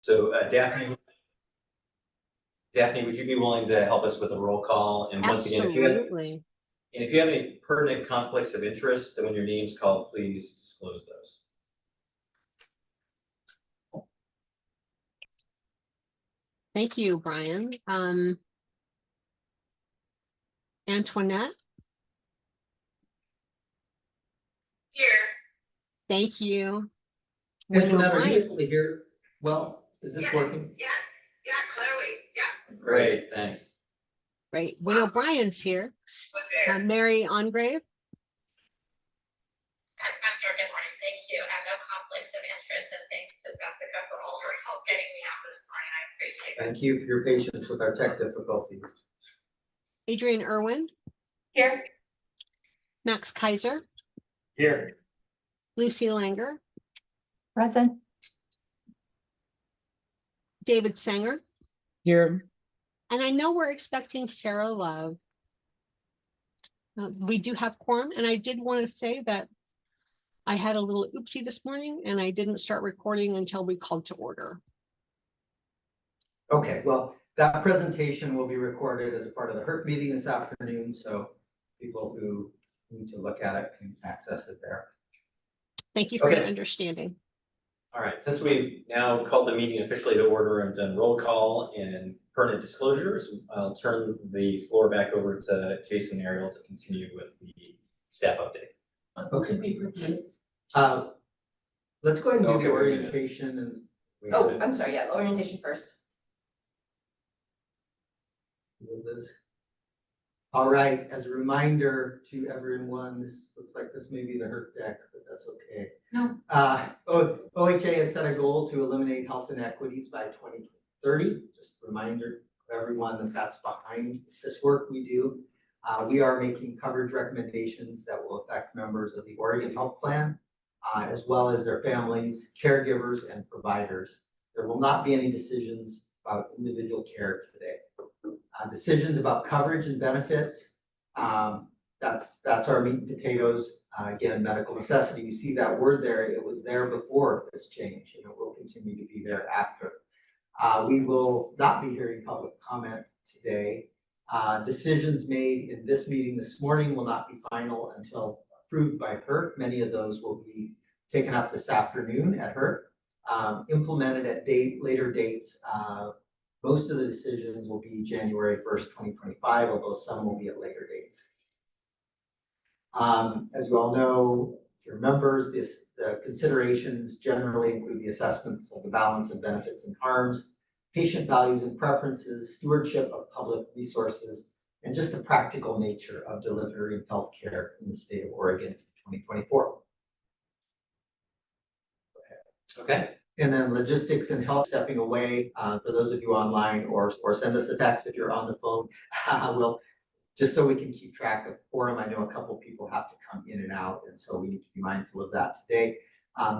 So Daphne, would you be willing to help us with a roll call? And once again, Absolutely. if you have any pertinent conflicts of interest, then when your name's called, please disclose those. Thank you, Brian. Antoinette? Here. Thank you. Antoinette, are you able to hear? Well, is this working? Yeah, clearly, yeah. Great, thanks. Great. Will O'Brien's here. Mary Ongrave? I'm here, good morning, thank you. I have no conflicts of interest, and thanks to Jessica for all her help getting me out this morning. I appreciate it. Thank you for your patience with our tech difficulties. Adrian Irwin? Here. Max Kaiser? Here. Lucy Langer? Present. David Sanger? Here. And I know we're expecting Sarah Love. We do have quorum, and I did want to say that I had a little oopsie this morning and I didn't start recording until we called to order. Okay, well, that presentation will be recorded as a part of the HERT meeting this afternoon, so people who need to look at it can access it there. Thank you for your understanding. All right, since we've now called the meeting officially to order and done roll call and pertinent disclosures, I'll turn the floor back over to Jason and Ariel to continue with the staff update. Okay. Let's go ahead and do the orientation and. Oh, I'm sorry, yeah, orientation first. All right, as a reminder to everyone, this looks like this may be the HERT deck, but that's okay. No. OHA has set a goal to eliminate health inequities by 2030. Just a reminder to everyone that that's behind this work we do. We are making coverage recommendations that will affect members of the Oregon Health Plan, as well as their families, caregivers, and providers. There will not be any decisions about individual care today. Decisions about coverage and benefits, that's our meat and potatoes. Again, medical necessity, you see that word there, it was there before this change, and it will continue to be there after. We will not be hearing public comment today. Decisions made in this meeting this morning will not be final until approved by HERT. Many of those will be taken up this afternoon at HERT, implemented at later dates. Most of the decisions will be January 1st, 2025, although some will be at later dates. As you all know, if you're members, the considerations generally include the assessments of the balance of benefits and harms, patient values and preferences, stewardship of public resources, and just the practical nature of delivering healthcare in the state of Oregon in 2024. Okay. And then logistics and health stepping away, for those of you online, or send us a text if you're on the phone. We'll, just so we can keep track of quorum. I know a couple people have to come in and out, and so we need to be mindful of that today.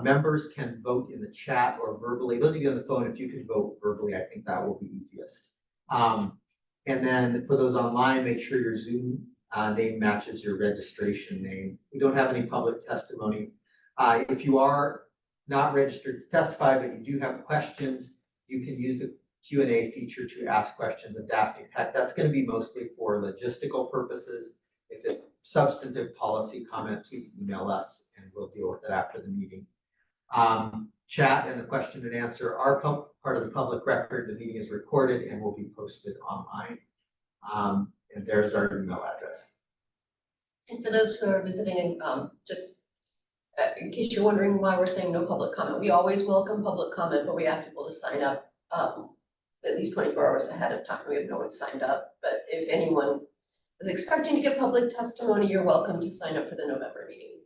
Members can vote in the chat or verbally. Those of you on the phone, if you could vote verbally, I think that will be easiest. And then for those online, make sure your Zoom name matches your registration name. We don't have any public testimony. If you are not registered to testify, but you do have questions, you can use the Q&A feature to ask questions of Daphne. In fact, that's going to be mostly for logistical purposes. If it's substantive policy comment, please email us and we'll deal with it after the meeting. Chat and the question and answer are part of the public record. The meeting is recorded and will be posted online. And there's our email address. And for those who are visiting, just in case you're wondering why we're saying no public comment, we always welcome public comment, but we ask people to sign up at least 24 hours ahead of time. We have no one signed up, but if anyone is expecting to give public testimony, you're welcome to sign up for the November meeting.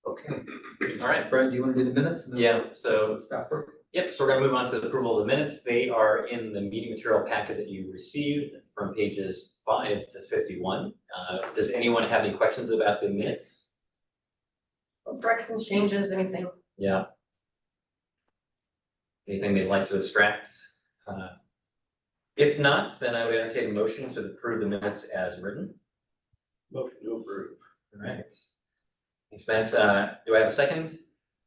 Okay. All right. Brent, do you want to do the minutes? Yeah, so stop work. Yep, so we're gonna move on to the approval of the minutes. They are in the meeting material packet that you received from pages 5 to 51. Does anyone have any questions about the minutes? Corrections, changes, anything? Yeah. Anything they'd like to extract? If not, then I would entertain a motion to approve the minutes as written. Motion to approve. All right. Thanks, Max. Do I have a second?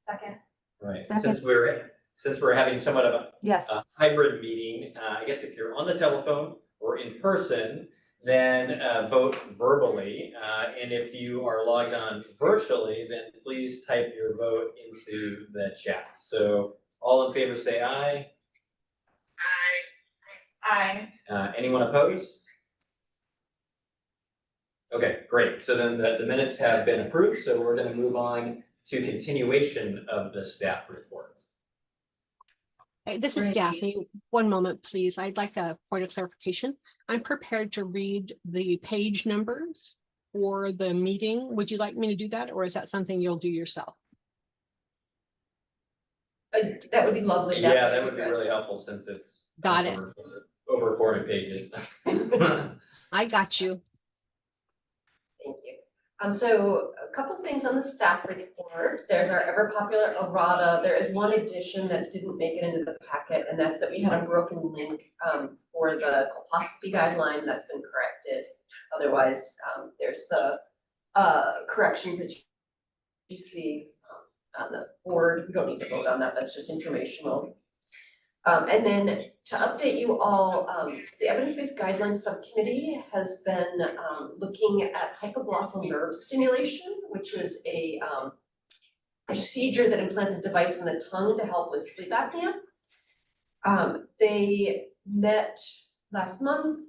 Second. All right. Second. Since we're since we're having somewhat of Yes. a hybrid meeting, I guess if you're on the telephone or in person, then vote verbally. And if you are logged on virtually, then please type your vote into the chat. So all in favor say aye. Aye. Anyone opposed? Okay, great. So then the minutes have been approved, so we're gonna move on to continuation of the staff reports. Hey, this is Great. Daphne. One moment, please. I'd like a point of clarification. I'm prepared to read the page numbers for the meeting. Would you like me to do that, or is that something you'll do yourself? That would be lovely. Yeah, that would be really helpful since it's Got it. over 400 pages. I got you. Thank you. So a couple things on the staff report. There's our ever popular errata. There is one addition that didn't make it into the packet, and that's that we had a broken link for the colposcopy guideline that's been corrected. Otherwise, there's the correction that you see on the board. We don't need to vote on that. That's just informational. And then to update you all, the evidence-based guidelines subcommittee has been looking at hypoglossal nerve stimulation, which is a procedure that implants a device in the tongue to help with sleep apnea. They met last month,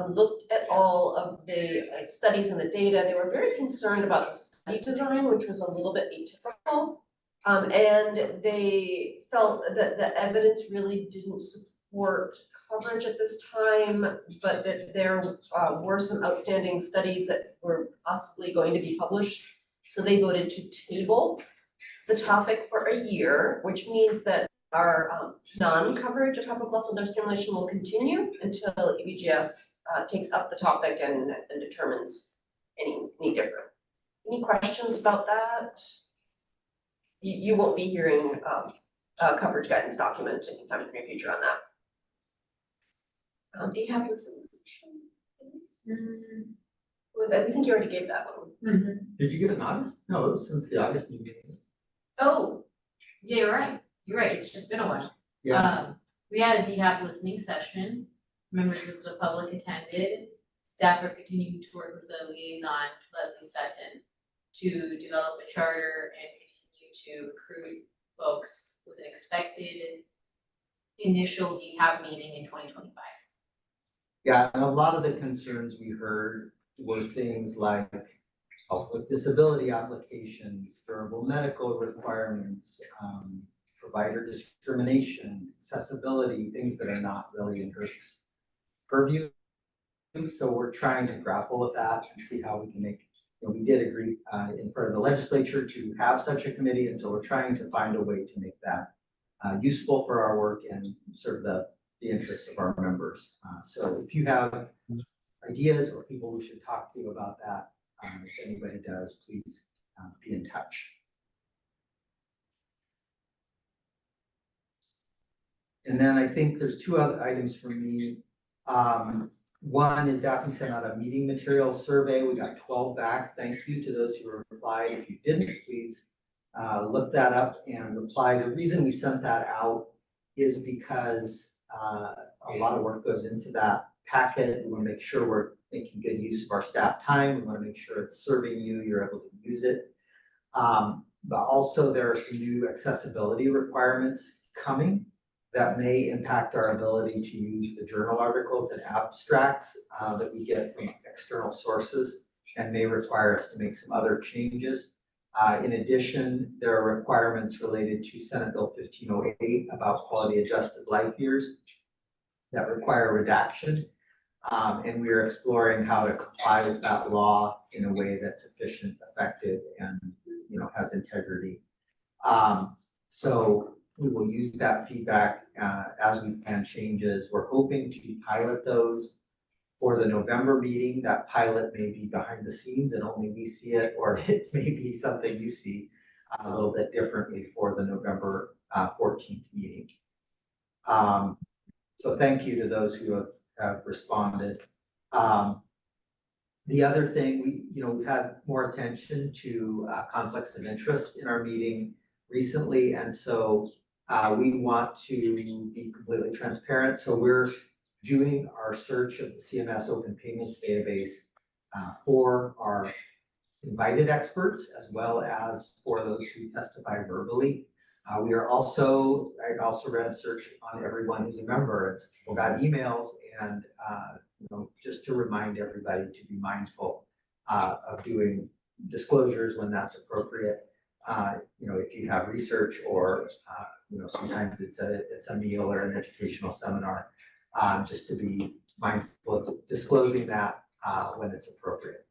looked at all of the studies and the data. They were very concerned about the study design, which was a little bit atypical. And they felt that the evidence really didn't support coverage at this time, but that there were some outstanding studies that were possibly going to be published. So they voted to table the topic for a year, which means that our non-coverage of hypoglossal nerve stimulation will continue until VbBS takes up the topic and determines any different. Any questions about that? You won't be hearing a coverage guidance document anytime in the near future on that. Do you have this in the session? Well, I think you already gave that one. Did you give it in August? No, it was since the August meeting. Oh, yeah, you're right. You're right. It's just been a while. Yeah, We had a DHAP listening session. Members of the public attended. Staff are continuing to work with the liaison, Leslie Sutton, to develop a charter and continue to recruit folks with an expected initial DHAP meeting in 2025. yeah, and a lot of the concerns we heard were things like help with disability applications, durable medical requirements, provider discrimination, accessibility, things that are not really in her purview. So we're trying to grapple with that and see how we can make, we did agree in front of the legislature to have such a committee, and so we're trying to find a way to make that useful for our work and serve the interests of our members. So if you have ideas or people we should talk to about that, if anybody does, please be in touch. And then I think there's two other items for me. One is Daphne sent out a meeting materials survey. We got 12 back. Thank you to those who replied. If you didn't, please look that up and reply. The reason we sent that out is because a lot of work goes into that packet. We want to make sure we're making good use of our staff time. We want to make sure it's serving you, you're able to use it. But also there are some new accessibility requirements coming that may impact our ability to use the journal articles and abstracts that we get from external sources and may require us to make some other changes. In addition, there are requirements related to Senate Bill 1508 about quality adjusted life years that require redaction. And we are exploring how to comply with that law in a way that's efficient, effective, and has integrity. So we will use that feedback as we plan changes. We're hoping to pilot those for the November meeting. That pilot may be behind the scenes and only we see it, or it may be something you see a little bit differently for the November 14th meeting. So thank you to those who have responded. The other thing, we've had more attention to conflicts of interest in our meeting recently, and so We want to be completely transparent, so we're doing our search of the CMS Open Payments Database for our invited experts as well as for those who testify verbally. I also ran a search on everyone who's a member, and people got emails and, just to remind everybody to be mindful of doing disclosures when that's appropriate. If you have research or, sometimes it's a meal or an educational seminar, just to be mindful of disclosing that when it's appropriate.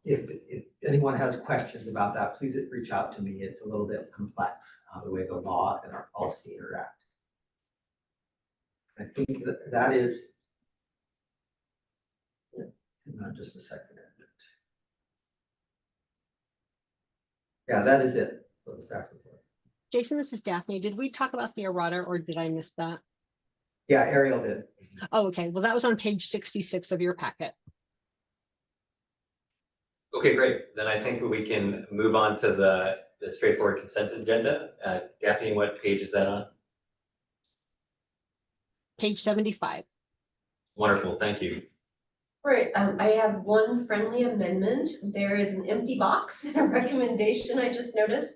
If anyone has questions about that, please reach out to me. It's a little bit complex, the way the law and our policy interact. I think that is, hang on just a second. Yeah, that is it for the staff report. Jason, this is Daphne. Did we talk about the errata or did I miss that? Yeah, Ariel did. Oh, okay. Well, that was on page 66 of your packet. Okay, great. Then I think we can move on to the straightforward consent agenda. Daphne, what page is that on? Page 75. Wonderful, thank you. Right, I have one friendly amendment. There is an empty box in a recommendation I just noticed.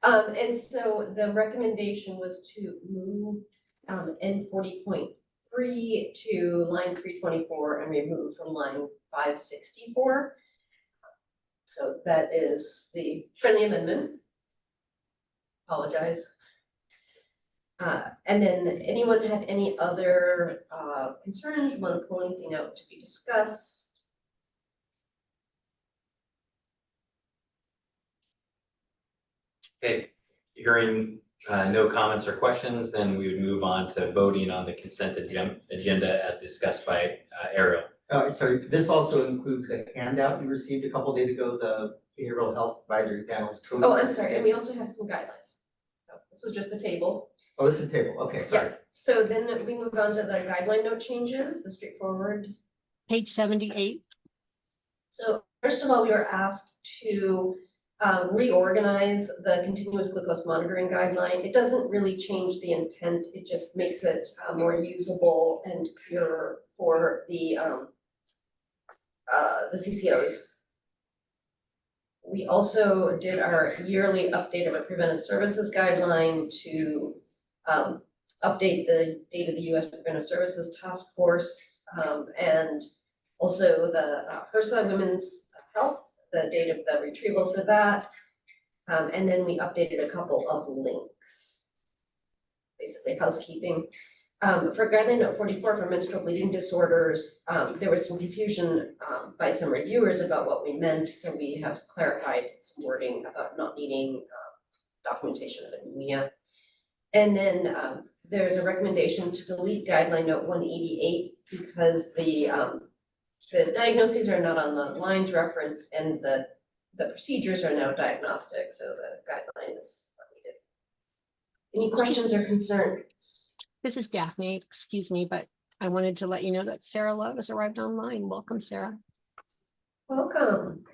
And so the recommendation was to move N 40.3 to line 324 and remove from line 564. So that is the friendly amendment. Apologize. And then anyone have any other concerns, want to pull anything out to be discussed? Okay, hearing no comments or questions, then we would move on to voting on the consent agenda as discussed by Ariel. Sorry, this also includes the handout you received a couple days ago, the Behavioral Health Advisory Panel's code. Oh, I'm sorry, and we also have some guidelines. So this was just the table. Oh, this is table, okay, sorry. Yeah. So then we move on to the guideline note changes, the straightforward. Page 78. So first of all, we were asked to reorganize the continuous glucose monitoring guideline. It doesn't really change the intent, it just makes it more usable and clearer for the CCOs. We also did our yearly update of a preventive services guideline to update the date of the U.S. Preventive Services Task Force, and also the HRSA Women's Health, the date of the retrieval for that. And then we updated a couple of links, basically housekeeping. For guideline note 44 for menstrual bleeding disorders, there was some confusion by some reviewers about what we meant, so we have clarified some wording about not needing documentation of anemia. And then there's a recommendation to delete guideline note 188 because the diagnoses are not on the lines referenced and the procedures are now diagnostic, so the guideline is not needed. Any questions or concerns? This is Daphne, excuse me, but I wanted to let you know that Sarah Love has arrived online. Welcome, Sarah. Welcome.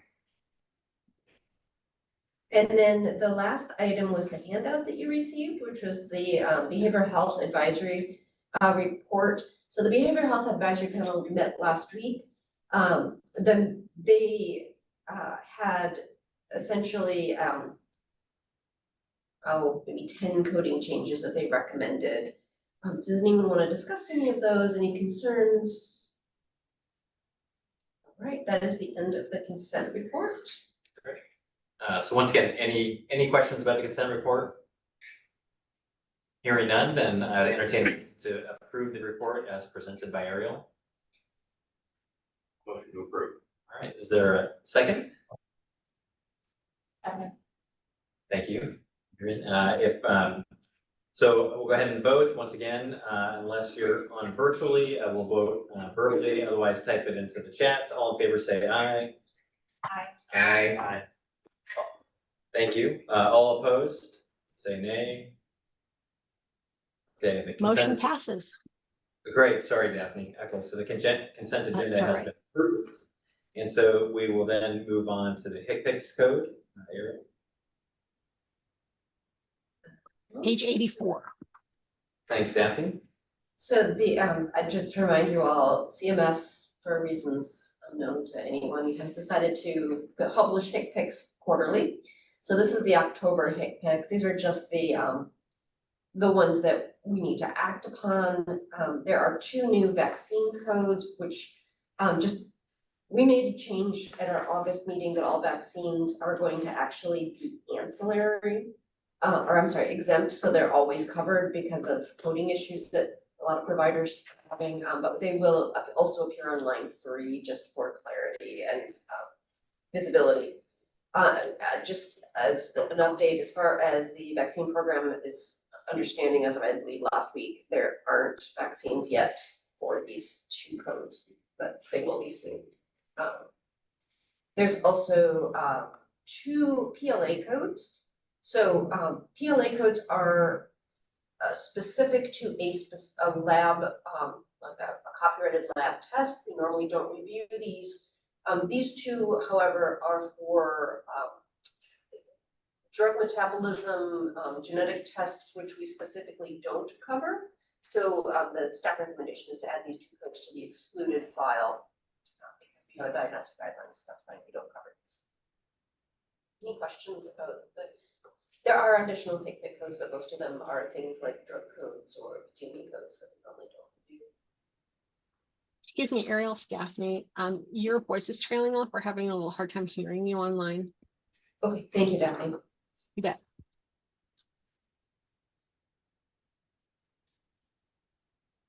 And then the last item was the handout that you received, which was the Behavioral Health Advisory report. So the Behavioral Health Advisory Panel met last week. They had essentially maybe 10 coding changes that they recommended. Does anyone want to discuss any of those? Any concerns? All right, that is the end of the consent report. So once again, any questions about the consent report? Hearing none, then I would entertain to approve the report as presented by Ariel. Motion to approve. All right, is there a second? Second. Thank you. So we'll go ahead and vote once again, unless you're on virtually, we'll vote verbally, otherwise type it into the chat. All in favor say aye. Aye. Aye. Aye. Thank you. All opposed, say nay. Okay, the Motion consent. passes. Great, sorry, Daphne. Okay, so the consent agenda That's all has right. been approved. And so we will then move on to the HCPCS code. Ariel. Page 84. Thanks, Daphne. So I just to remind you all, CMS, for reasons unknown to anyone, has decided to publish HIC picks quarterly. So this is the October HIC picks. These are just the ones that we need to act upon. There are 2 new vaccine codes, which we made a change at our August meeting that all vaccines are going to actually be ancillary, exempt, so they're always covered because of coding issues that a lot of providers are having, but they will also appear on line 3 just for clarity and visibility. Just as an update, as far as the vaccine program is understanding, as of I believe last week, there aren't vaccines yet for these 2 codes, but they will be soon. There's also 2 PLA codes. So PLA codes are specific to a lab, like a copyrighted lab test. We normally don't review these. These 2, however, are for drug metabolism, genetic tests, which we specifically don't cover. So the staff recommendation is to add these 2 codes to the excluded file because we have diagnostic guidelines specifying we don't cover these. Any questions about there are additional HIC codes, but most of them are things like drug codes or TB codes that we normally don't review. Excuse me, Ariel, Daphne, your voice is trailing off. We're having a little hard time hearing you online. Okay, thank you, Daphne. You bet.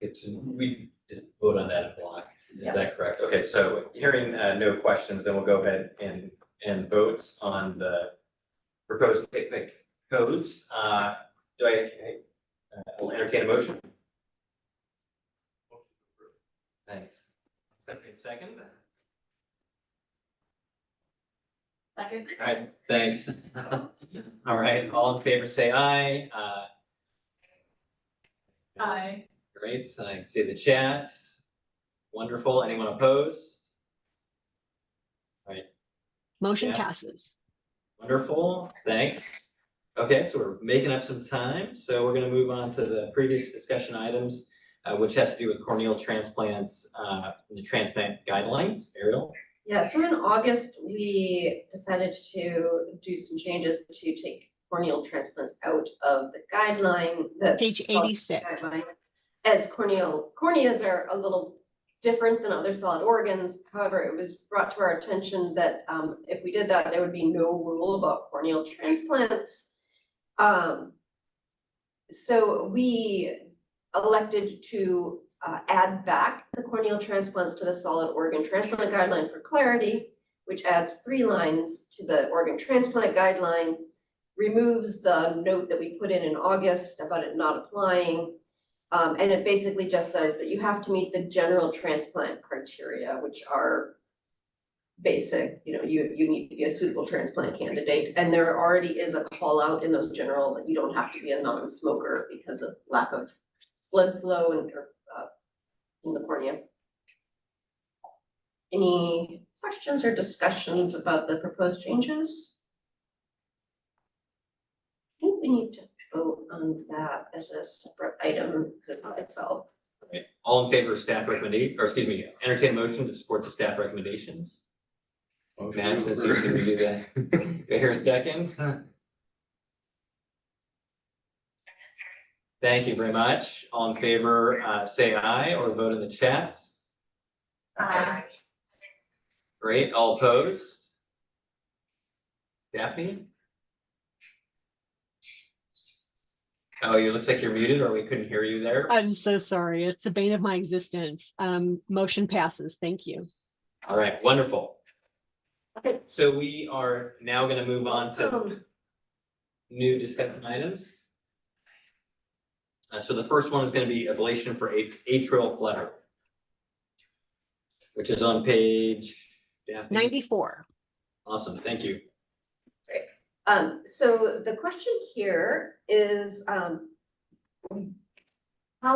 We did vote on that in block. Is Yeah. that correct? Okay, so hearing no questions, then we'll go ahead and vote on the proposed picnic codes. I'll entertain a motion. Thanks. Second. Second. All right, thanks. All right, all in favor, say aye. Aye. Great, so I can see the chat. Wonderful. Anyone opposed? All right, Motion Yeah. passes. wonderful. Thanks. Okay, so we're making up some time. So we're going to move on to the previous discussion items, which has to do with corneal transplants and the transplant guidelines. Ariel? Yeah, so in August, we decided to do some changes to take corneal transplants out of the guideline, the Page solid 86. guideline. As corneas are a little different than other solid organs. However, it was brought to our attention that if we did that, there would be no rule about corneal transplants. So we elected to add back the corneal transplants to the solid organ transplant guideline for clarity, which adds 3 lines to the organ transplant guideline, removes the note that we put in August about it not applying. And it basically just says that you have to meet the general transplant criteria, which are basic, you need to be a suitable transplant candidate. And there already is a call out in those general that you don't have to be a non-smoker because of lack of blood flow in the cornea. Any questions or discussions about the proposed changes? I think we need to vote on that as a separate item itself. All right, all in favor of staff recommendation, or excuse me, entertain a motion to support the staff recommendations. Max, since you seem to do that. Do I hear a second? Thank you very much. All in favor, say aye or vote in the chat. Aye. Great, all opposed? Daphne? Oh, it looks like you're muted or we couldn't hear you there. I'm so sorry. It's the bane of my existence. Motion passes. Thank you. All right, wonderful. Okay, so we are now going to move on to new discussion items. So the first one is going to be ablation for atrial flutter, which is on page 94. Awesome, thank you. So the question here is, how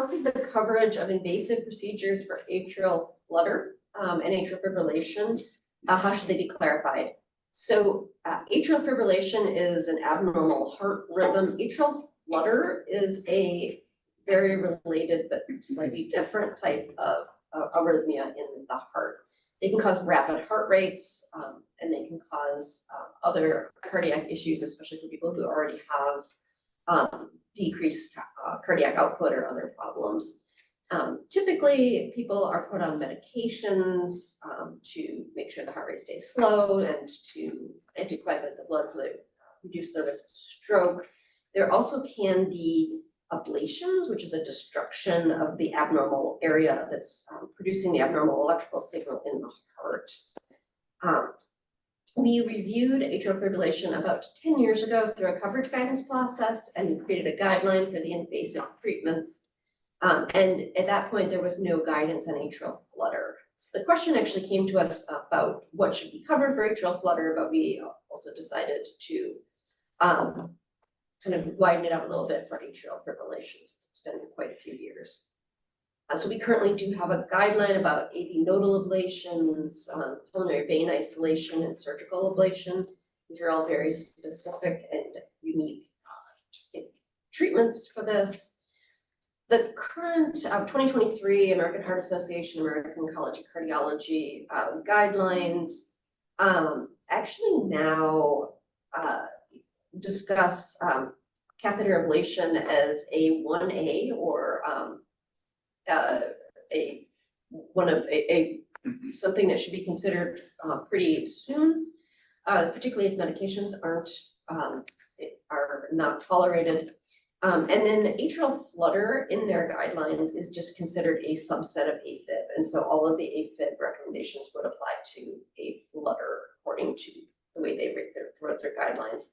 could the coverage of invasive procedures for atrial flutter and atrial fibrillation, how should they be clarified? So atrial fibrillation is an abnormal heart rhythm. Atrial flutter is a very related but slightly different type of arrhythmia in the heart. They can cause rapid heart rates, and they can cause other cardiac issues, especially for people who already have decreased cardiac output or other problems. Typically, people are put on medications to make sure the heart rate stays slow and to anticoagulate the blood so they reduce the risk of stroke. There also can be ablations, which is a destruction of the abnormal area that's producing the abnormal electrical signal in the heart. We reviewed atrial fibrillation about 10 years ago through a coverage guidance process and created a guideline for the invasive treatments. And at that point, there was no guidance on atrial flutter. So the question actually came to us about what should be covered for atrial flutter, but we also decided to kind of widen it out a little bit for atrial fibrillation. It's been quite a few years. So we currently do have a guideline about AV nodal ablations, pulmonary vein isolation, and surgical ablation. These are all very specific and unique treatments for this. The current 2023 American Heart Association, American College of Cardiology guidelines actually now discuss catheter ablation as a 1A or something that should be considered pretty soon, particularly if medications are not tolerated. And then atrial flutter in their guidelines is just considered a subset of AFib, and so all of the AFib recommendations would apply to a flutter according to the way they wrote their guidelines.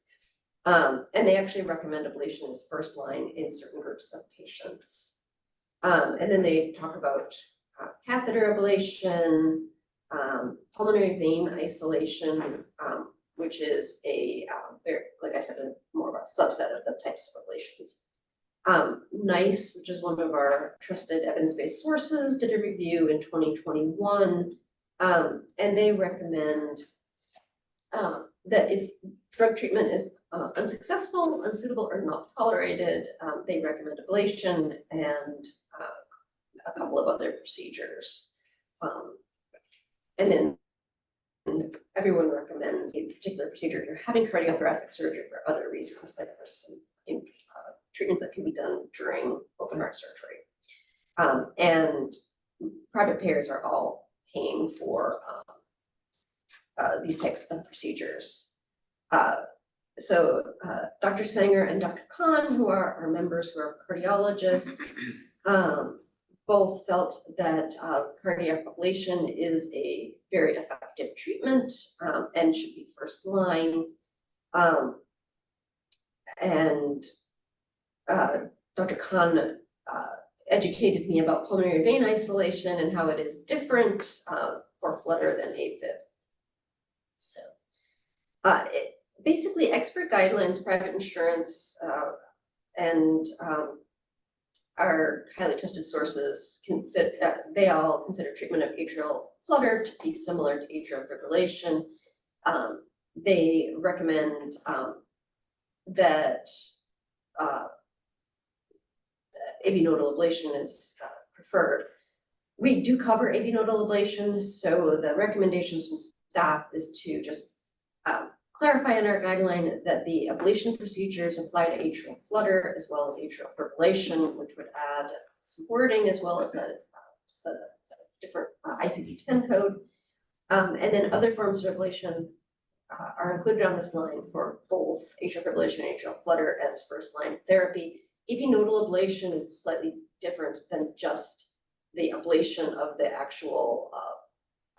And they actually recommend ablation as first line in certain groups of patients. And then they talk about catheter ablation, pulmonary vein isolation, which is a very, like I said, more of a subset of the types of ablations. NICE, which is one of our trusted evidence-based sources, did a review in 2021, and they recommend that if drug treatment is unsuccessful, unsuitable, or not tolerated, they recommend ablation and a couple of other procedures. And then everyone recommends a particular procedure if you're having cardiothoracic surgery for other reasons. Like there's some treatments that can be done during open heart surgery. And private payers are all paying for these types of procedures. So Dr. Sanger and Dr. Khan, who are our members who are cardiologists, both felt that cardiac ablation is a very effective treatment and should be first line. And Dr. Khan educated me about pulmonary vein isolation and how it is different for flutter than AFib. So basically expert guidelines, private insurance, and our highly trusted sources they all consider treatment of atrial flutter to be similar to atrial fibrillation. They recommend that AV nodal ablation is preferred. We do cover AV nodal ablation, so the recommendations from staff is to just clarify in our guideline that the ablation procedures apply to atrial flutter as well as atrial fibrillation, which would add some wording as well as a different ICD-10 code. And then other forms of ablation are included on this line for both atrial fibrillation and atrial flutter as first line therapy. AV nodal ablation is slightly different than just the ablation of the actual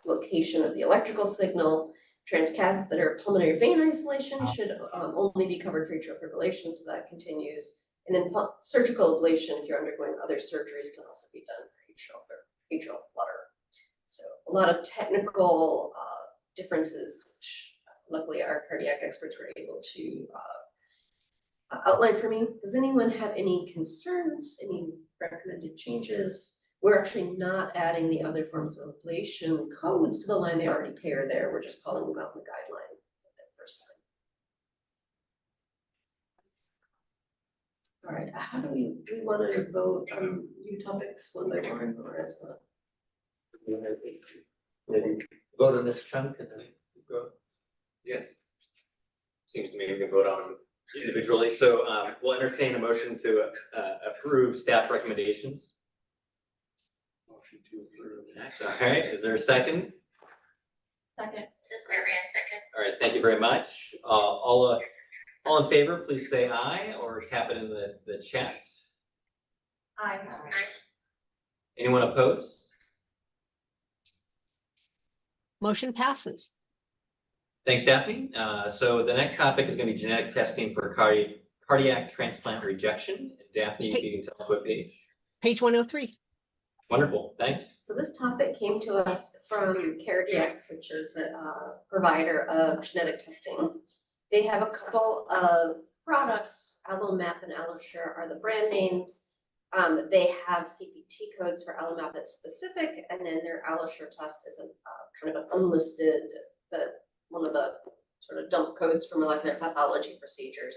location of the electrical signal. Transcatheter pulmonary vein isolation should only be covered for atrial fibrillation, so that continues. And then surgical ablation, if you're undergoing other surgeries, can also be done for atrial flutter. So a lot of technical differences, which luckily our cardiac experts were able to outline for me. Does anyone have any concerns, any recommended changes? We're actually not adding the other forms of ablation codes to the line they already pay are there. We're just calling them out in the guideline at that first All right, how do we want to vote on new topics one by one or as a? Maybe vote on this chunk and then go. Yes. Seems to me we can vote on them individually, so we'll entertain a motion to approve staff recommendations. Motion to approve. All right, is there a second? Second. This is Mary Ann second. All right, thank you very much. All in favor, please say aye or tap it in the chat. Aye. Anyone opposed? Motion passes. Thanks, Daphne. So the next topic is going to be genetic testing for cardiac transplant rejection. Daphne, if you can tell us what page. Page 103. Wonderful, thanks. So this topic came to us from CareDx, which is a provider of genetic testing. They have a couple of products, AlloMap and AlloSure are the brand names. They have CPT codes for AlloMap that's specific, and then their AlloSure test is a kind of an unlisted, one of the sort of dump codes for molecular pathology procedures.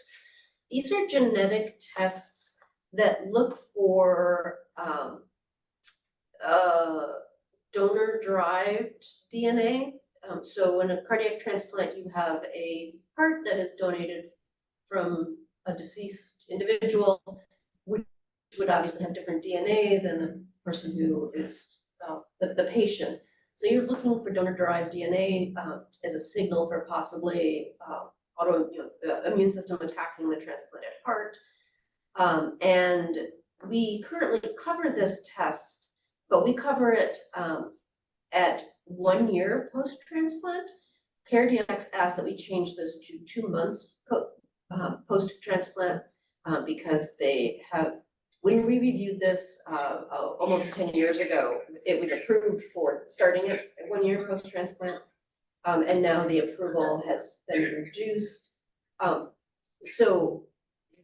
These are genetic tests that look for donor-derived DNA. So in a cardiac transplant, you have a heart that is donated from a deceased individual, which would obviously have different DNA than the person who is the patient. So you're looking for donor-derived DNA as a signal for possibly the immune system attacking the transplanted heart. And we currently cover this test, but we cover it at 1 year post-transplant. CareDx asked that we change this to 2 months post-transplant because they have, when we reviewed this almost 10 years ago, it was approved for starting at 1 year post-transplant. And now the approval has been reduced. So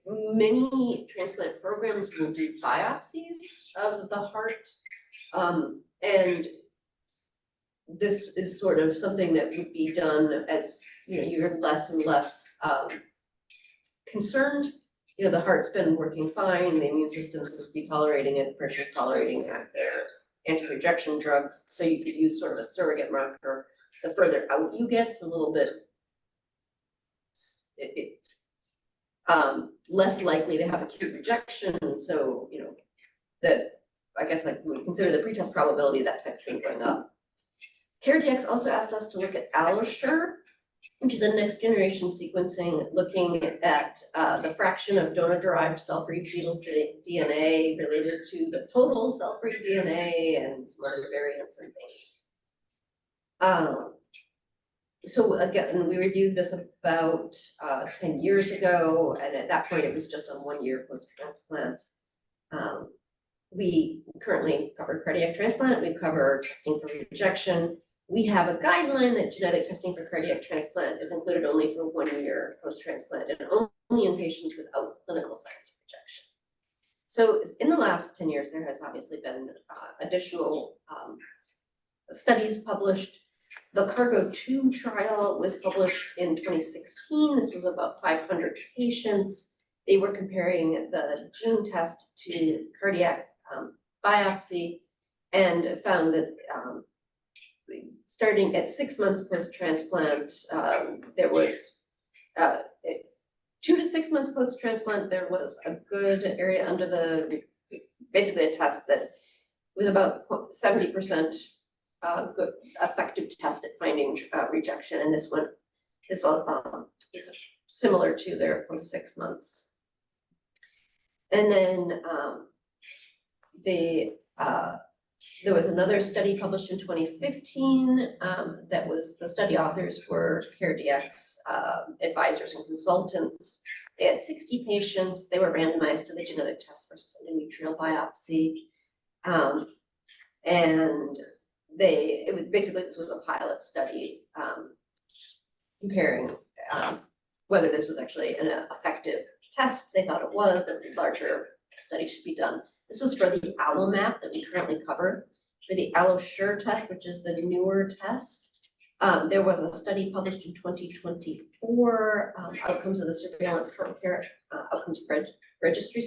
many transplant programs will do biopsies of the heart. And this is sort of something that would be done as, you're less and less concerned. The heart's been working fine, the immune system's supposed to be tolerating it, the person's tolerating their anti-rejection drugs. So you could use sort of a surrogate marker. The further out you get, it's a little bit, it's less likely to have acute rejection. So, that, I guess we would consider the pretest probability, that type of thing going up. CareDx also asked us to look at AlloSure, which is a next generation sequencing looking at the fraction of donor-derived cell-free fetal DNA related to the total cell-free DNA and some other variants and things. So again, we reviewed this about 10 years ago, and at that point it was just on 1 year post-transplant. We currently cover cardiac transplant, we cover testing for rejection. We have a guideline that genetic testing for cardiac transplant is included only for 1 year post-transplant and only in patients without clinical signs of rejection. So in the last 10 years, there has obviously been additional studies published. The Cargo 2 trial was published in 2016. This was about 500 patients. They were comparing the gene test to cardiac biopsy and found that starting at 6 months post-transplant, there was 2 to 6 months post-transplant, there was a good area under basically a test that was about 70% good effective test at finding rejection. And this is similar to their post 6 months. And then there was another study published in 2015 that was, the study authors were CareDx advisors and consultants. They had 60 patients. They were randomized to the genetic test versus endometrial biopsy. And this was a pilot study comparing whether this was actually an effective test. They thought it was, but a larger study should be done. This was for the AlloMap that we currently cover. For the AlloSure test, which is the newer test, there was a study published in 2024, outcomes of the surveillance heart care outcomes registry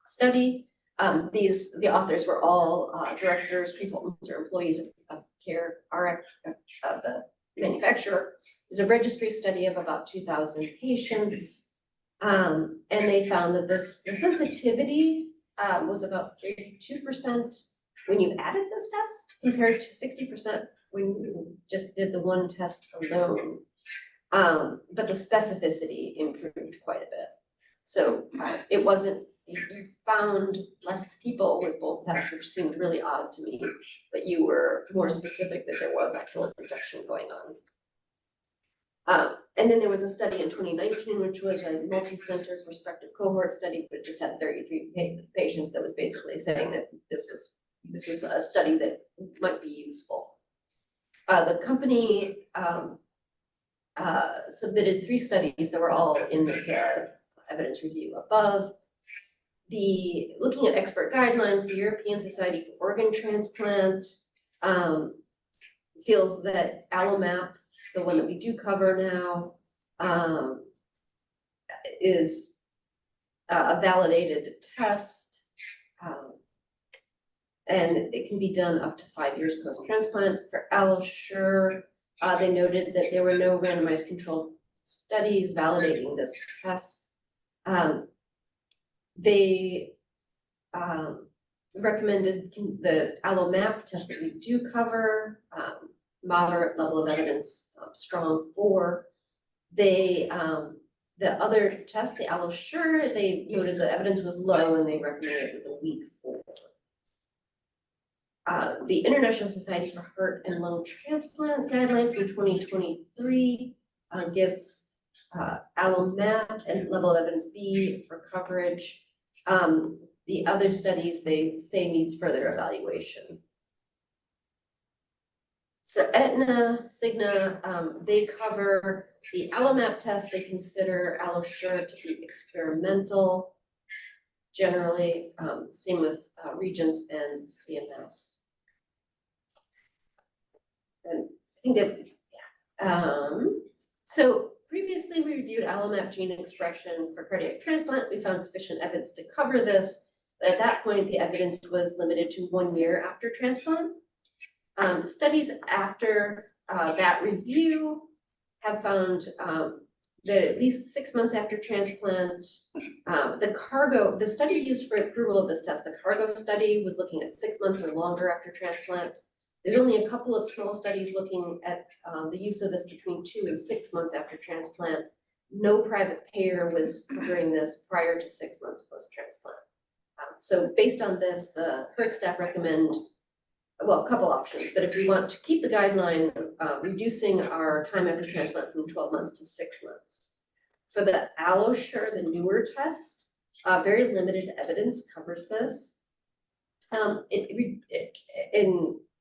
study. The authors were all directors, consultants, or employees of Care RX, of the manufacturer. It's a registry study of about 2,000 patients. And they found that the sensitivity was about 32% when you added this test, compared to 60% when you just did the one test alone. But the specificity improved quite a bit. So it wasn't, you found less people with both tests, which seemed really odd to me, but you were more specific that there was actual rejection going on. And then there was a study in 2019, which was a multi-center prospective cohort study, but it just had 33 patients that was basically saying that this was a study that might be useful. The company submitted 3 studies that were all in the evidence review above. Looking at expert guidelines, the European Society for Organ Transplant feels that AlloMap, the one that we do cover now, is a validated test, and it can be done up to 5 years post-transplant. For AlloSure, they noted that there were no randomized controlled studies validating this test. They recommended the AlloMap test that we do cover, moderate level of evidence, strong 4. They, the other test, the AlloSure, they noted the evidence was low and they recommended it with a weak 4. The International Society for Heart and Lung Transplant guideline from 2023 gives AlloMap and level of evidence B for coverage. The other studies they say needs further evaluation. So Aetna, Cigna, they cover the AlloMap test. They consider AlloSure to be experimental. Generally, same with Regents and CMS. And I think that, yeah. So previously we reviewed AlloMap gene expression for cardiac transplant. We found sufficient evidence to cover this, but at that point the evidence was limited to 1 year after transplant. Studies after that review have found that at least 6 months after transplant, the study used for approval of this test, the Cargo study, was looking at 6 months or longer after transplant. There's only a couple of small studies looking at the use of this between 2 and 6 months after transplant. No private payer was covering this prior to 6 months post-transplant. So based on this, the HERC staff recommend, well, a couple options, but if we want to keep the guideline, reducing our time after transplant from 12 months to 6 months. For the AlloSure, the newer test, very limited evidence covers this.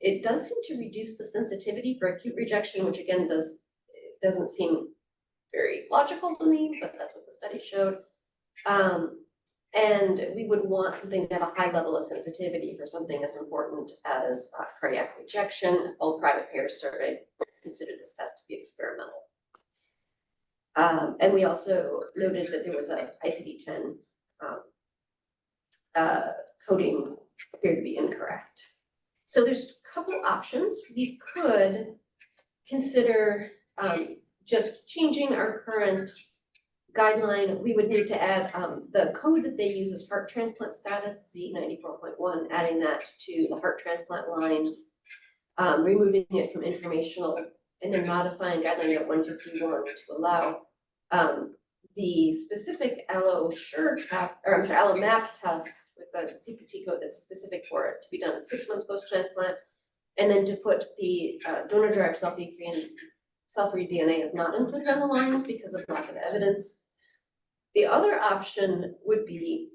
It does seem to reduce the sensitivity for acute rejection, which again doesn't seem very logical to me, but that's what the study showed. And we would want something to have a high level of sensitivity for something as important as cardiac rejection. All private payers surveyed considered this test to be experimental. And we also noted that there was a ICD-10 coding appeared to be incorrect. So there's a couple options. We could consider just changing our current guideline. We would need to add the code that they use is heart transplant status, Z94.1, adding that to the heart transplant lines, removing it from informational, and then modifying guideline at 151 to allow the specific AlloSure test, or I'm sorry, AlloMap test with the CPT code that's specific for it to be done at 6 months post-transplant, and then to put the donor-derived cell-free DNA is not included on the lines because of lack of evidence. The other option would be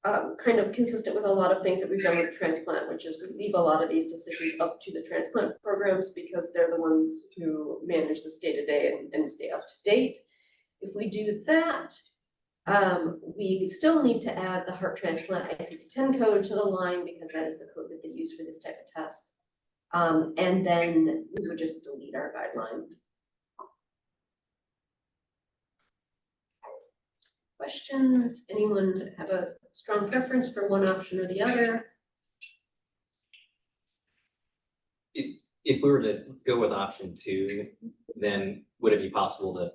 kind of consistent with a lot of things that we've done with transplant, which is we leave a lot of these decisions up to the transplant programs because they're the ones who manage this day to day and stay up to date. If we do that, we still need to add the heart transplant ICD-10 code to the line because that is the code that they use for this type of test. And then we would just delete our guideline. questions? Anyone have a strong preference for one option or the other? If we were to go with option 2, then would it be possible that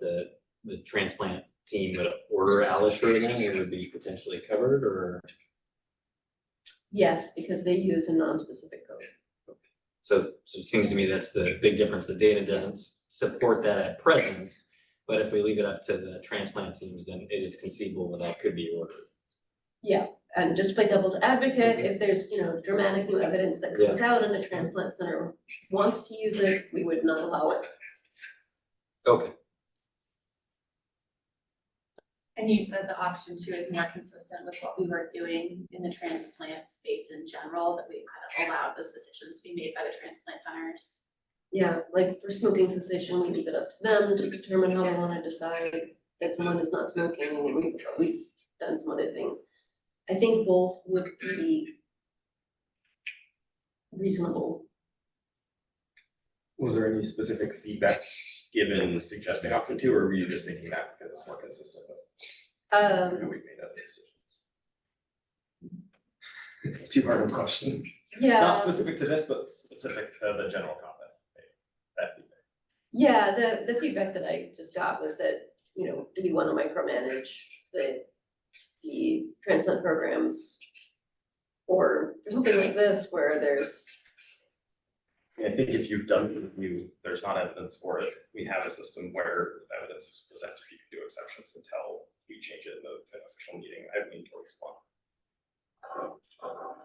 the transplant team would order AlloSure then, it would be potentially covered, or? Yes, because they use a non-specific code. So it seems to me that's the big difference. The data doesn't support that at present, but if we leave it up to the transplant teams, then it is conceivable that could be ordered. Yeah, and just to play devil's advocate, if there's, dramatic new evidence that comes out and the transplant center wants to use it, we would not allow it. Okay. And you said the option 2 is more consistent with what we were doing in the transplant space in general, that we kind of allowed those decisions to be made by the transplant centers. Yeah, like for smoking cessation, we leave it up to them to determine how they wanna decide that someone is not smoking, and we've done some other things. I think both would be reasonable. Was there any specific feedback given suggesting option 2, or were you just thinking that because it's more consistent with how we made other decisions? Too hard of a question. Yeah. Not specific to this, but specific to the general comment. That feedback. Yeah, the feedback that I just got was that, do we wanna micromanage the transplant programs? Or for something like this where there's, I think if you've done the review, there's not evidence for it. We have a system where if evidence is presented, you can do exceptions until we change it in the official meeting. I have need to respond.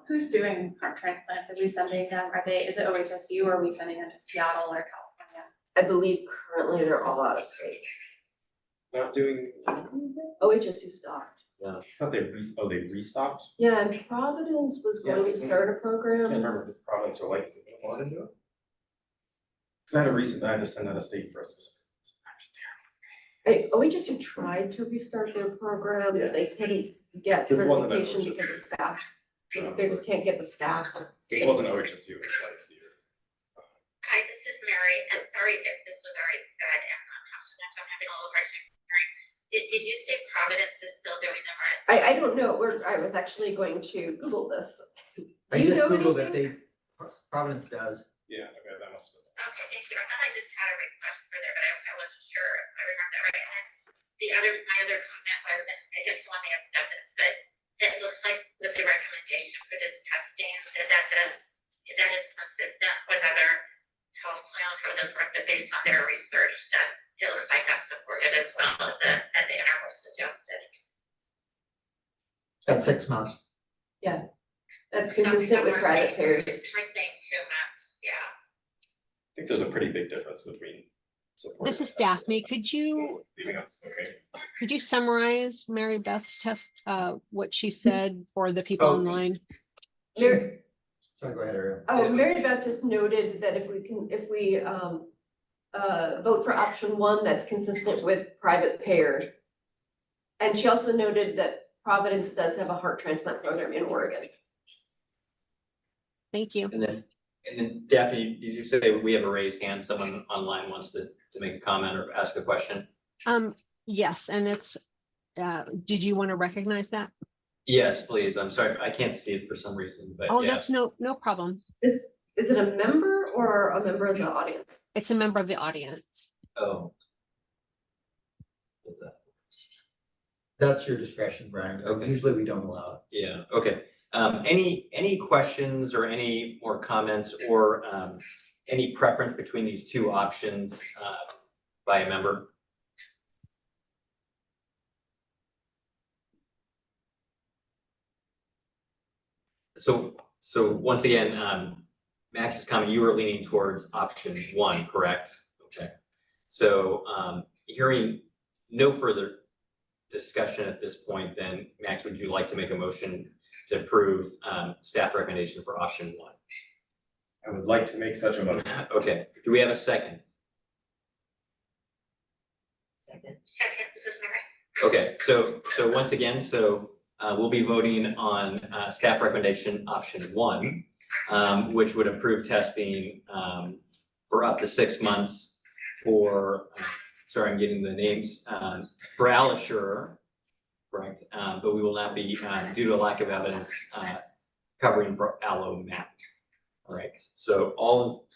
Who's doing heart transplants? Are we sending them, is it OHSU, or are we sending them to Seattle or California? I believe currently they're all out of state. Not doing. OHSU stopped. I thought they restocked. Yeah, and Providence was going to start a I can't program. remember if Providence or Legacy wanted to do it. Cause I had to send out a state for a specific. OHSU tried to restart their program, Yeah. but they couldn't get This wasn't certification OHSU. because of staff. They just can't get the staff. It wasn't OHSU, it was Legacy. Hi, this is Mary. I'm sorry if this was already said, and I'm having a little hard time hearing. Did you say Providence is still doing them, or? I don't know, I was actually going to Google this. Do I you just know Googled that anything? Providence does. Yeah, okay, that must have been. Okay, thank you. I thought I just had a request for there, but I wasn't sure if I remember that right. And my other comment was, and I guess one may have said this, but it looks like with the recommendation for this testing, that is consistent with other health plans for this work, that based on their research, that it looks like that's supported as well at the interval suggested. At 6 months. That's consistent with private payers. We're saying 2 months, yeah. I think there's a pretty big difference between supporting. This is Daphne. Could you Leaving out smoking. summarize Mary Beth's what she said for the people Oh. online? There- Sorry, go ahead, Ariel. Oh, Mary Beth just noted that if we vote for option 1, that's consistent with private payers. And she also noted that Providence does have a heart transplant program in Oregon. Thank you. And then Daphne, did you say we have a raised hand? Someone online wants to make a comment or ask a question? Yes, and it's, did you want to recognize that? Yes, please. I'm sorry. I can't see it for some reason, but Oh, yeah. that's no problem. Is it a member or a member of the audience? It's a member of the audience. Oh. That's your discretion, Brian. Okay. Usually we don't allow it. Yeah, okay. Any questions or any more comments or any preference between these two options by a member? So once again, Max's comment, you were leaning towards option 1, correct? Okay. So hearing no further discussion at this point, then Max, would you like to make a motion to approve staff recommendation for option 1? I would like to make such a motion. Okay, do we have a second? Second, this is Mary. Okay, so once again, we'll be voting on staff recommendation option 1, which would approve testing for up to 6 months for, sorry, I'm getting the names, for AlloSure correct? But we will not be, due to a lack of evidence, covering for AlloMap. All right, so all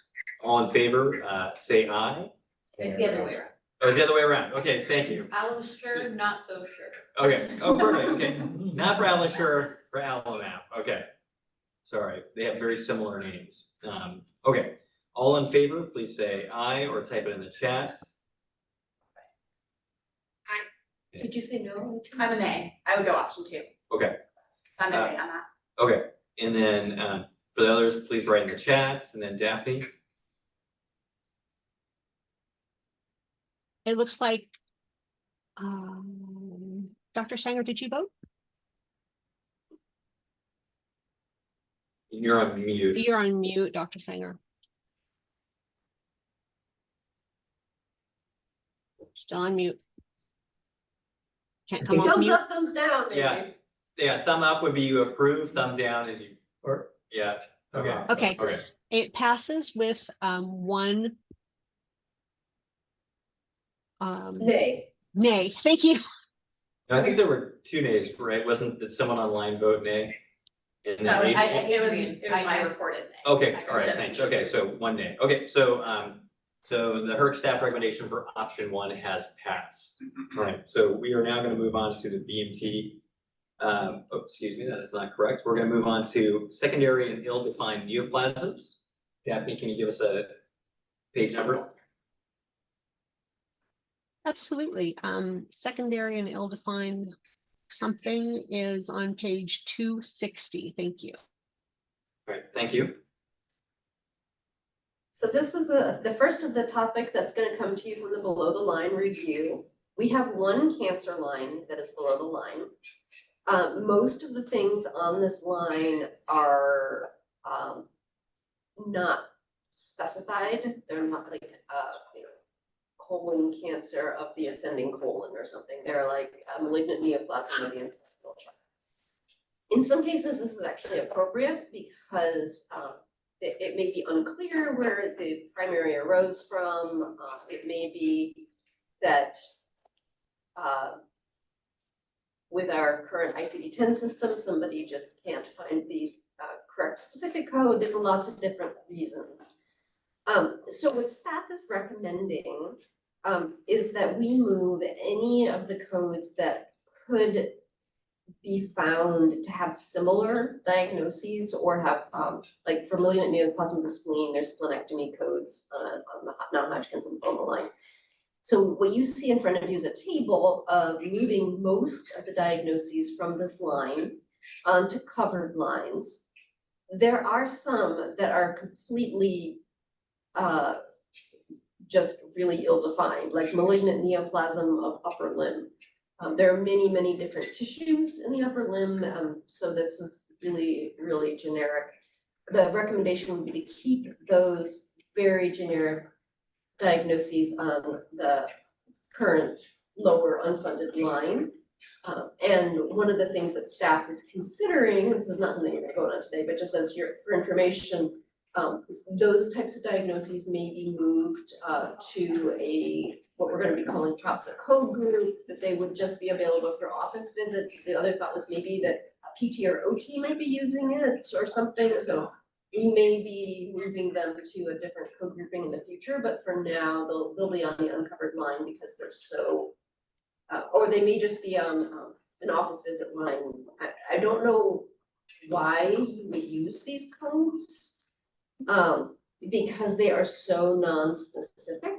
in favor, say aye. It's the other way around. Oh, it's the other way around. Okay, thank you. Sure, not so sure. Okay, oh, perfect, okay. Not for AlloSure, for AlloMap, okay. Sorry, they have very similar names. Okay, all in favor, please say aye or type it in the chat. Did you say no? I'm a nay, I would go option 2. Okay, I'm a nay on that. okay, and then, for the others, please write in the chat, and then Daphne. It looks like, Dr. Sanger, did you vote? You're on mute. You're on mute, Dr. Sanger. Still on mute. Can't come off Thumbs mute. up, thumbs down, maybe. Yeah. Yeah, thumb up would be you approve, thumb down is you, Or, yeah, okay. Okay, Okay, it passes with one Nay. nay. Thank you. I think there were 2 nays, right? Did someone online vote nay? And then That was, eight- it was my reported nay. Okay, I all right, just- thanks. Okay, so 1 nay. Okay, so, so the HERC staff recommendation for option 1 has passed. All right, so we are now gonna move on to the BMT. Excuse me, that is not correct. We're gonna move on to secondary and ill-defined neoplasms. Daphne, can you give us a page number? Absolutely. Secondary and ill-defined something is on page 260. Thank you. All right, thank you. So this is the first of the topics that's gonna come to you from the below the line review. We have one cancer line that is below the line. Most of the things on this line are not specified. They're not like colon cancer of the ascending colon or something. They're like a malignant neoplasm of the intestinal tract. In some cases, this is actually appropriate because it may be unclear where the primary arose from. It may be that with our current ICD-10 system, somebody just can't find the correct specific code. There's lots of different reasons. So what staff is recommending is that we move any of the codes that could be found to have similar diagnoses or have, like for malignant neoplasm of the spleen, there's splenectomy codes on the non-Hodgkin's lymphoma line. So what you see in front of you is a table of moving most of the diagnoses from this line onto covered lines. There are some that are completely just really ill-defined, like malignant neoplasm of upper limb. There are many, many different tissues in the upper limb, so this is really, really generic. The recommendation would be to keep those very generic diagnoses on the current lower unfunded line. And one of the things that staff is considering, this is not something you're gonna vote on today, but just as for information, those types of diagnoses may be moved to what we're gonna be calling perhaps a code group, that they would just be available for office visits. The other thought was maybe that a PT or OT might be using it or something, so we may be moving them to a different code grouping in the future, but for now, they'll be on the uncovered line because they're so, or they may just be on an office visit line. I don't know why you would use these codes, because they are so non-specific.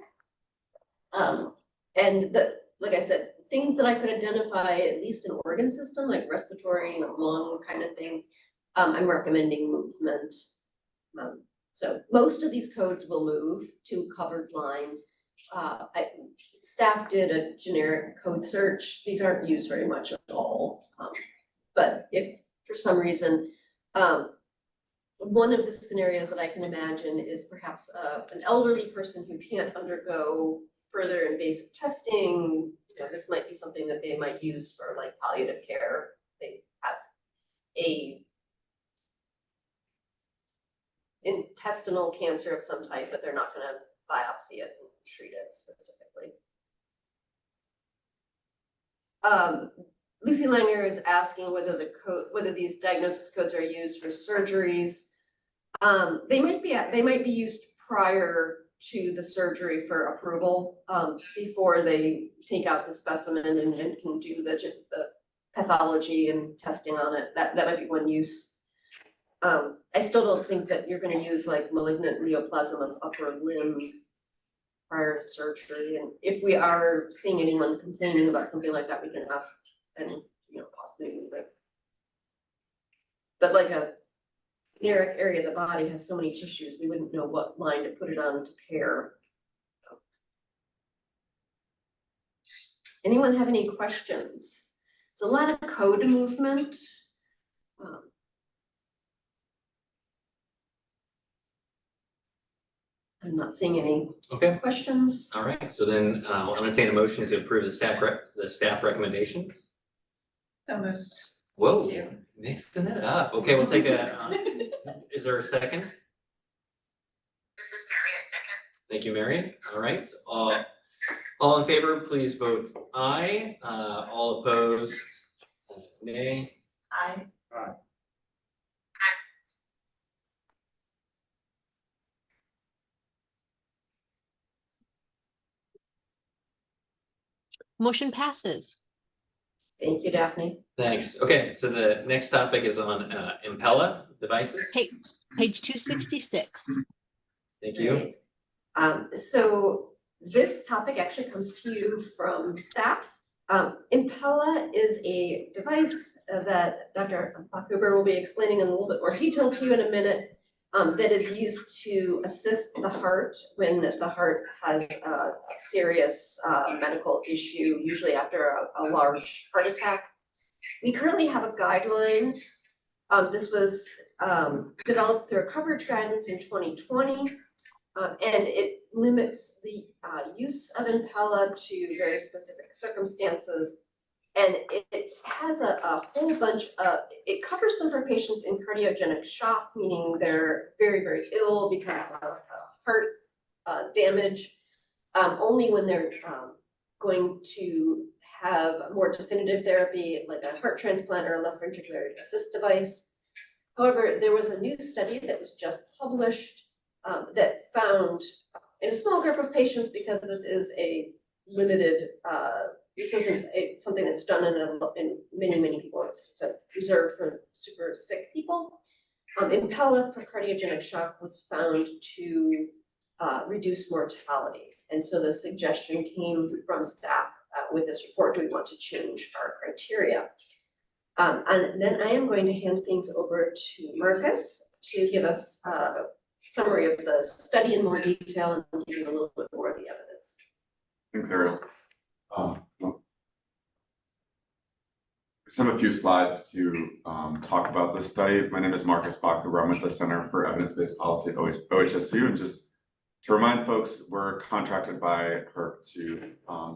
And like I said, things that I could identify, at least an organ system, like respiratory, lung kind of thing, I'm recommending movement. So most of these codes will move to covered lines. Staff did a generic code search. These aren't used very much at all. But if for some reason, one of the scenarios that I can imagine is perhaps an elderly person who can't undergo further invasive testing. You know, this might be something that they might use for like palliative care. They have a intestinal cancer of some type, but they're not gonna biopsy it and treat it specifically. Lucy Langer is asking whether these diagnosis codes are used for surgeries. They might be used prior to the surgery for approval, before they take out the specimen and can do the pathology and testing on it. That might be one use. I still don't think that you're gonna use like malignant neoplasm of upper limb prior to surgery. And if we are seeing anyone complaining about something like that, we can ask and, possibly move it. But like a generic area of the body has so many tissues, we wouldn't know what line to put it on to pair. Anyone have any questions? It's a lot of code movement. I'm not seeing any Okay, questions. all right, so then I'll entertain a motion to approve the staff recommendations. So moved. Whoa, Two. mixing it up. Okay, we'll take a, is there a second? This is Mary, a second. Thank you, Mary. All right, all in favor, please vote aye. All opposed, nay. Aye. Motion passes. Thank you, Daphne. Thanks. Okay, so the next topic is on Impella devices. Page 266. Thank you. Right. So this topic actually comes to you from staff. Impella is a device that Dr. Bachhuber will be explaining in a little bit more detail to you in a minute, that is used to assist the heart when the heart has a serious medical issue, usually after a large heart attack. We currently have a guideline. This was developed through a coverage guidance in 2020. And it limits the use of Impella to very specific circumstances. And it has a whole bunch of, it covers them for patients in cardiogenic shock, meaning they're very, very ill because of heart damage. Only when they're going to have a more definitive therapy, like a heart transplant or a left ventricular assist device. However, there was a new study that was just published that found in a small group of patients, because this is a limited, this isn't something that's done in many people, it's reserved for super sick people. Impella for cardiogenic shock was found to reduce mortality. And so the suggestion came from staff with this report, do we want to change our criteria? And then I am going to hand things over to Marcus to give us a summary of the study in more detail and give you a little bit more of the evidence. Thanks, Ariel. Just have a few slides to talk about this study. My name is Marcus Bachhuber. I'm with the Center for Evidence-Based Policy at OHSU, and just to remind folks, we're contracted by HERC to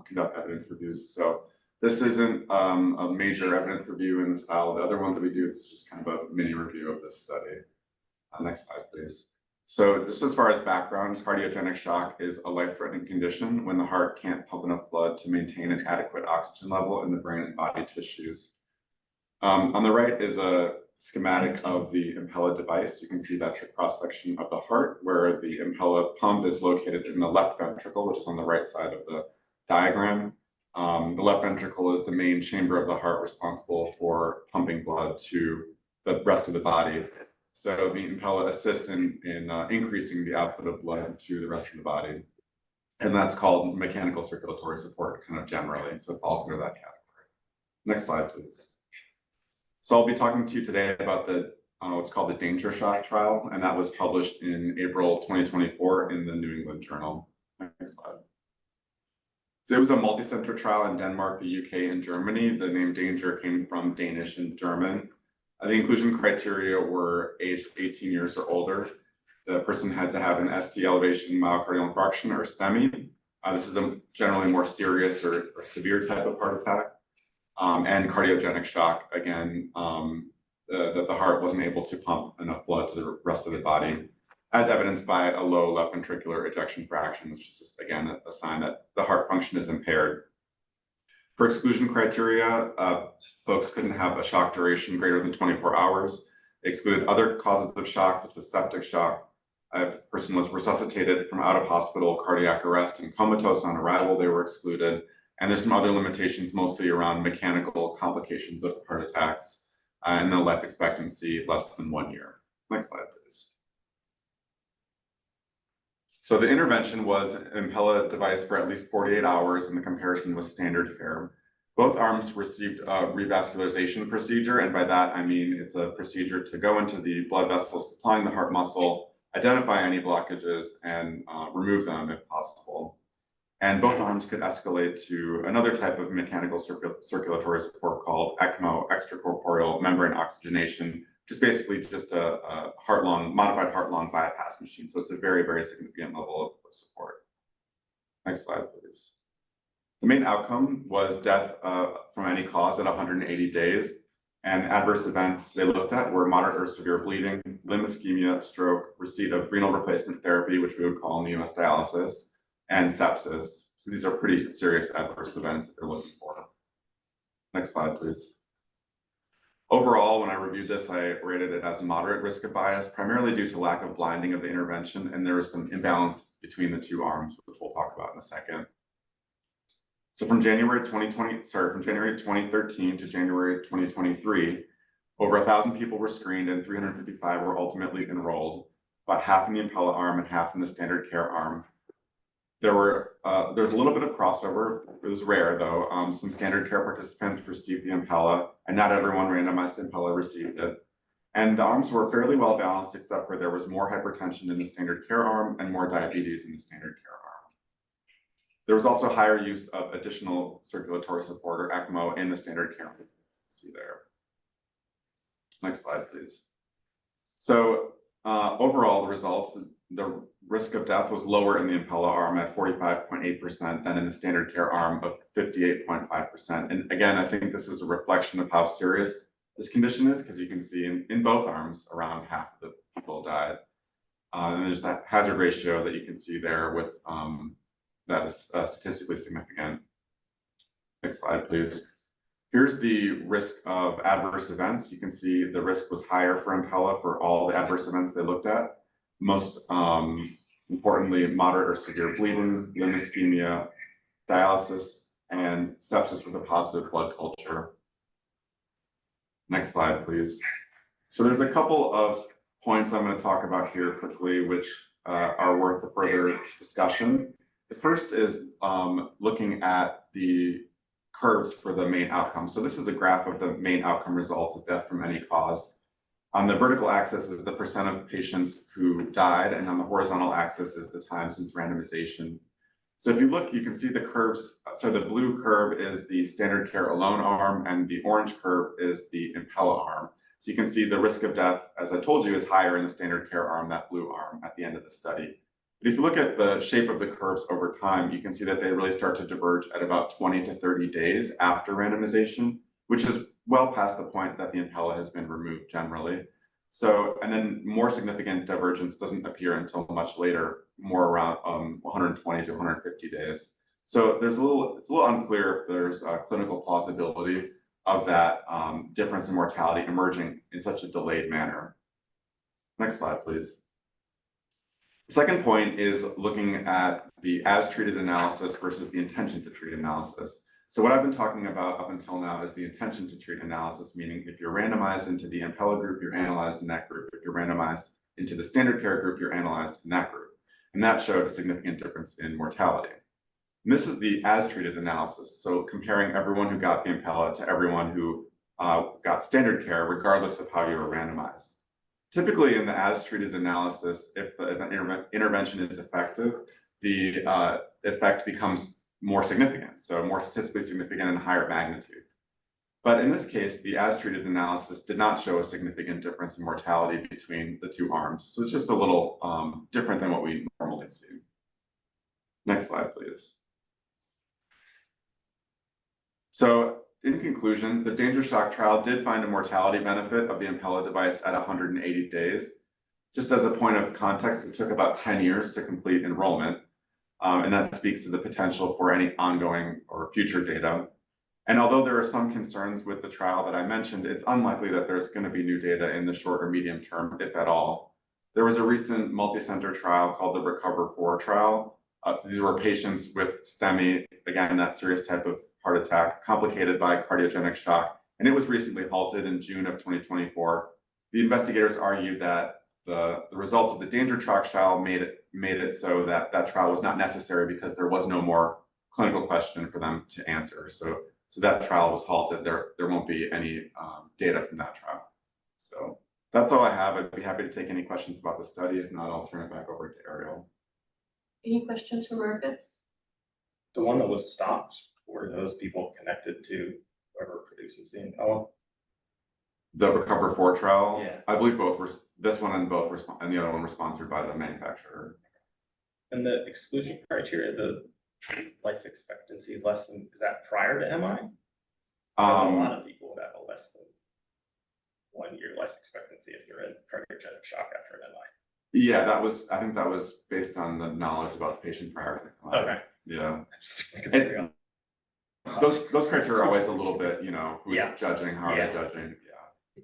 conduct evidence reviews. So this isn't a major evidence review in the style of the other one that we do. It's just kind of a mini review of this study. Next slide, please. So just as far as background, cardiogenic shock is a life-threatening condition when the heart can't pump enough blood to maintain an adequate oxygen level in the brain and body tissues. On the right is a schematic of the Impella device. You can see that's a cross-section of the heart where the Impella pump is located in the left ventricle, which is on the right side of the diagram. The left ventricle is the main chamber of the heart responsible for pumping blood to the rest of the body. So the Impella assists in increasing the output of blood to the rest of the body. And that's called mechanical circulatory support, kind of generally. So it falls under that category. Next slide, please. So I'll be talking to you today about the what's called the Danger Shock trial, and that was published in April 2024 in the New England Journal. Next slide. So it was a multi-center trial in Denmark, the UK, and Germany. The name Danger came from Danish and German. The inclusion criteria were aged 18 years or older. The person had to have an ST elevation myocardial infarction or STEMI. This is a generally more serious or severe type of heart attack. And cardiogenic shock, again, that the heart wasn't able to pump enough blood to the rest of the body, as evidenced by a low left ventricular ejection fraction, which is just, again, a sign that the heart function is impaired. For exclusion criteria, folks couldn't have a shock duration greater than 24 hours. They excluded other causes of shock, such as septic shock. If a person was resuscitated from out of hospital, cardiac arrest, and comatose on arrival, they were excluded. And there's some other limitations, mostly around mechanical complications of heart attacks and then life expectancy less than 1 year. Next slide, please. So the intervention was an Impella device for at least 48 hours, and the comparison was standard care. Both arms received a revascularization procedure, and by that I mean it's a procedure to go into the blood vessels supplying the heart muscle, identify any blockages, and remove them if possible. And both arms could escalate to another type of mechanical circulatory support called ECMO, extracorporeal membrane oxygenation, which is basically just a modified heart-lung bypass machine. So it's a very, very significant level of support. Next slide, please. The main outcome was death from any cause at 180 days. And adverse events they looked at were moderate or severe bleeding, limb ischemia, stroke, receipt of renal replacement therapy, which we would call neomus dialysis, and sepsis. So these are pretty serious adverse events that they're looking for. Next slide, please. Overall, when I reviewed this, I rated it as moderate risk of bias, primarily due to lack of blinding of the intervention, and there was some imbalance between the two arms, which we'll talk about in a second. So from January 2013 to January 2023, over 1,000 people were screened and 355 were ultimately enrolled, about half in the Impella arm and half in the standard care arm. There's a little bit of crossover. It was rare though. Some standard care participants received the Impella, and not everyone randomized to Impella received it. And the arms were fairly well balanced, except for there was more hypertension in the standard care arm and more diabetes in the standard care arm. There was also higher use of additional circulatory support, or ECMO, in the standard care arm. See there. Next slide, please. So overall, the results, the risk of death was lower in the Impella arm at 45.8% than in the standard care arm of 58.5%. And again, I think this is a reflection of how serious this condition is, because you can see in both arms, around half of the people died. And there's that hazard ratio that you can see there with that is statistically significant. Next slide, please. Here's the risk of adverse events. You can see the risk was higher for Impella for all the adverse events they looked at. Most importantly, moderate or severe bleeding, limb ischemia, dialysis, and sepsis with a positive blood culture. Next slide, please. So there's a couple of points I'm going to talk about here quickly, which are worth a further discussion. The first is looking at the curves for the main outcome. So this is a graph of the main outcome results of death from any cause. On the vertical axis is the percent of patients who died, and on the horizontal axis is the time since randomization. So if you look, you can see the curves. So the blue curve is the standard care alone arm, and the orange curve is the Impella arm. So you can see the risk of death, as I told you, is higher in the standard care arm, that blue arm, at the end of the study. But if you look at the shape of the curves over time, you can see that they really start to diverge at about 20 to 30 days after randomization, which is well past the point that the Impella has been removed generally. So, and then more significant divergence doesn't appear until much later, more around 120 to 150 days. So it's a little unclear if there's clinical plausibility of that difference in mortality emerging in such a delayed manner. Next slide, please. The second point is looking at the as-treated analysis versus the intention-to-treat analysis. So what I've been talking about up until now is the intention-to-treat analysis, meaning if you're randomized into the Impella group, you're analyzed in that group. If you're randomized into the standard care group, you're analyzed in that group. And that showed a significant difference in mortality. And this is the as-treated analysis, so comparing everyone who got the Impella to everyone who got standard care, regardless of how you were randomized. Typically in the as-treated analysis, if the intervention is effective, the effect becomes more significant, so more statistically significant and higher magnitude. But in this case, the as-treated analysis did not show a significant difference in mortality between the two arms. So it's just a little different than what we normally see. Next slide, please. So in conclusion, the Danger Shock trial did find a mortality benefit of the Impella device at 180 days. Just as a point of context, it took about 10 years to complete enrollment, and that speaks to the potential for any ongoing or future data. And although there are some concerns with the trial that I mentioned, it's unlikely that there's going to be new data in the short or medium term, if at all. There was a recent multi-center trial called the RECOVER-4 trial. These were patients with STEMI, again, that serious type of heart attack, complicated by cardiogenic shock, and it was recently halted in June of 2024. The investigators argued that the results of the danger track trial made it so that that trial was not necessary because there was no more clinical question for them to answer. So that trial was halted. There won't be any data from that trial. So that's all I have. I'd be happy to take any questions about the study. If not, I'll turn it back over to Ariel. Any questions for Marcus? The one that was stopped, were those people connected to whoever produces the impella? The RECOVER-4 trial, Yeah. I believe both were, this one and both were, and the other one were sponsored by the manufacturer. And the exclusion criteria, the life expectancy less than, is that prior to MI? Because a lot of people would have a less than 1 year life expectancy if you're in cardiogenic shock after an MI. Yeah, I think that was based on the knowledge about the patient prior to MI. Okay. Yeah. Just make And- it Those criteria are always a little bit, who's Yeah. judging, how are Yeah. they judging?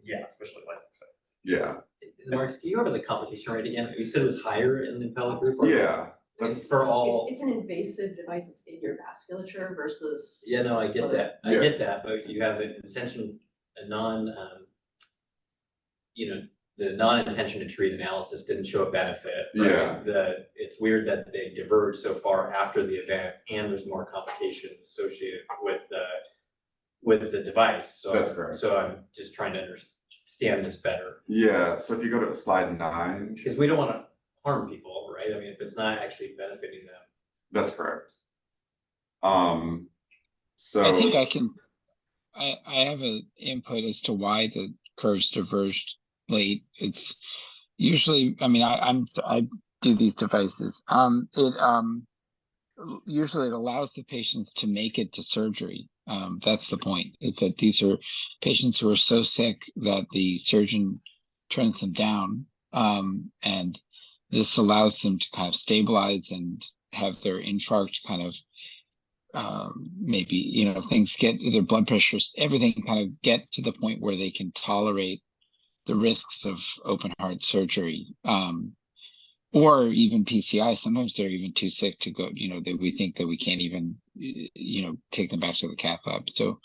yeah, especially life expectancy. Yeah. Marcus, can you go over the complication rate again? You said it was higher in the Impella group? or- Yeah. It's for all, It's an invasive device that's in your vasculature versus. yeah, no, I get that, I Yeah. get that, but you have an intention, a the non-intention to treat analysis didn't show a benefit, right? Yeah. It's weird that they diverged so far after the event and there's more complications associated with the device, so. That's correct. So I'm just trying to understand this better, Yeah, so if you go to slide 9, because we don't wanna harm people, right? I mean, if it's not actually benefiting them. that's correct. So. I think I have an input as to why the curves diverged late. It's usually, I mean, I do these devices. Usually it allows the patients to make it to surgery. That's the point, is that these are patients who are so sick that the surgeon turns them down. And this allows them to kind of stabilize and have their infarct kind of maybe, things get their blood pressures, everything kind of get to the point where they can tolerate the risks of open heart surgery. Or even PCI, sometimes they're even too sick to go, we think that we can't even, take them back to the cath lab. So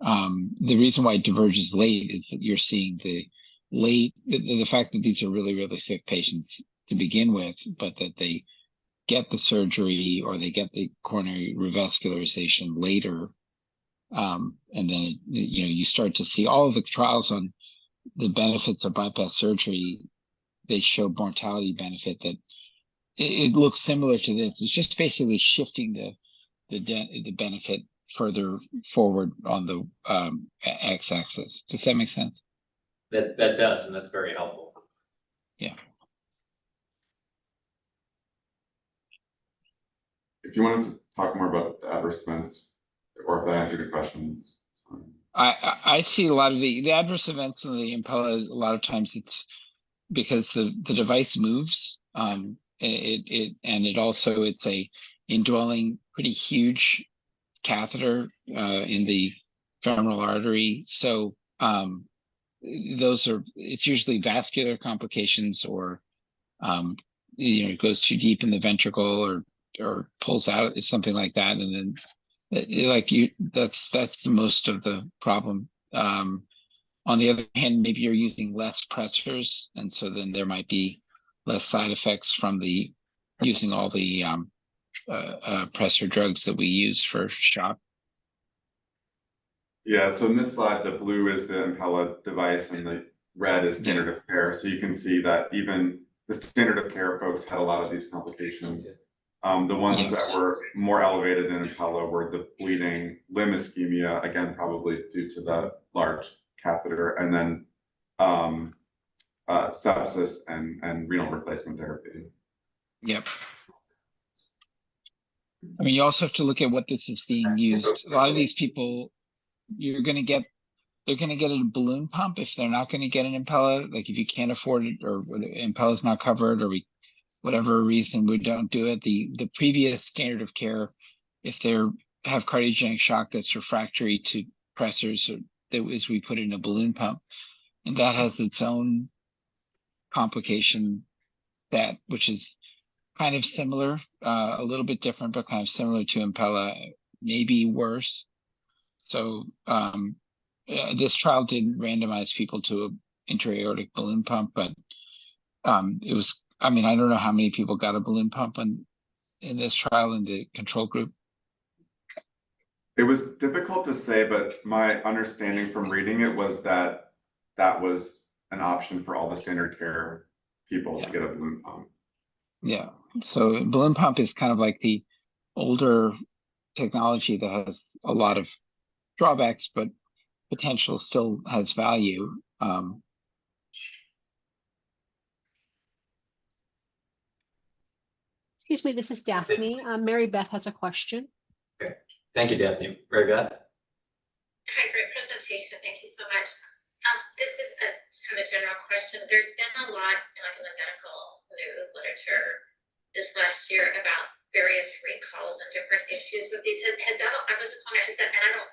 the reason why it diverges late is that you're seeing the fact that these are really, really sick patients to begin with, but that they get the surgery or they get the coronary revascularization later. And then, you start to see all of the trials on the benefits of bypass surgery. They show mortality benefit that it looks similar to this. It's just basically shifting the benefit further forward on the x-axis. Does that make sense? That does, and that's very helpful. Yeah. If you wanted to talk more about the adverse events, or if that answered your questions, it's fine. I see a lot of the adverse events in the Impella. A lot of times it's because the device moves. It also, it's a indwelling pretty huge catheter in the femoral artery. So it's usually vascular complications, or it goes too deep in the ventricle or pulls out, something like that, and then that's most of the problem. On the other hand, maybe you're using less pressors, and so then there might be less side effects from using all the pressor drugs that we use for shock. Yeah, so in this slide, the blue is the Impella device and the red is standard of care. So you can see that even the standard of care folks had a lot of these complications. The ones that were more elevated in Impella were the bleeding, limb ischemia, again, probably due to the large catheter, and then sepsis and renal replacement therapy. Yep. I mean, you also have to look at what this is being used. A lot of these people, they're going to get a balloon pump if they're not going to get an Impella. Like if you can't afford it, or Impella is not covered, or whatever reason we don't do it. The previous standard of care, if they're have cardiogenic shock that's refractory to pressors, or that is we put in a balloon pump, and that has its own complication, that which is kind of similar, a little bit different, but kind of similar to Impella, maybe worse. So this trial didn't randomize people to an intra-aortic balloon pump, but it was, I mean, I don't know how many people got a balloon pump in this trial in the control group. It was difficult to say, but my understanding from reading it was that that was an option for all the standard care people to get a balloon pump. Yeah, so balloon pump is kind of like the older technology that has a lot of drawbacks, but potential still has value. Excuse me, this is Daphne. Mary Beth has a question. Okay, thank you, Daphne. Mary Beth? Hi, great presentation. Thank you so much. This is a kind of general question. There's been a lot, like in the medical news literature this last year about various recalls and different issues with these. Has that all, I was just wondering, and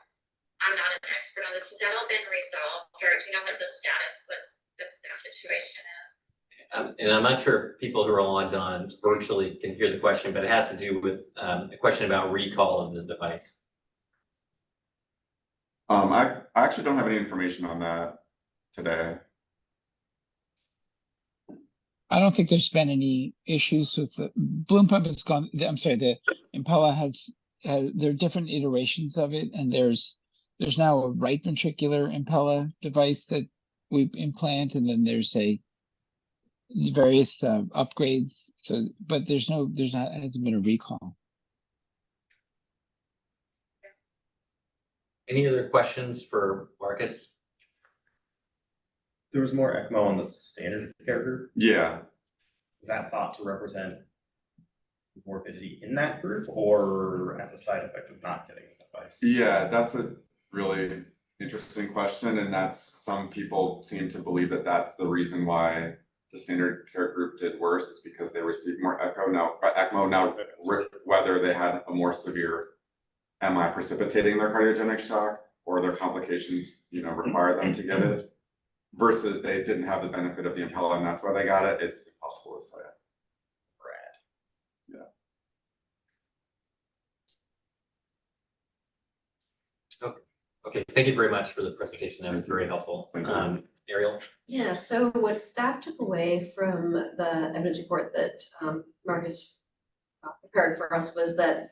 I'm not an expert on this, has that all been resolved, or do you know what the status, what the situation is? And I'm not sure if people who are logged on virtually can hear the question, but it has to do with a question about recall of the device. I actually don't have any information on that today. I don't think there's been any issues with the balloon pump. Has gone. I'm sorry, the Impella has. There are different iterations of it, and there's now a right ventricular Impella device that we implant, and then there's various upgrades. So, but hasn't been a recall. Any other questions for Marcus? There was more ECMO on the standard care group. Yeah, Is that thought to represent morbidity in that group, or as a side effect of not getting the device? yeah, that's a really interesting question, and that's, some people seem to believe that that's the reason why the standard care group did worse, is because they received more ECMO now, whether they had a more severe MI precipitating their cardiogenic shock, or their complications, require them to get it, versus they didn't have the benefit of the Impella and that's why they got it. It's impossible to say. Okay, thank you very much for the presentation. That was very helpful. Ariel? Yeah, so what staff took away from the evidence report that Marcus prepared for us was that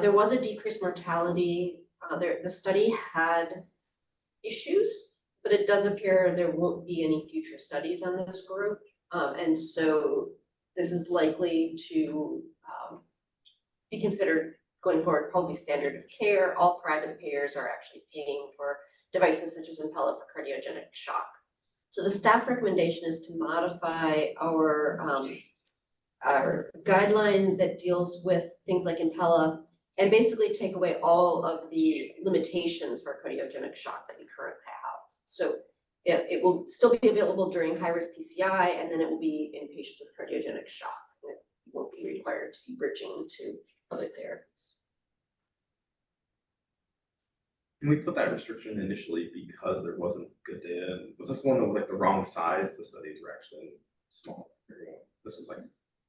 there was a decreased mortality. The study had issues, but it does appear there won't be any future studies on this group. And so this is likely to be considered going forward, probably standard of care. All private payers are actually paying for devices such as Impella for cardiogenic shock. So the staff recommendation is to modify our guideline that deals with things like Impella and basically take away all of the limitations for cardiogenic shock that we currently have. So it will still be available during high-risk PCI, and then it will be in patients with cardiogenic shock. It won't be required to be bridging to other therapies. Can we put that restriction initially because there wasn't good data? Was this one that was like the wrong size? The studies were actually small.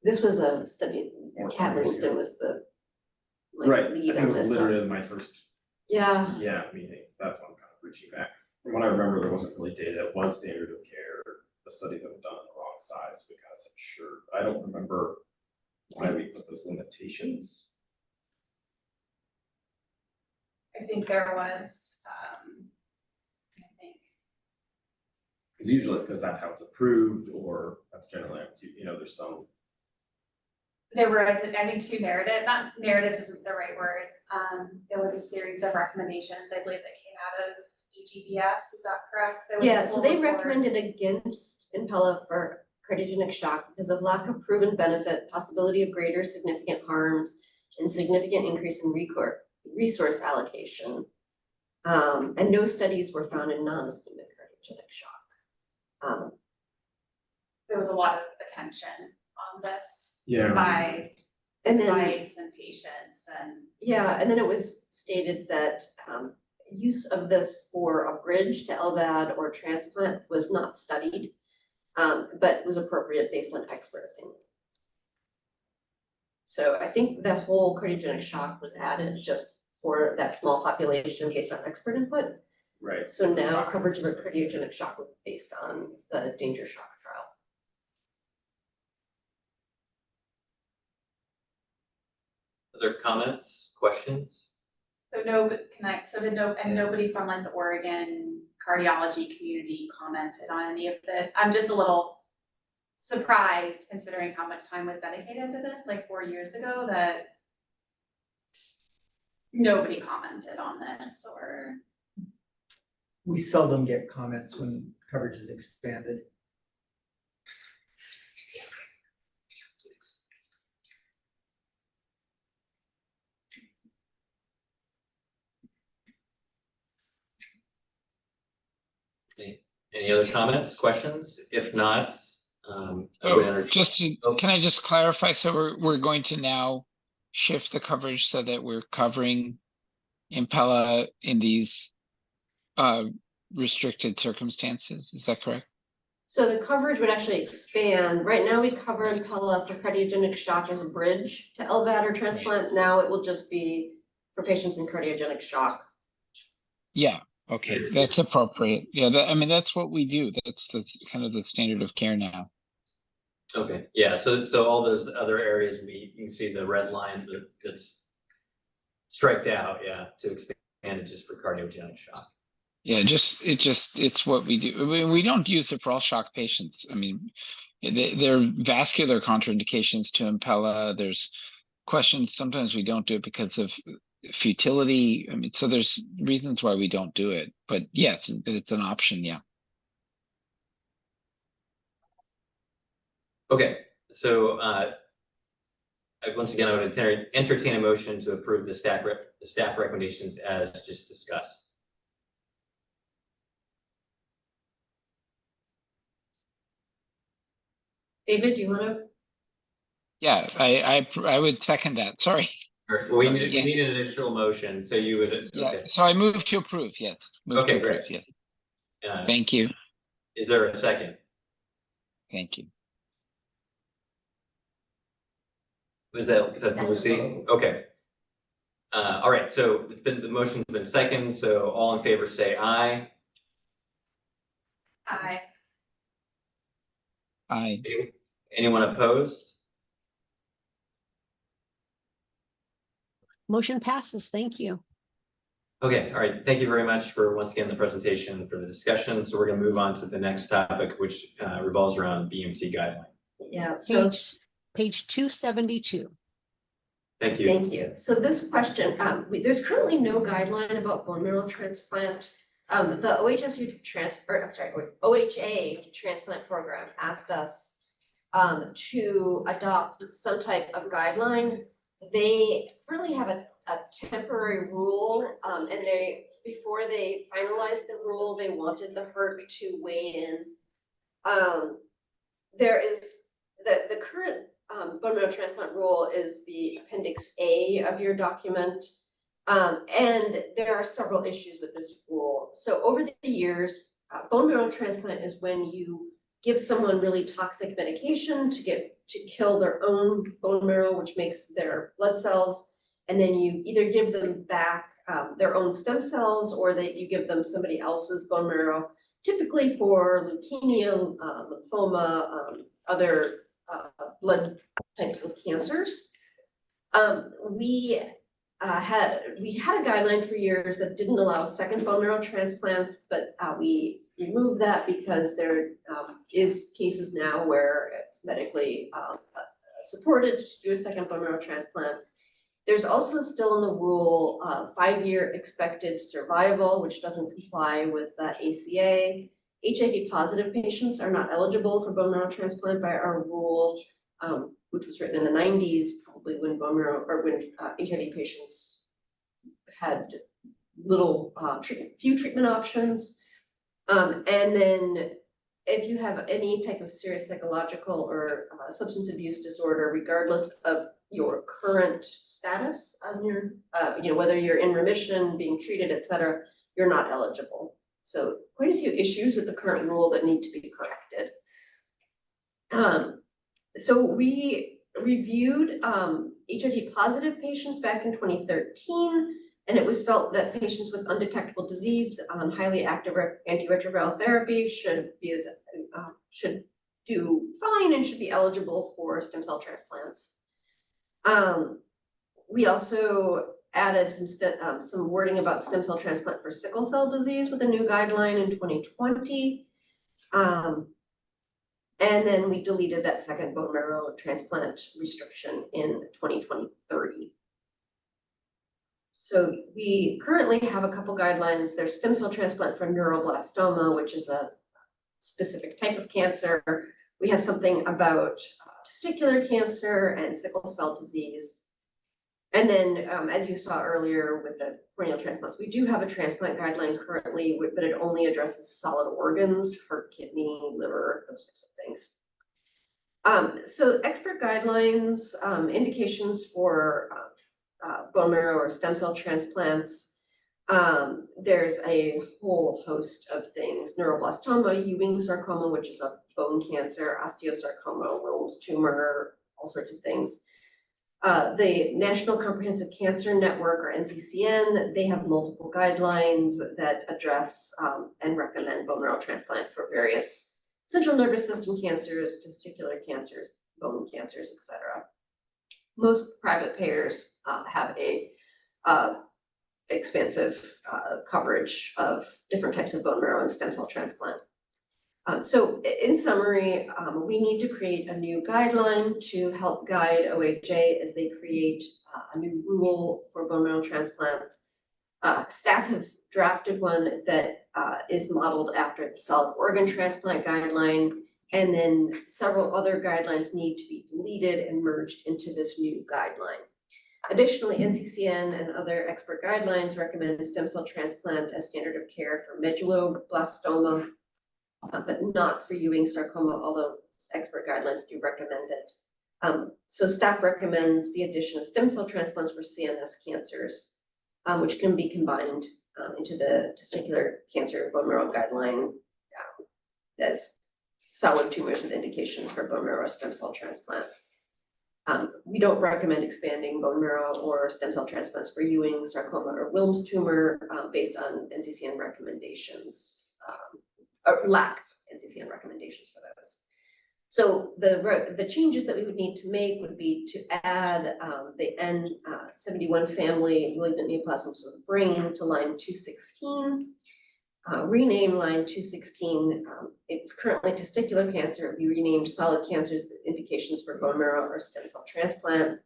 This was a study. Kat Livingston was the right. lead I think on it was this. literally my first meeting. That's what I'm kind of reaching back. From what I remember, there wasn't really data. It was standard of care. The studies that were done in the wrong size. So we kind of said, sure. I don't remember why we put those limitations. I think there was, Because usually it's because that's how it's approved, or that's generally, there's some. there were, I think, two narratives, not narratives isn't the right word. There was a series of recommendations, I believe, that came out of VbBS, is that correct? There was a So full they report. recommended against Impella for cardiogenic shock because of lack of proven benefit, possibility of greater significant harms, and significant increase in resource allocation. And no studies were found in non-ischemic cardiogenic shock. There was a lot of attention on this Yeah. by And then advice and patients, and Yeah, and then it was stated that use of this for a bridge to LVAD or transplant was not studied, but was appropriate based on expert opinion. So I think the whole cardiogenic shock was added just for that small population based on expert input. Right. So now coverage of a cardiogenic shock would be based on the danger shock trial. Other comments, questions? So nobody from like the Oregon cardiology community commented on any of this? I'm just a little surprised considering how much time was dedicated to this, like 4 years ago, that nobody commented on this or. We seldom get comments when coverage is expanded. Any other comments, questions? If not, I would entertain. Can I just clarify? So we're going to now shift the coverage so that we're covering Impella in these restricted circumstances. Is that correct? So the coverage would actually expand. Right now we cover Impella for cardiogenic shock as a bridge to LVAD or transplant. Now it will just be for patients in cardiogenic shock. Yeah. Okay, that's appropriate. Yeah, I mean, that's what we do. That's kind of the standard of care now. Okay, yeah, so all those other areas, you can see the red line that's striked out, yeah, to expand it just for cardiogenic shock. Yeah, it's what we do. I mean, we don't use it for all shock patients. I mean, there are vascular contraindications to Impella. There's questions, sometimes we don't do it because of futility. I mean, so there's reasons why we don't do it, but yes, it's an option. Yeah. Okay, so once again, I would entertain a motion to approve the staff recommendations as just discussed. David, do you want to? Yeah, I would second that. Sorry. Well, we need Yes. an initial motion, so you would. Yeah. Okay. So I move to approve. Yes. Move Okay, to approve. great. Yes. Thank you. Is there a second? Thank you. Was that Lucy? Okay. All right, so the motion's been seconded, so all in favor say aye. Aye. Aye. Anyone opposed? Motion passes. Thank you. Okay, all right, thank you very much for, once again, the presentation, for the discussion. So we're gonna move on to the next topic, which revolves around BMT guideline. Yeah, so Page 272. thank you. So this question, there's currently no guideline about bone marrow transplant. The OHA transplant program asked us to adopt some type of guideline. They currently have a temporary rule, and before they finalized the rule, they wanted the HERC to weigh in. There is the current bone marrow transplant rule is the Appendix A of your document. And there are several issues with this rule. So over the years, bone marrow transplant is when you give someone really toxic medication to kill their own bone marrow, which makes their blood cells, and then you either give them back their own stem cells, or you give them somebody else's bone marrow, typically for leukemia, lymphoma, other blood types of cancers. We had a guideline for years that didn't allow second bone marrow transplants, but we removed that because there is cases now where it's medically supported to do a second bone marrow transplant. There's also still in the rule 5-year expected survival, which doesn't comply with the ACA. HIV positive patients are not eligible for bone marrow transplant by our rule, which was written in the 90s, probably when HIV patients had few treatment options. And then if you have any type of serious psychological or substance abuse disorder, regardless of your current status on your, whether you're in remission, being treated, et cetera, you're not eligible. So quite a few issues with the current rule that need to be corrected. So we reviewed HIV positive patients back in 2013, and it was felt that patients with undetectable disease on highly active antiretroviral therapy should do fine and should be eligible for stem cell transplants. We also added some wording about stem cell transplant for sickle cell disease with a new guideline in 2020. And then we deleted that second bone marrow transplant restriction in 2030. So we currently have a couple guidelines. There's stem cell transplant for neuroblastoma, which is a specific type of cancer. We have something about testicular cancer and sickle cell disease. And then, as you saw earlier with the corneal transplants, we do have a transplant guideline currently, but it only addresses solid organs, heart, kidney, liver, those types of things. So expert guidelines, indications for bone marrow or stem cell transplants. There's a whole host of things: neuroblastoma, Ewing sarcoma, which is a bone cancer, osteosarcoma, Wilms tumor, all sorts of things. The National Comprehensive Cancer Network, or NCCN, they have multiple guidelines that address and recommend bone marrow transplant for various central nervous system cancers, testicular cancers, bone cancers, etc. Most private payers have a expansive coverage of different types of bone marrow and stem cell transplant. So in summary, we need to create a new guideline to help guide OHA as they create a new rule for bone marrow transplant. Staff have drafted one that is modeled after the solid organ transplant guideline, and then several other guidelines need to be deleted and merged into this new guideline. Additionally, NCCN and other expert guidelines recommend stem cell transplant as standard of care for medulloblastoma, but not for Ewing sarcoma, although expert guidelines do recommend it. So staff recommends the addition of stem cell transplants for CNS cancers, which can be combined into the testicular cancer bone marrow guideline as solid tumors with indications for bone marrow stem cell transplant. We don't recommend expanding bone marrow or stem cell transplants for Ewing sarcoma or Wilms tumor based on NCCN recommendations. Or lack NCCN recommendations for those. So the changes that we would need to make would be to add the N71 family malignant neoplasms of the brain to line 216, rename line 216. It's currently testicular cancer. We renamed solid cancer indications for bone marrow or stem cell transplant.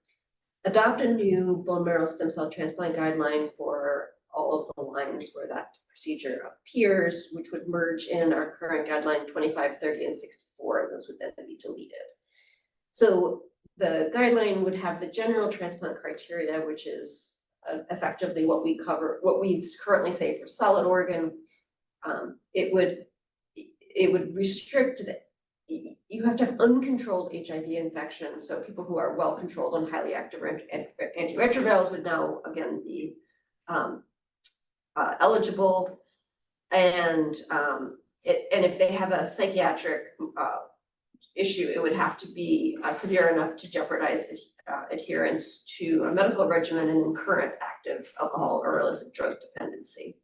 Adopt a new bone marrow stem cell transplant guideline for all of the lines where that procedure appears, which would merge in our current guideline 25, 30, and 64, and those would then be deleted. So the guideline would have the general transplant criteria, which is effectively what we cover, what we currently say for solid organ. It would restrict that you have to have uncontrolled HIV infection. So people who are well controlled on highly active antiretrovirals would now again be eligible, and if they have a psychiatric issue, it would have to be severe enough to jeopardize adherence to a medical regimen and in current active alcohol or illicit drug dependency.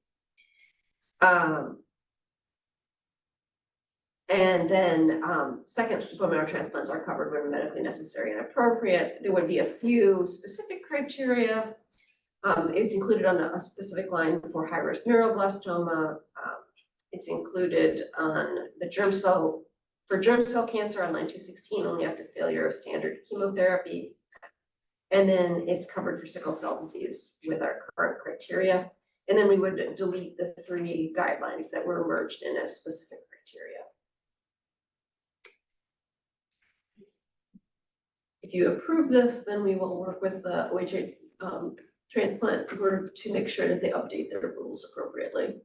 And then second, bone marrow transplants are covered when medically necessary and appropriate. There would be a few specific criteria. It's included on a specific line for high-risk neuroblastoma. It's included on the germ cell cancer on line 216 only after failure of standard chemotherapy. And then it's covered for sickle cell disease with our current criteria. And then we would delete the 3 guidelines that were merged in as specific criteria. If you approve this, then we will work with the OHA transplant group to make sure that they update their rules appropriately.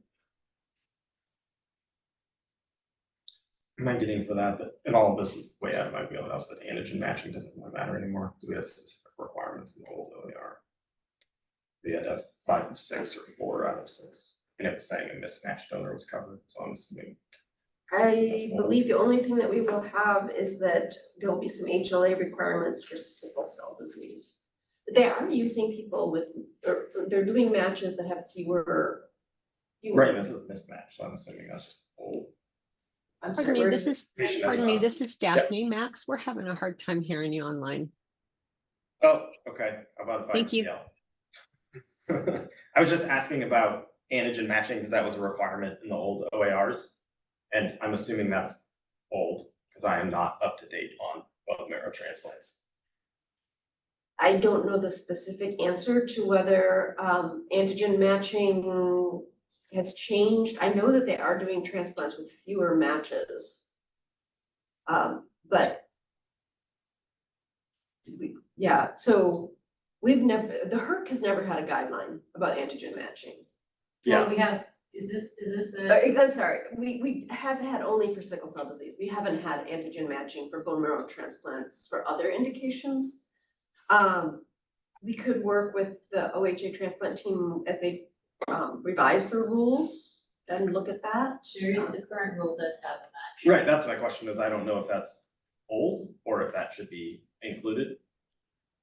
Am I getting for that, and all of this is way out of my wheelhouse, that antigen matching doesn't really matter anymore, because we had specific requirements in the old OER. We had a 5 of 6 or 4 out of 6, and it was saying a mismatched donor was covered, so I'm assuming. I believe the only thing that we will have is that there'll be some HLA requirements for sickle cell disease. They are using people with, or they're doing matches that have fewer. Right, this is a mismatch, so I'm assuming that's just old. I'm sorry, Pardon me, where this does it- is, pardon me, this is Daphne. Max, we're having a hard time hearing you online. Oh, okay, how about if I Thank you. yell? I was just asking about antigen matching, because that was a requirement in the old OARs. And I'm assuming that's old, because I am not up to date on bone marrow transplants. I don't know the specific answer to whether antigen matching has changed. I know that they are doing transplants with fewer matches. But so we've never, the HERC has never had a guideline about antigen matching. Well, we have, is this a, I'm sorry, we have had only for sickle cell disease. We haven't had antigen matching for bone marrow transplants for other indications. We could work with the OHA transplant team as they revise the rules and look at that. there is, the current rule does have a match. Right, that's my question, is I don't know if that's old or if that should be included.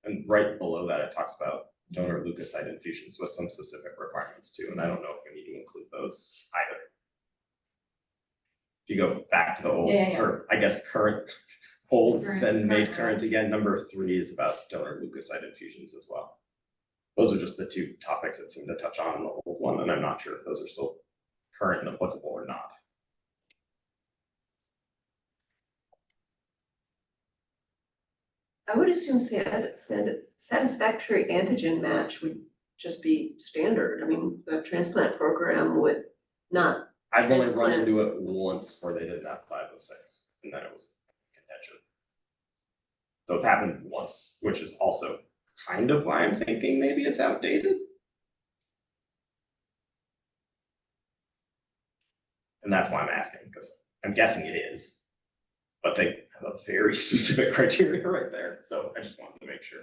And right below that, it talks about donor leukocyte infusions with some specific requirements too, and I don't know if we need to include those either. If you go back to the old, Yeah. or I guess current, old, Current- then made current current again, number 3 is about donor leukocyte infusions as well. Those are just the 2 topics that seem to touch on in the old one, and I'm not sure if those are still current and applicable or not. I would assume satisfactory antigen match would just be standard. I mean, the transplant program would not. I've only run Transplant. into it once where they didn't have 506, and then it was contention. So it's happened once, which is also kind of why I'm thinking maybe it's outdated. And that's why I'm asking, because I'm guessing it is. But they have a very specific criteria right there, so I just wanted to make sure.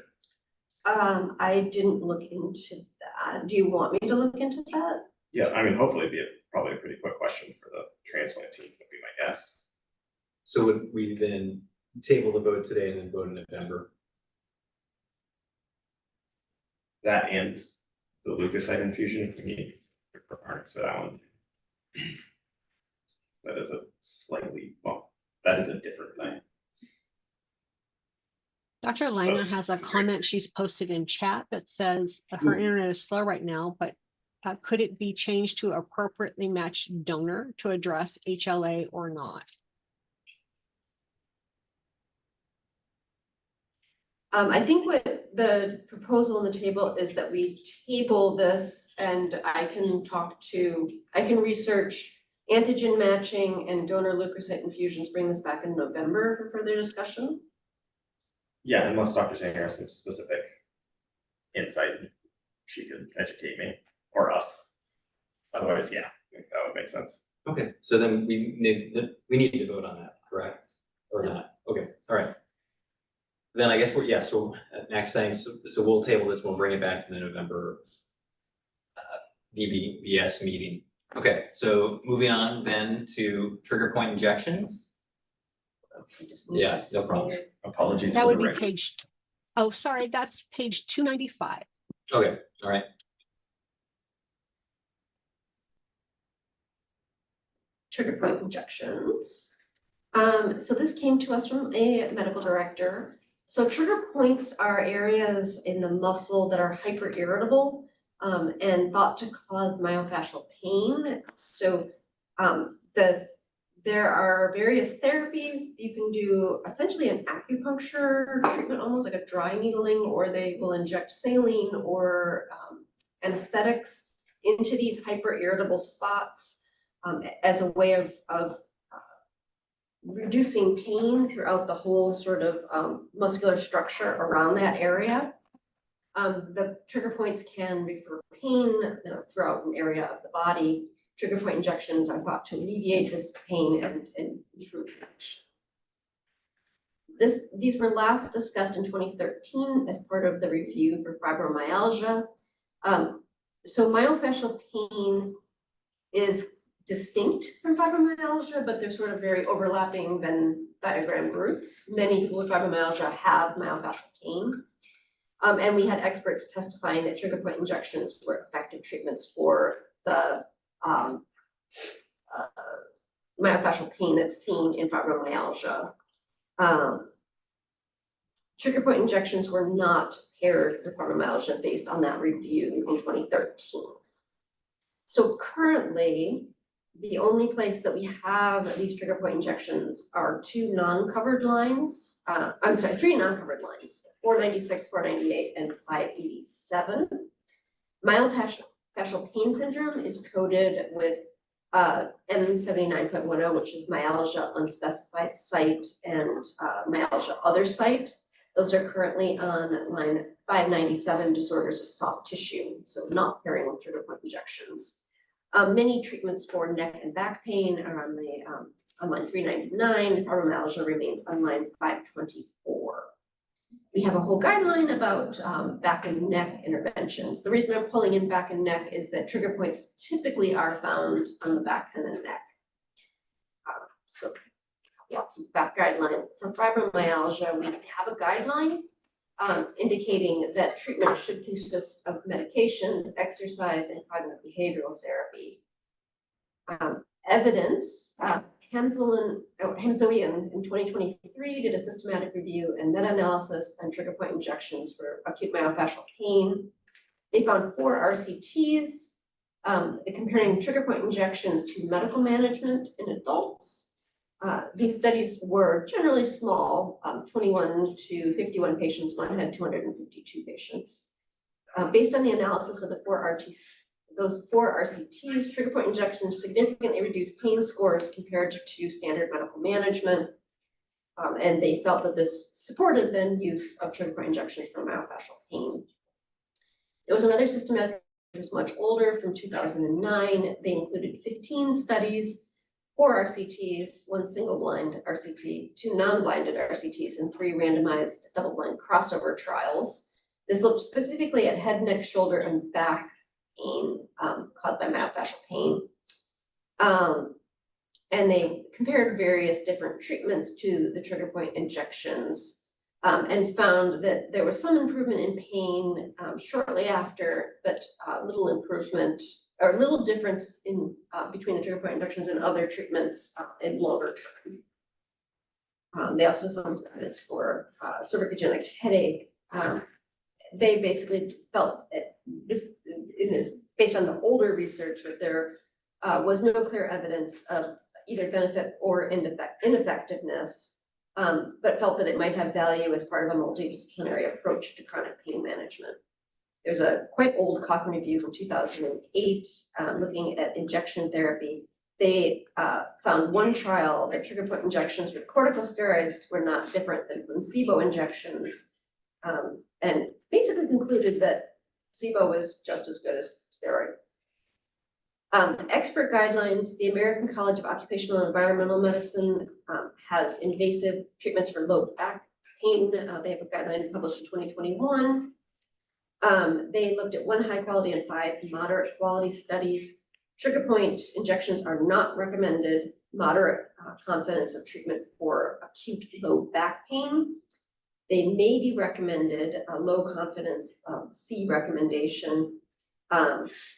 I didn't look into that. Do you want me to look into that? Yeah, I mean, hopefully it'd be probably a pretty quick question for the transplant team, would be my guess. So would we then table the vote today and then vote in November? That and the leukocyte infusion, if we need requirements for that one. That is a slightly, well, that is a different thing. Dr. Langer has a comment she's posted in chat that says her internet is slow right now, but could it be changed to appropriately matched donor to address HLA or not? I think what the proposal on the table is that we table this and I can research antigen matching and donor leukocyte infusions, bring this back in November for further discussion. Yeah, unless Dr. Sanger has some specific insight, she could educate me or us. Otherwise, yeah, I think that would make sense. Okay, so then we need to vote on that, correct? Or not? Okay, all right. Then I guess so Max, thanks. So we'll table this, we'll bring it back to the November VbBS meeting. Okay, so moving on then to trigger point injections. Yeah, no problem. Apologies. That for would the be record. page, oh, sorry, that's page 295. Okay, all right. Trigger point injections. So this came to us from a medical director. So trigger points are areas in the muscle that are hyperirritable and thought to cause myofascial pain. So there are various therapies. You can do essentially an acupuncture treatment, almost like a dry needling, or they will inject saline or anesthetics into these hyperirritable spots as a way of reducing pain throughout the whole sort of muscular structure around that area. The trigger points can refer pain throughout an area of the body. trigger point injections are thought to alleviate this pain and improve function. These were last discussed in 2013 as part of the review for fibromyalgia. So myofascial pain is distinct from fibromyalgia, but they're sort of very overlapping Venn diagram roots. Many people with fibromyalgia have myofascial pain. And we had experts testifying that trigger point injections were effective treatments for the myofascial pain that's seen in fibromyalgia. Trigger point injections were not paired with fibromyalgia based on that review in 2013. So currently, the only place that we have these trigger point injections are two non-covered lines. Three non-covered lines, 496, 498, and 587. Myofascial pain syndrome is coded with M79.10, which is myalgia unspecified site and myalgia other site. Those are currently on line 597, disorders of soft tissue, so not pairing with trigger point injections. Many treatments for neck and back pain are on line 399. Fibromyalgia remains on line 524. We have a whole guideline about back and neck interventions. The reason I'm pulling in back and neck is that trigger points typically are found on the back and the neck. So lots of back guidelines. For fibromyalgia, we have a guideline indicating that treatment should consist of medication, exercise, and cognitive behavioral therapy. Evidence, Hamzoe in 2023 did a systematic review and meta-analysis on trigger point injections for acute myofascial pain. They found 4 RCTs comparing trigger point injections to medical management in adults. These studies were generally small, 21 to 51 patients. One had 252 patients. Based on the analysis of the 4 RCTs, trigger point injections significantly reduced pain scores compared to standard medical management. And they felt that this supported then use of trigger point injections for myofascial pain. There was another systematic, which was much older, from 2009. They included 15 studies, 4 RCTs, 1 single-blind RCT, 2 non-blinded RCTs, and 3 randomized double-blind crossover trials. This looked specifically at head, neck, shoulder, and back pain caused by myofascial pain. And they compared various different treatments to the trigger point injections and found that there was some improvement in pain shortly after, but little improvement or little difference in between the trigger point injections and other treatments in longer term. They also found some evidence for cervicogenic headache. They basically felt that based on the older research, that there was no clear evidence of either benefit or ineffectiveness, but felt that it might have value as part of a multidisciplinary approach to chronic pain management. There's a quite old Cochrane review from 2008 looking at injection therapy. They found one trial that trigger point injections with corticosteroids were not different than placebo injections, and basically concluded that placebo was just as good as steroid. Expert guidelines, the American College of Occupational and Environmental Medicine has invasive treatments for low back pain. They have a guideline published in 2021. They looked at 1 high quality and 5 moderate quality studies. Trigger point injections are not recommended. Moderate confidence of treatment for acute low back pain. They may be recommended, a low confidence C recommendation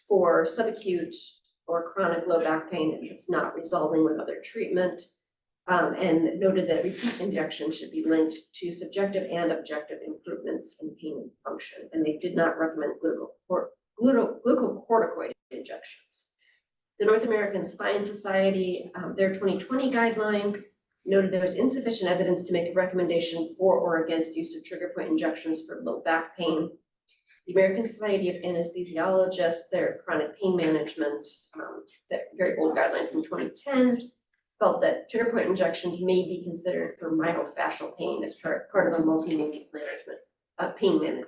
for subacute or chronic low back pain if it's not resolving with other treatment. And noted that repeat injection should be linked to subjective and objective improvements in pain function. And they did not recommend glucocorticoid injections. The North American Spine Society, their 2020 guideline noted there was insufficient evidence to make a recommendation for or against use of trigger point injections for low back pain. The American Society of Anesthesiologists, their chronic pain management, that very old guideline from 2010, felt that trigger point injections may be considered for myofascial pain as part of a multi-unit management, pain management.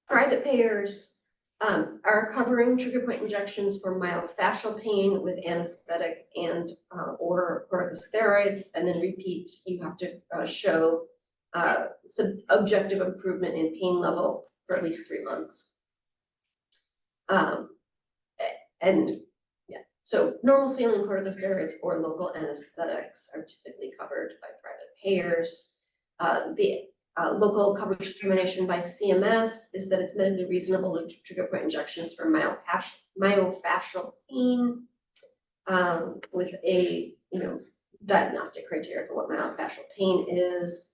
Private payers, are covering trigger point injections for myofascial pain with anesthetic and or corticosteroids, and then repeat, you have to show some objective improvement in pain level for at least 3 months. And yeah, so normal saline corticosteroids or local anesthetics are typically covered by private payers. The local coverage determination by CMS is that it's medically reasonable to trigger point injections for myofascial pain with a diagnostic criteria for what myofascial pain is.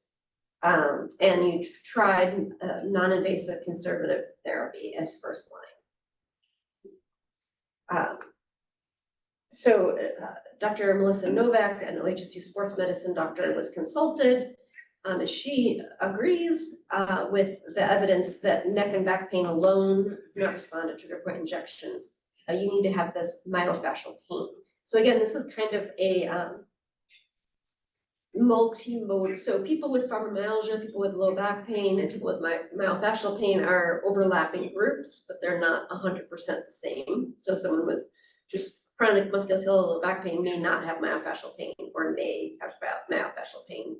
And you've tried non-invasive conservative therapy as first line. So Dr. Melissa Novak, an OHSU sports medicine doctor, was consulted. She agrees with the evidence that neck and back pain alone do not respond to trigger point injections. You need to have this myofascial pain. So again, this is kind of a multimodal. So people with fibromyalgia, people with low back pain, and people with myofascial pain are overlapping groups, but they're not 100% the same. So someone with just chronic musculoskeletal low back pain may not have myofascial pain or may have myofascial pain.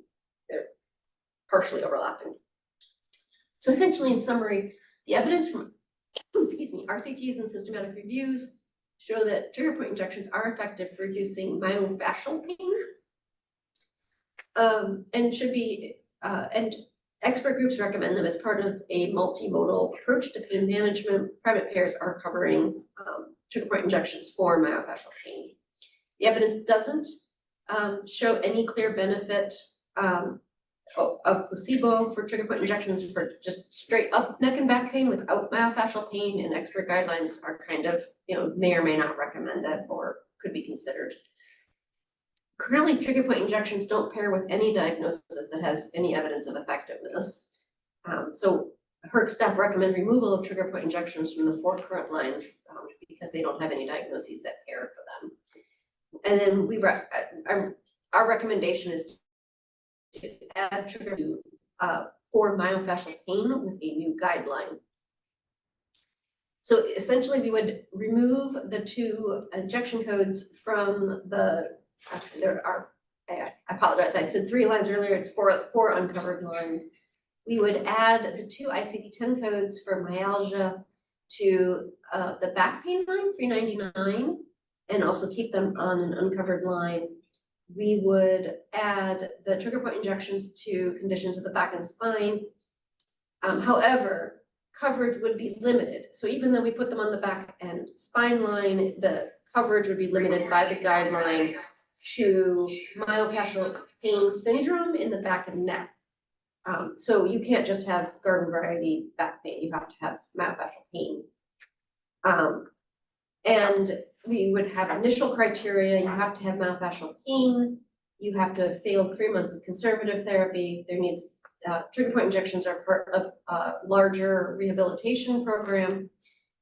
They're partially overlapping. So essentially, in summary, the evidence from, RCTs and systematic reviews show that trigger point injections are effective for reducing myofascial pain. And should be, and expert groups recommend them as part of a multimodal approach to pain management. Private payers are covering trigger point injections for myofascial pain. The evidence doesn't show any clear benefit of placebo for trigger point injections for just straight up neck and back pain without myofascial pain, and expert guidelines are kind of, may or may not recommend it or could be considered. Currently, trigger point injections don't pair with any diagnosis that has any evidence of effectiveness. So HERC staff recommend removal of trigger point injections from the 4 current lines because they don't have any diagnoses that pair for them. And then our recommendation is to add trigger for myofascial pain with a new guideline. So essentially, we would remove the 2 injection codes from the, actually there are, I apologize, I said 3 lines earlier, it's 4 uncovered lines. We would add the 2 ICD-10 codes for myalgia to the back pain line, 399, and also keep them on an uncovered line. We would add the trigger point injections to conditions of the back and spine. However, coverage would be limited. So even though we put them on the back and spine line, the coverage would be limited by the guideline to myofascial pain syndrome in the back and neck. So you can't just have garden variety back pain, you have to have myofascial pain. And we would have initial criteria, you have to have myofascial pain, you have to have failed 3 months of conservative therapy, there needs, trigger point injections are part of a larger rehabilitation program,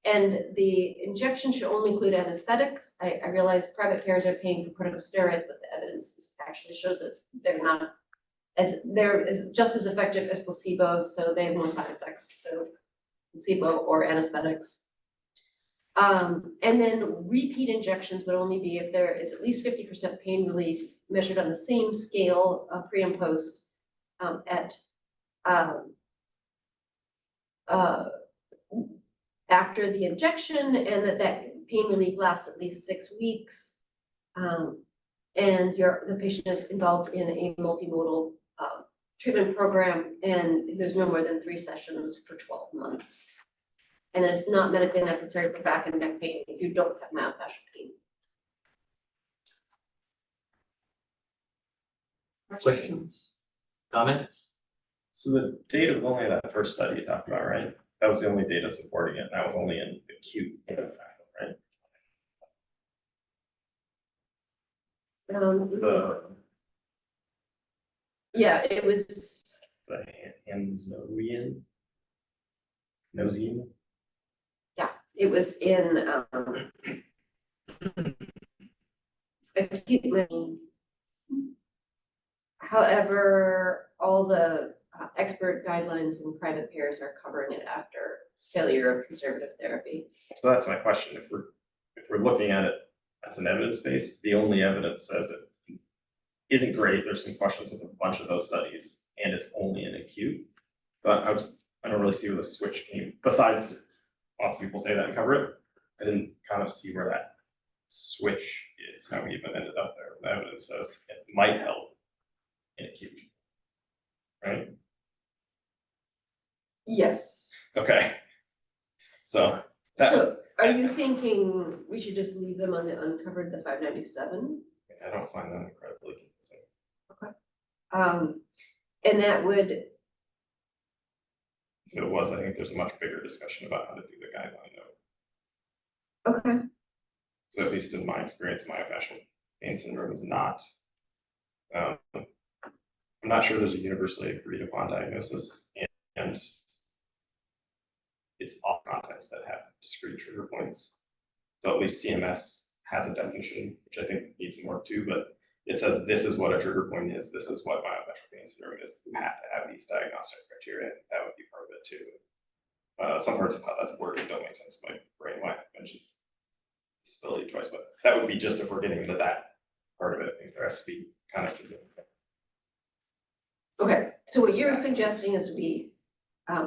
and the injection should only include anesthetics. I realize private payers are paying for corticosteroids, but the evidence actually shows that they're just as effective as placebo, so they have more side effects, so placebo or anesthetics. And then repeat injections would only be if there is at least 50% pain relief measured on the same scale pre and post after the injection, and that pain relief lasts at least 6 weeks. And the patient is involved in a multimodal treatment program, and there's no more than 3 sessions for 12 months. And then it's not medically necessary for back and neck pain if you don't have myofascial pain. Questions, comments? So the data was only that first study you talked about, right? That was the only data supporting it, and that was only in acute myofascial, right? Yeah, it was. The Hansonian? Nosian? Yeah, it was in acute pain. However, all the expert guidelines and private payers are covering it after failure of conservative therapy. So that's my question, if we're looking at it as an evidence-based, the only evidence says it isn't great, there's some questions with a bunch of those studies, and it's only in acute. But I don't really see where the switch came, besides lots of people say that and cover it, I didn't kind of see where that switch is, how we even ended up there, the evidence says it might help in acute. Right, Yes. okay. So, that, So are you thinking we should just leave them on the uncovered, the 597? I don't find that incredibly convincing. And that would, If it was, I think there's a much bigger discussion about how to do the guideline note. okay, So at least in my experience, myofascial pain syndrome is not. I'm not sure there's a universally agreed upon diagnosis, and it's all contexts that have discrete trigger points. So at least CMS has a definition, which I think needs some work too, but it says this is what a trigger point is, this is what myofascial pain syndrome is. You have to have these diagnostic criteria, that would be part of it too. Some parts of how that's worded don't make sense to my brain, why it mentions disability twice, but that would be just if we're getting into that part of it. I think there has to be kind of significant. okay. So what you're suggesting is we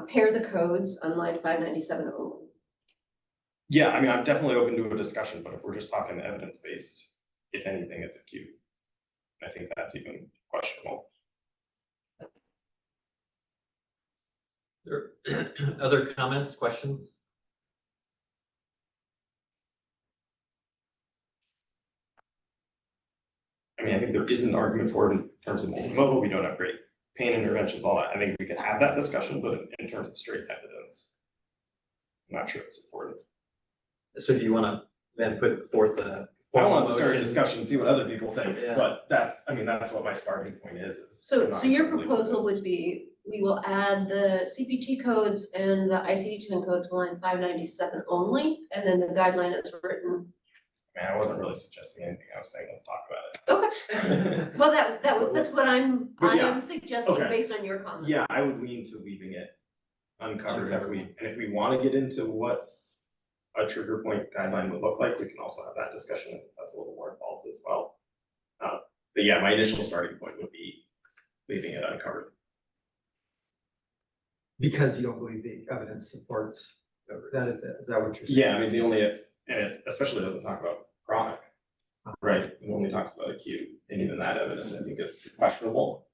pair the codes on line 597 only. Yeah, I mean, I'm definitely open to a discussion, but if we're just talking evidence-based, if anything, it's acute. I think that's even questionable. Other comments, questions? I mean, I think there is an argument for it in terms of multimodal, we don't have great pain interventions, all that. I think we can have that discussion, but in terms of straight evidence, I'm not sure it's supported. So do you wanna then put forth a? I don't want to start a motion? discussion, see what other people think, Yeah. but that's, I mean, that's what my starting point is. So, I'm not so your totally proposal convinced. would be, we will add the CPT codes and the ICD-10 code to line 597 only, and then the guideline is written. Man, I wasn't really suggesting anything, I was saying, let's talk about it. Okay, well, that's what I But yeah, am suggesting okay. based on your comment. Yeah, I would lean to leaving it uncovered, Uncovered. and if we wanna get into what a trigger point guideline would look like, we can also have that discussion, if that's a little more involved as well. But yeah, my initial starting point would be leaving it uncovered. Because you don't believe the evidence supports, that is it, is that what you're saying? Yeah, I mean, the only, and it especially doesn't talk about chronic, right? It only talks about acute, and even that evidence, I think, is questionable.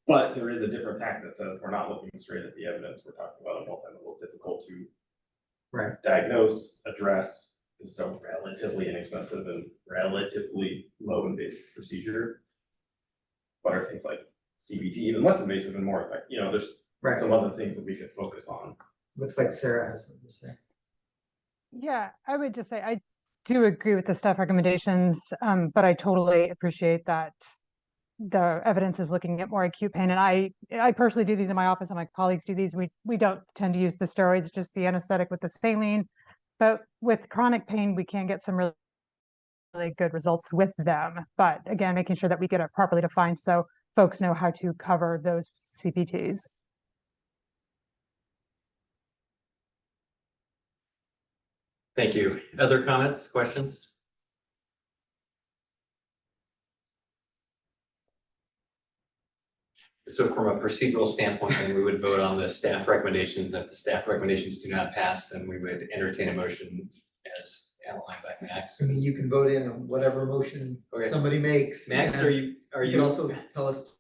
But there is a different tack that says we're not looking straight at the evidence, we're talking about a multimodal, difficult to Right. diagnose, address, is so relatively inexpensive and relatively low invasive procedure. What are things like CBT, even less invasive and more effective, you know, there's Right, some other things that we could focus on. looks like Sarah has something to say. Yeah, I would just say I do agree with the staff recommendations, but I totally appreciate that the evidence is looking at more acute pain. And I personally do these in my office, and my colleagues do these. We don't tend to use the steroids, just the anesthetic with the saline. But with chronic pain, we can get some really good results with them. But again, making sure that we get it properly defined so folks know how to cover those CPTs. Thank you. Other comments, questions? So from a procedural standpoint, then we would vote on the staff recommendations. If the staff recommendations do not pass, then we would entertain a motion as outlined by Max. I mean, you can vote in on whatever motion Okay. somebody makes. Max, and are You can you, also tell us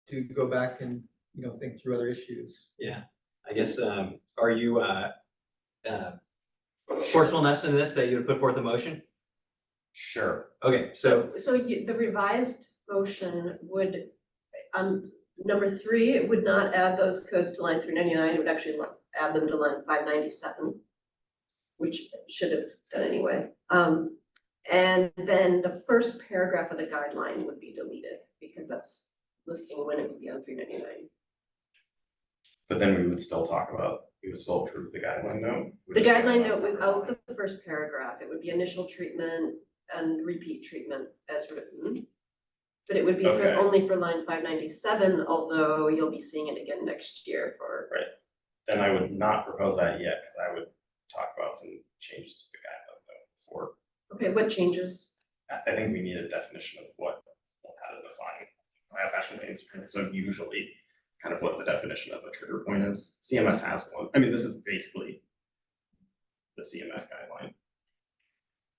to go back and, think through other issues. yeah, I guess, are you, forcefulness in this that you would put forth a motion? Sure. Okay, so, The revised motion would, number 3, it would not add those codes to line 399, it would actually add them to line 597, which it should have done anyway. And then the first paragraph of the guideline would be deleted, because that's listing when it would be on 399. But then we would still talk about, we would still approve the guideline note. The guideline note without the first paragraph, it would be initial treatment and repeat treatment as written. But it would be Okay. only for line 597, although you'll be seeing it again next year for. Right. then I would not propose that yet, because I would talk about some changes to the guideline before. Okay, what changes? I think we need a definition of how to define biofashion mainstream, so usually kind of what the definition of a trigger point is. CMS has one. I mean, this is basically the CMS guideline.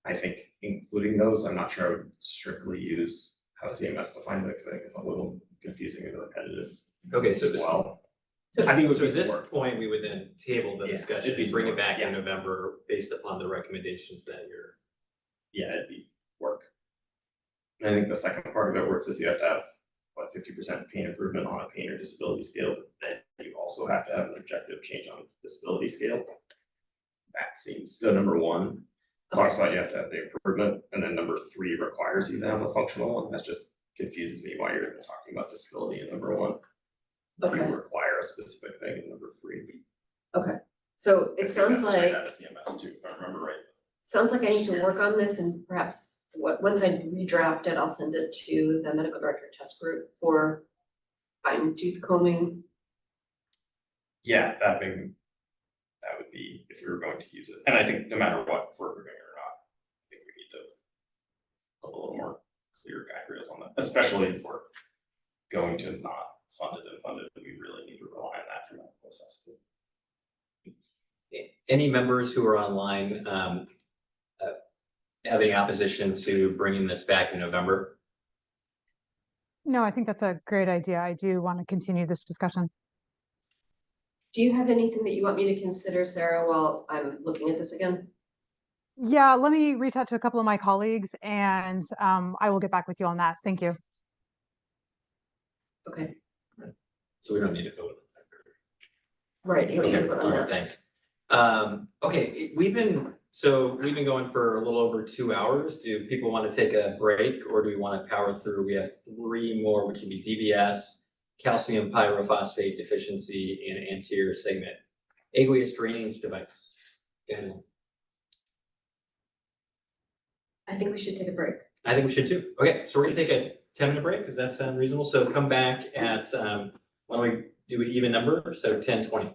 I think including those, I'm not sure I would strictly use how CMS defined it, because I think it's a little confusing and repetitive Okay, so as this, well. I think it would so be at this work. point, we would then table the Yeah, discussion it'd be and bring it work, back yeah. in November based upon the recommendations that you're. Yeah, it'd be work. And I think the second part of it where it says you have to have, what, 50% pain improvement on a pain or disability scale, then you also have to have an objective change on disability scale. That seems, so number one, talks about you have to have the improvement, and then number three requires you to have a functional one. That just confuses me why you're even talking about disability in number one. You Okay, require a specific thing in number three. so I it think sounds that's straight like, out of CMS too, if I remember right. sounds like I need to work on this and perhaps once I redraft it, I'll send it to the medical director test group for fine tooth combing. Yeah, that would be if we were going to use it. And I think no matter what, if we're doing it or not, I think we need to put a little more clear guide rails on that, especially if we're going to not fund it and fund it, we really need to rely on that for medical assessment. Any members who are online, have any opposition to bringing this back in November? No, I think that's a great idea. I do want to continue this discussion. Do you have anything that you want me to consider, Sarah, while I'm looking at this again? Yeah, let me reach out to a couple of my colleagues and I will get back with you on that. Thank you. Okay, So we don't need to vote. right, you don't need to Okay, vote all on right, that. thanks. Okay, we've been going for a little over 2 hours. Do people want to take a break or do we want to power through? We have 3 more, which would be DBS, calcium pyrophosphate deficiency, and anterior segment aqueous drainage device. And I think we should take a break. I think we should too. Okay, so we're gonna take a 10-minute break. Does that sound reasonable? So come back at, why don't we do an even number? So 10:20.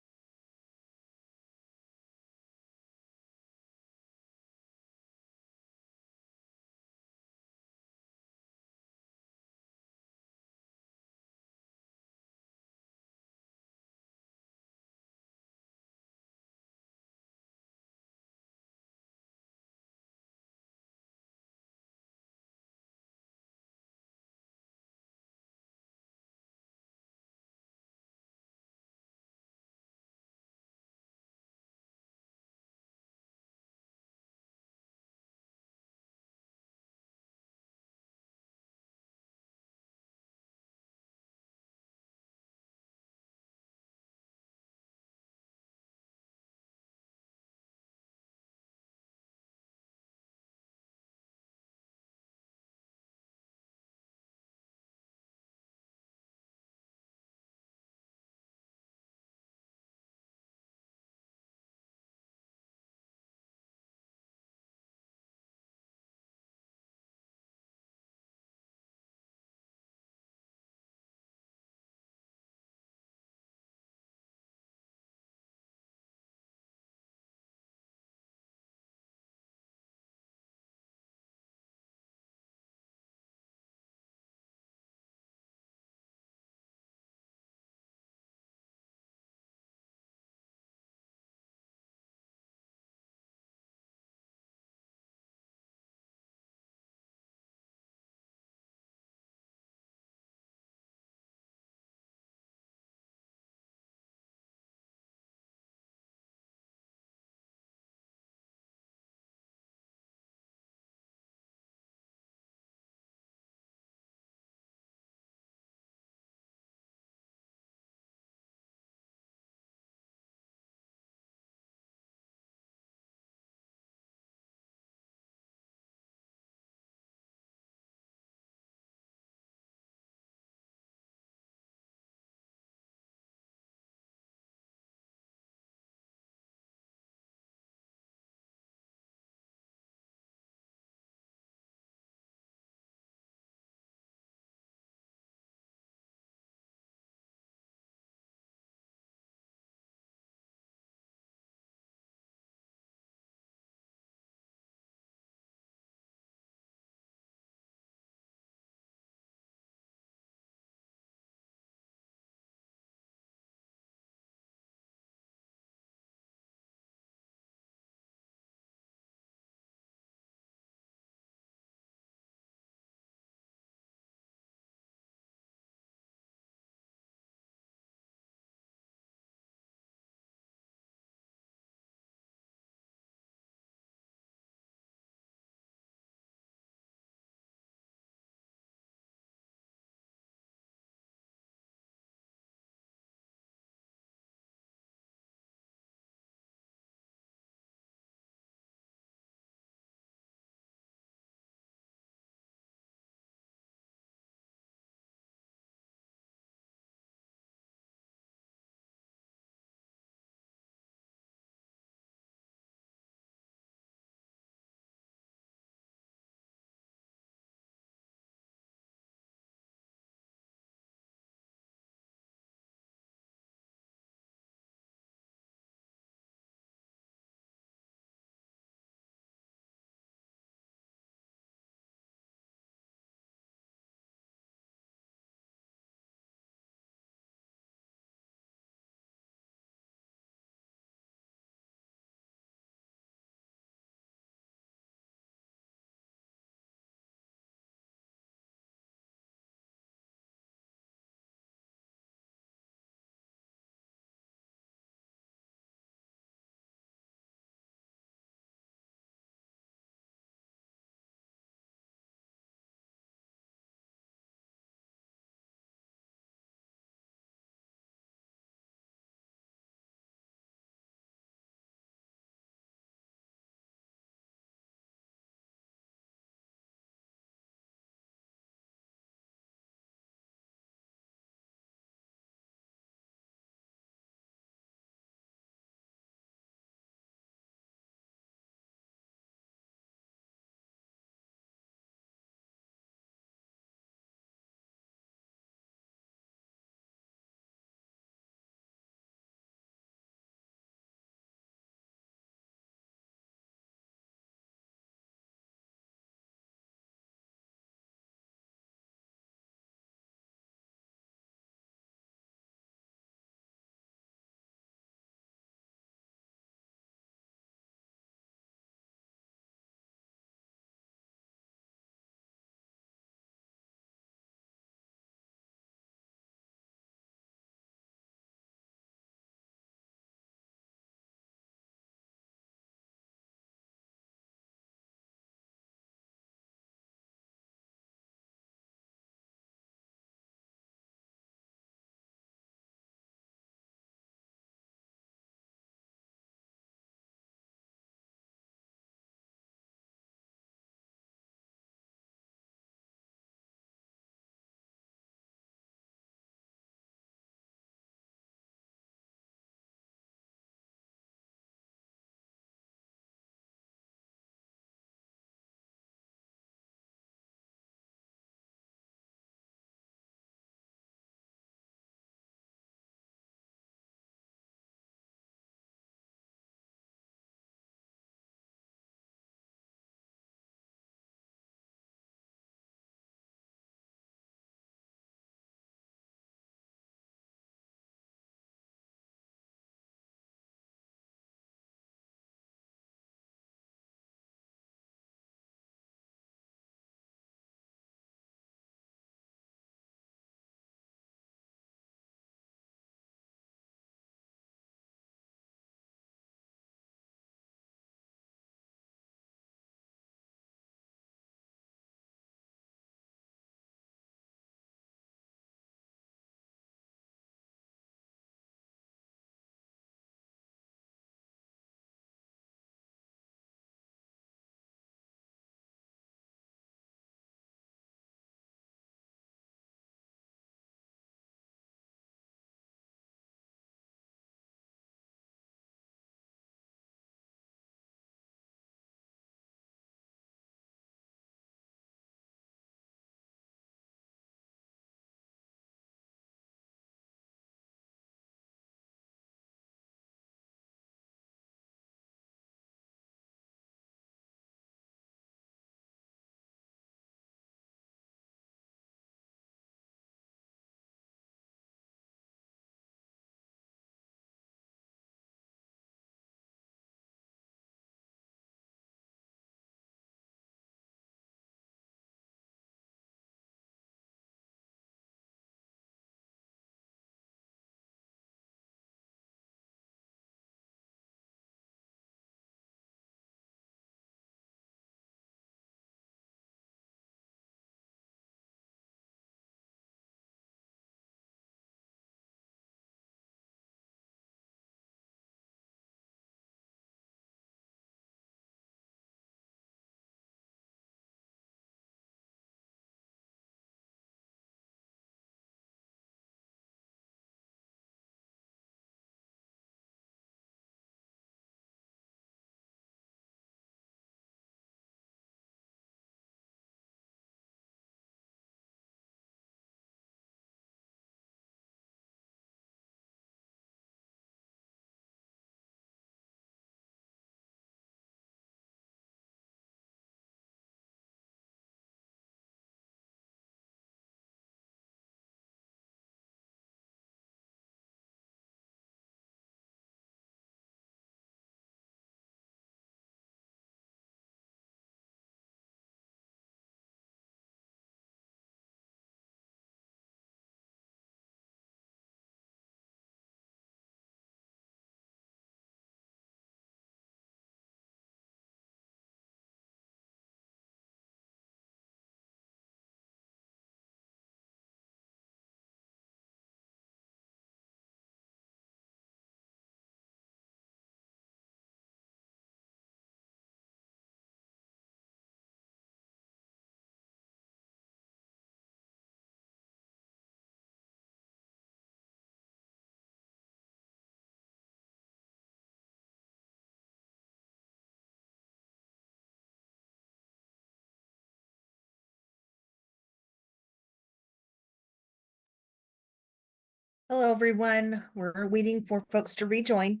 Hello, everyone. We're waiting for folks to rejoin.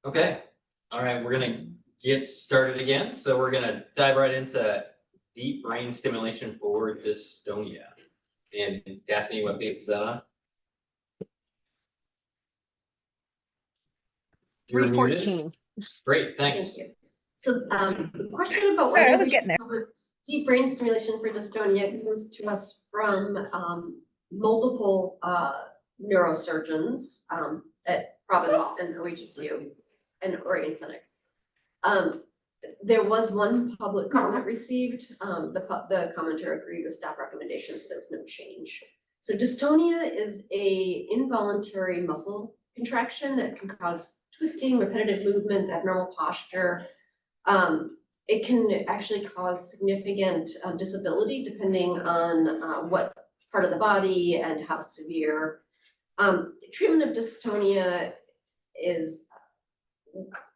Okay, all right, we're gonna get started again. So we're gonna dive right into deep brain stimulation for dystonia. And Daphne, what page is that on? You're muted. 314. Great, thanks. Thank you. So, the question about Sorry, I whether was we getting should cover deep brain stimulation for dystonia comes to us from, multiple, neurosurgeons, at Providence and OHSU and Oregon Clinic. There was one public comment received, the commenter agreed with staff recommendations, so there was no change. So dystonia is a involuntary muscle contraction that can cause twisting, repetitive movements, abnormal posture. It can actually cause significant disability depending on what part of the body and how severe. Treatment of dystonia is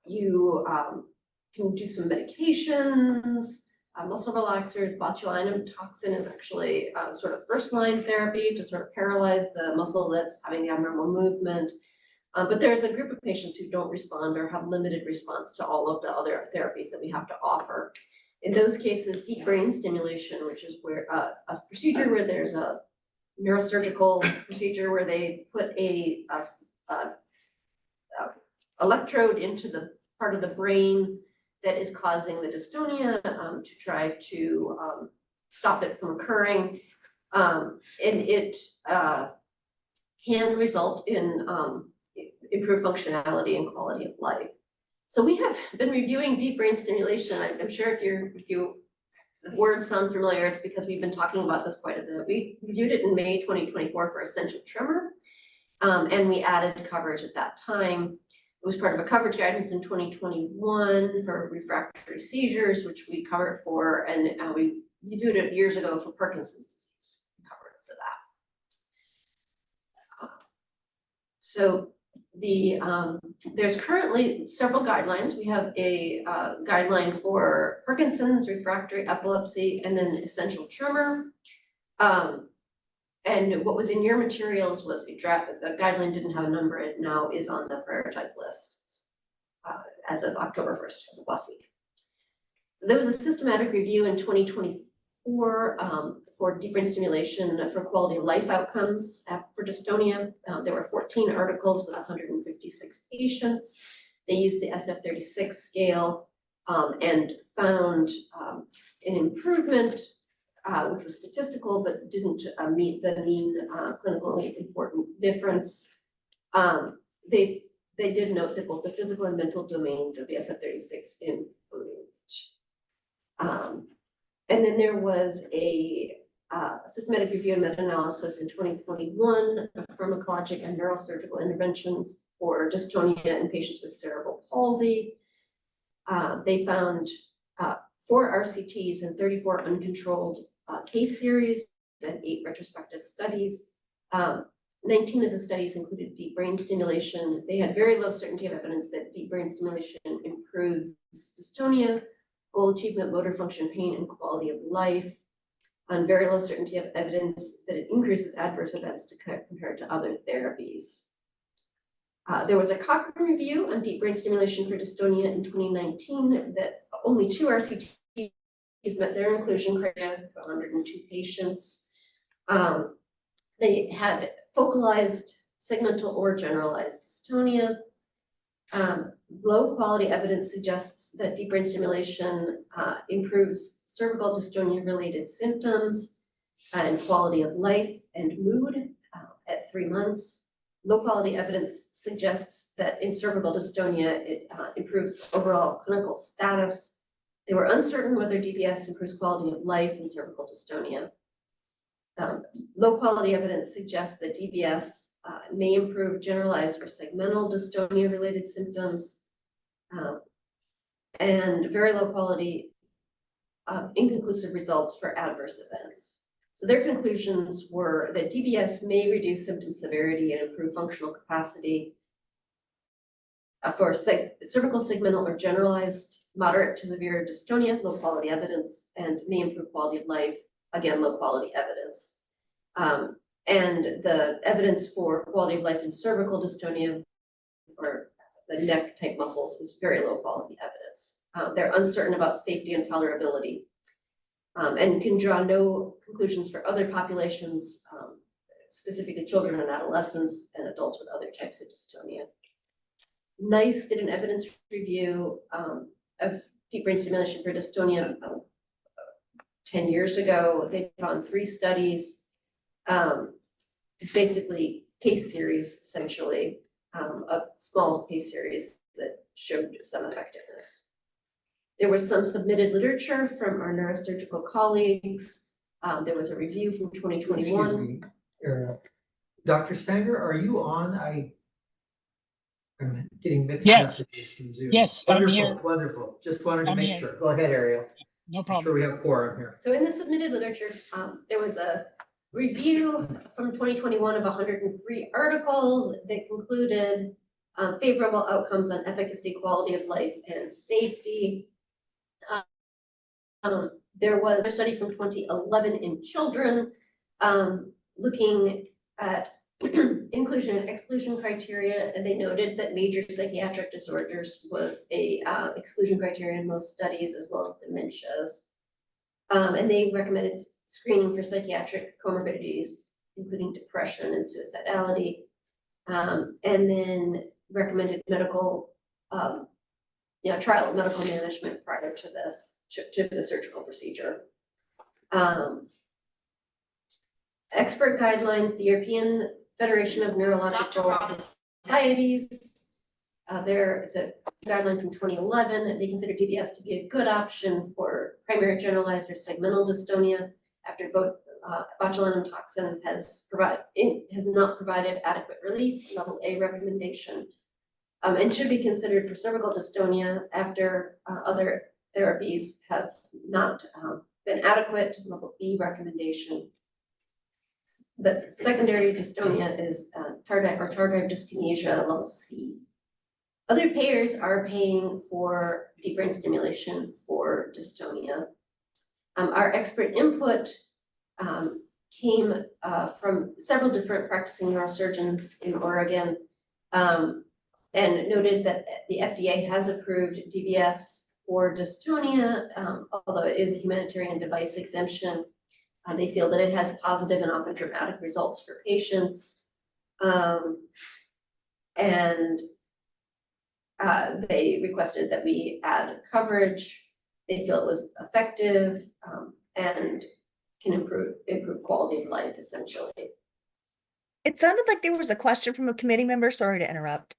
you can do some medications, muscle relaxers. Botulinum toxin is actually sort of first line therapy to sort of paralyze the muscle that's having the abnormal movement. But there's a group of patients who don't respond or have limited response to all of the other therapies that we have to offer. In those cases, deep brain stimulation, which is where a procedure where there's a neurosurgical procedure where they put a electrode into the part of the brain that is causing the dystonia to try to stop it from occurring. And it can result in improved functionality and quality of life. So we have been reviewing deep brain stimulation. I'm sure if the words sound familiar, it's because we've been talking about this quite a bit. We reviewed it in May 2024 for essential tremor, and we added coverage at that time. It was part of a coverage guidance in 2021 for refractory seizures, which we covered for, and we reviewed it years ago for Parkinson's disease. We covered it for that. So there's currently several guidelines. We have a guideline for Parkinson's, refractory epilepsy, and then essential tremor. And what was in your materials was the guideline didn't have a number, it now is on the prioritized list as of October 1st, as of last week. So there was a systematic review in 2024 for deep brain stimulation for quality of life outcomes for dystonia. There were 14 articles with 156 patients. They used the SF-36 scale and found an improvement which was statistical but didn't meet the mean clinically important difference. They did note that both the physical and mental domains of the SF-36 improved. And then there was a systematic review and meta-analysis in 2021 of pharmacologic and neurosurgical interventions for dystonia in patients with cerebral palsy. They found 4 RCTs and 34 uncontrolled case series and 8 retrospective studies. 19 of the studies included deep brain stimulation. They had very low certainty of evidence that deep brain stimulation improves dystonia, goal achievement, motor function, pain, and quality of life, and very low certainty of evidence that it increases adverse events compared to other therapies. There was a Cochrane review on deep brain stimulation for dystonia in 2019 that only 2 RCTs met their inclusion criteria for 102 patients. They had focalized, segmental, or generalized dystonia. Low quality evidence suggests that deep brain stimulation improves cervical dystonia related symptoms and quality of life and mood at 3 months. Low quality evidence suggests that in cervical dystonia, it improves overall clinical status. They were uncertain whether DBS improves quality of life in cervical dystonia. Low quality evidence suggests that DBS may improve generalized or segmental dystonia related symptoms. And very low quality inconclusive results for adverse events. So their conclusions were that DBS may reduce symptom severity and improve functional capacity for cervical segmental or generalized moderate to severe dystonia, low quality evidence, and may improve quality of life, again, low quality evidence. And the evidence for quality of life in cervical dystonia or the neck type muscles is very low quality evidence. They're uncertain about safety and tolerability. And can draw no conclusions for other populations, specifically children and adolescents and adults with other types of dystonia. NICE did an evidence review of deep brain stimulation for dystonia 10 years ago. They found 3 studies, basically case series, essentially, of small case series that showed some effectiveness. There was some submitted literature from our neurosurgical colleagues. There was a review from 2021. Excuse me, Ariel. Dr. Sanger, are you on? I'm getting mixed Yes. messages from Zoom. Yes, I'm here. Wonderful, wonderful. Just wanted to I'm make here. sure. Go ahead, Ariel. No I'm problem. sure we have quorum here. So in the submitted literature, there was a review from 2021 of 103 articles that concluded favorable outcomes on efficacy, quality of life, and safety. There was a study from 2011 in children looking at inclusion and exclusion criteria, and they noted that major psychiatric disorders was a exclusion criteria in most studies, as well as dementias. And they recommended screening for psychiatric comorbidities, including depression and suicidality, and then recommended medical, trial of medical management prior to this, to the surgical procedure. Expert guidelines, the European Federation of Neurological Societies, it's a guideline from 2011. They consider DBS to be a good option for primary generalized or segmental dystonia after both botulinum toxin has not provided adequate relief, level A recommendation, and should be considered for cervical dystonia after other therapies have not been adequate, level B recommendation. The secondary dystonia is tardive dyskinesia, level C. Other payers are paying for deep brain stimulation for dystonia. Our expert input came from several different practicing neurosurgeons in Oregon, and noted that the FDA has approved DBS for dystonia, although it is a humanitarian device exemption. They feel that it has positive and often dramatic results for patients. And they requested that we add coverage. They feel it was effective and can improve quality of life, essentially. It sounded like there was a question from a committee member. Sorry to interrupt.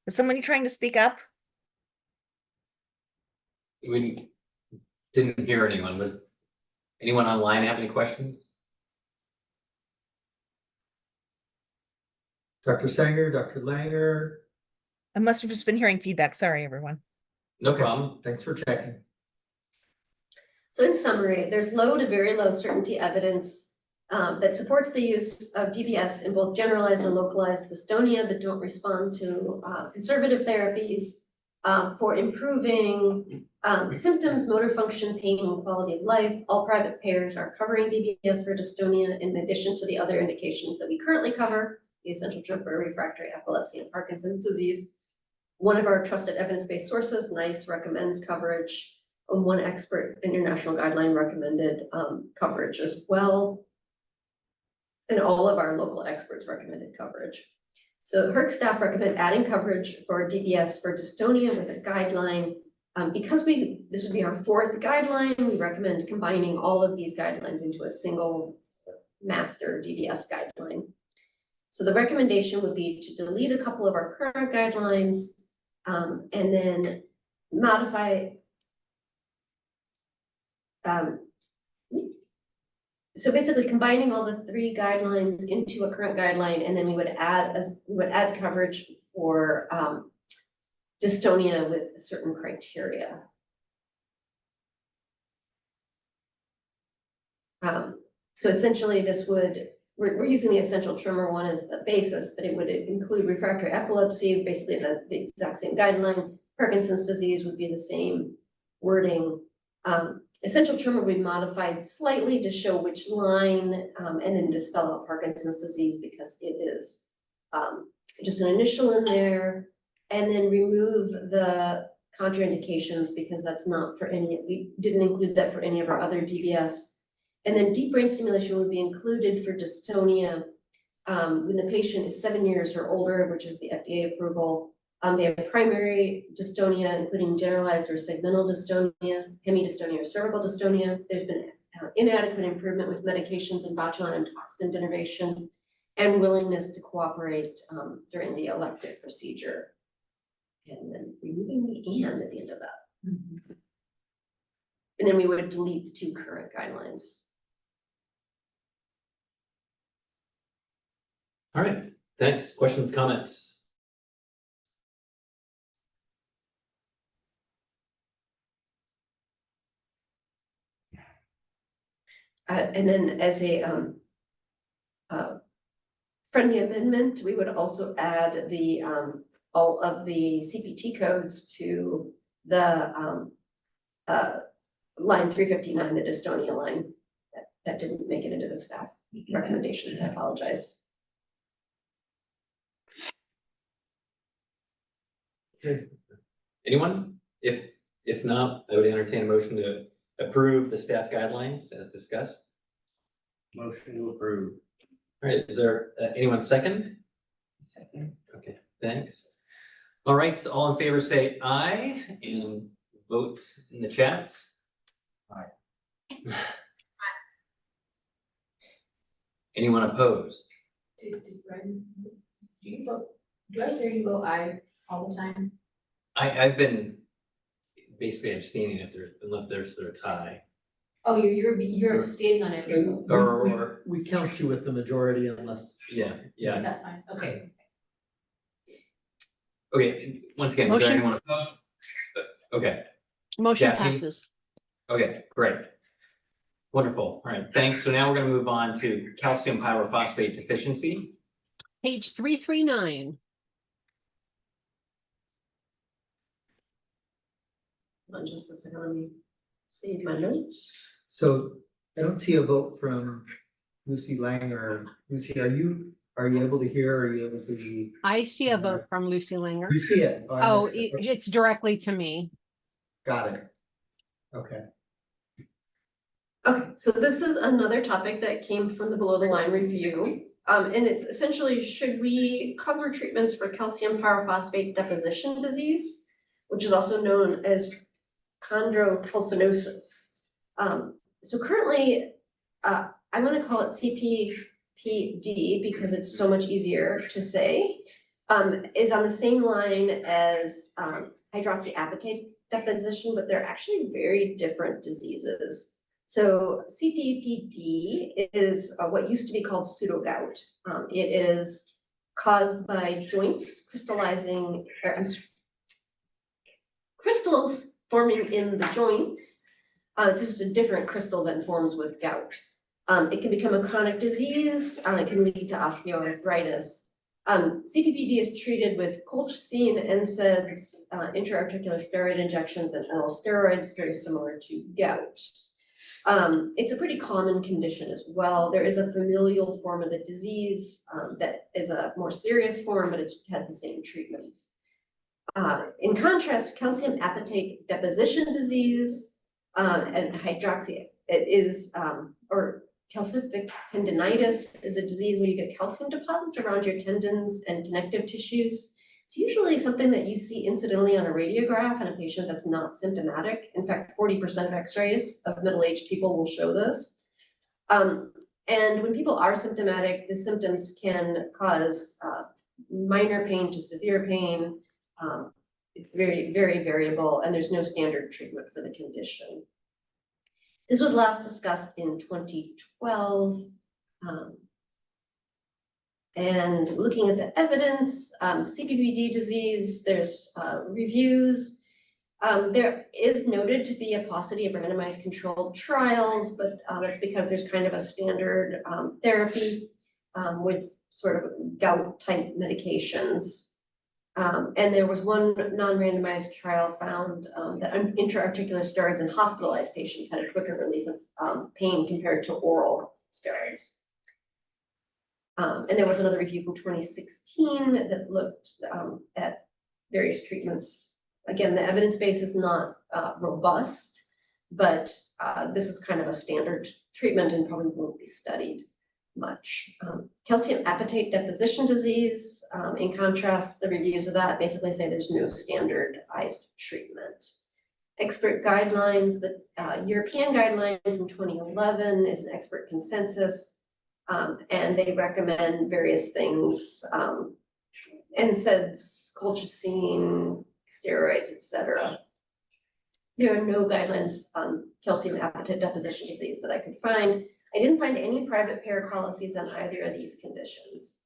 Was somebody trying to speak up? We didn't hear anyone. Was anyone online have any questions? Dr. Sanger, Dr. Langer, I must have just been hearing feedback. Sorry, everyone. No Okay. problem. Thanks for checking. So in summary, there's low to very low certainty evidence that supports the use of DBS in both generalized and localized dystonia that don't respond to conservative therapies for improving symptoms, motor function, pain, and quality of life. All private payers are covering DBS for dystonia in addition to the other indications that we currently cover, the essential tremor for refractory epilepsy and Parkinson's disease. One of our trusted evidence-based sources, NICE, recommends coverage. one expert international guideline recommended coverage as well. And all of our local experts recommended coverage. So HERC staff recommend adding coverage for DBS for dystonia with a guideline. Because this would be our fourth guideline, we recommend combining all of these guidelines into a single master DBS guideline. So the recommendation would be to delete a couple of our current guidelines and then modify. So basically combining all the three guidelines into a current guideline, and then we would add coverage for dystonia with certain criteria. So essentially we're using the essential tremor one as the basis, but it would include refractory epilepsy, basically the exact same guideline. Parkinson's disease would be the same wording. Essential tremor would be modified slightly to show which line, and then to spell out Parkinson's disease because it is just an initial in there, and then remove the contraindications because that's not for we didn't include that for any of our other DBS. And then deep brain stimulation would be included for dystonia when the patient is 7 years or older, which is the FDA approval. They have primary dystonia, including generalized or segmental dystonia, hemidystonia or cervical dystonia. There's been inadequate improvement with medications and botulinum toxin denervation, and willingness to cooperate during the elective procedure. And then removing the "and" at the end of that. Mm-hmm. And then we would delete the two current guidelines. All right, thanks. Questions, comments? And then as a friendly amendment, we would also add the all of the CPT codes to the line 359, the dystonia line. That didn't make it into the staff recommendation. I apologize. Okay. Anyone? If not, I would entertain a motion to approve the staff guidelines as discussed. Motion to approve. All right, is there anyone second? Second. Okay, thanks. All right, so all in favor say aye and vote in the chat. Aye. Anyone opposed? Do I hear you go aye all the time? I've been basically abstaining unless there's a tie. Oh, you're abstaining on every vote. Or We count you with the majority unless. yeah. Is that fine? Okay. Okay, once again, is there Motion. anyone opposed? Okay, Motion Daphne? passes. okay, great. Wonderful. All right, thanks. So now we're gonna move on to calcium pyrophosphate deficiency. Page 339. Just a second, let me save my notes. So I don't see a vote from Lucy Langer. Lucy, are you able to hear? Are you able to be? I see a vote from Lucy Langer. You see it? I Oh, missed it. it's directly to me. Got it. Okay. Okay, so this is another topic that came from the below the line review. And it's essentially, should we cover treatments for calcium pyrophosphate deposition disease, which is also known as chondrocalcinosis. So currently, I'm going to call it CPPD because it's so much easier to say, is on the same line as hydroxyapatite deposition, but they're actually very different diseases. So CPPD is what used to be called pseudogout. It is caused by joints crystallizing, crystals forming in the joints. It's just a different crystal than forms with gout. It can become a chronic disease. It can lead to osteoarthritis. CPPD is treated with colchicine, NSAIDs, intra-articular steroid injections, and oral steroids, very similar to gout. It's a pretty common condition as well. There is a familial form of the disease that is a more serious form, but it has the same treatments. In contrast, calcium apatite deposition disease and hydroxy is, or calcific tendinitis is a disease where you get calcium deposits around your tendons and connective tissues. It's usually something that you see incidentally on a radiograph in a patient that's not symptomatic. In fact, 40% of x-rays of middle-aged people will show this. And when people are symptomatic, the symptoms can cause minor pain to severe pain. It's very, very variable, and there's no standard treatment for the condition. This was last discussed in 2012. And looking at the evidence, CPVD disease, there's reviews. There is noted to be a paucity of randomized controlled trials, but that's because there's kind of a standard therapy with sort of gout type medications. And there was one non-randomized trial found that intra-articular steroids in hospitalized patients had a quicker relief of pain compared to oral steroids. And there was another review from 2016 that looked at various treatments. Again, the evidence base is not robust, but this is kind of a standard treatment and probably won't be studied much. Calcium appetite deposition disease, in contrast, the reviews of that basically say there's no standardized treatment. Expert guidelines, the European guideline from 2011 is an expert consensus, and they recommend various things, NSAIDs, colchicine, steroids, etc. There are no guidelines on calcium appetite deposition disease that I could find. I didn't find any private payer policies on either of these conditions.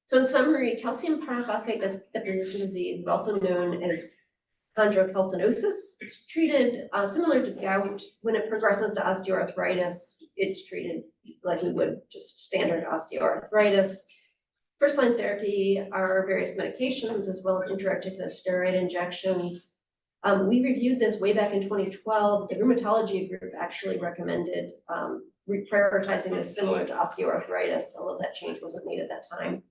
So in summary, calcium pyrophosphate deposition disease, also known as chondrocalcinosis, it's treated similar to gout. When it progresses to osteoarthritis, it's treated like we would just standard osteoarthritis. First line therapy are various medications as well as intra-articular steroid injections. We reviewed this way back in 2012. The rheumatology group actually recommended prioritizing this similar to osteoarthritis, although that change wasn't made at that time.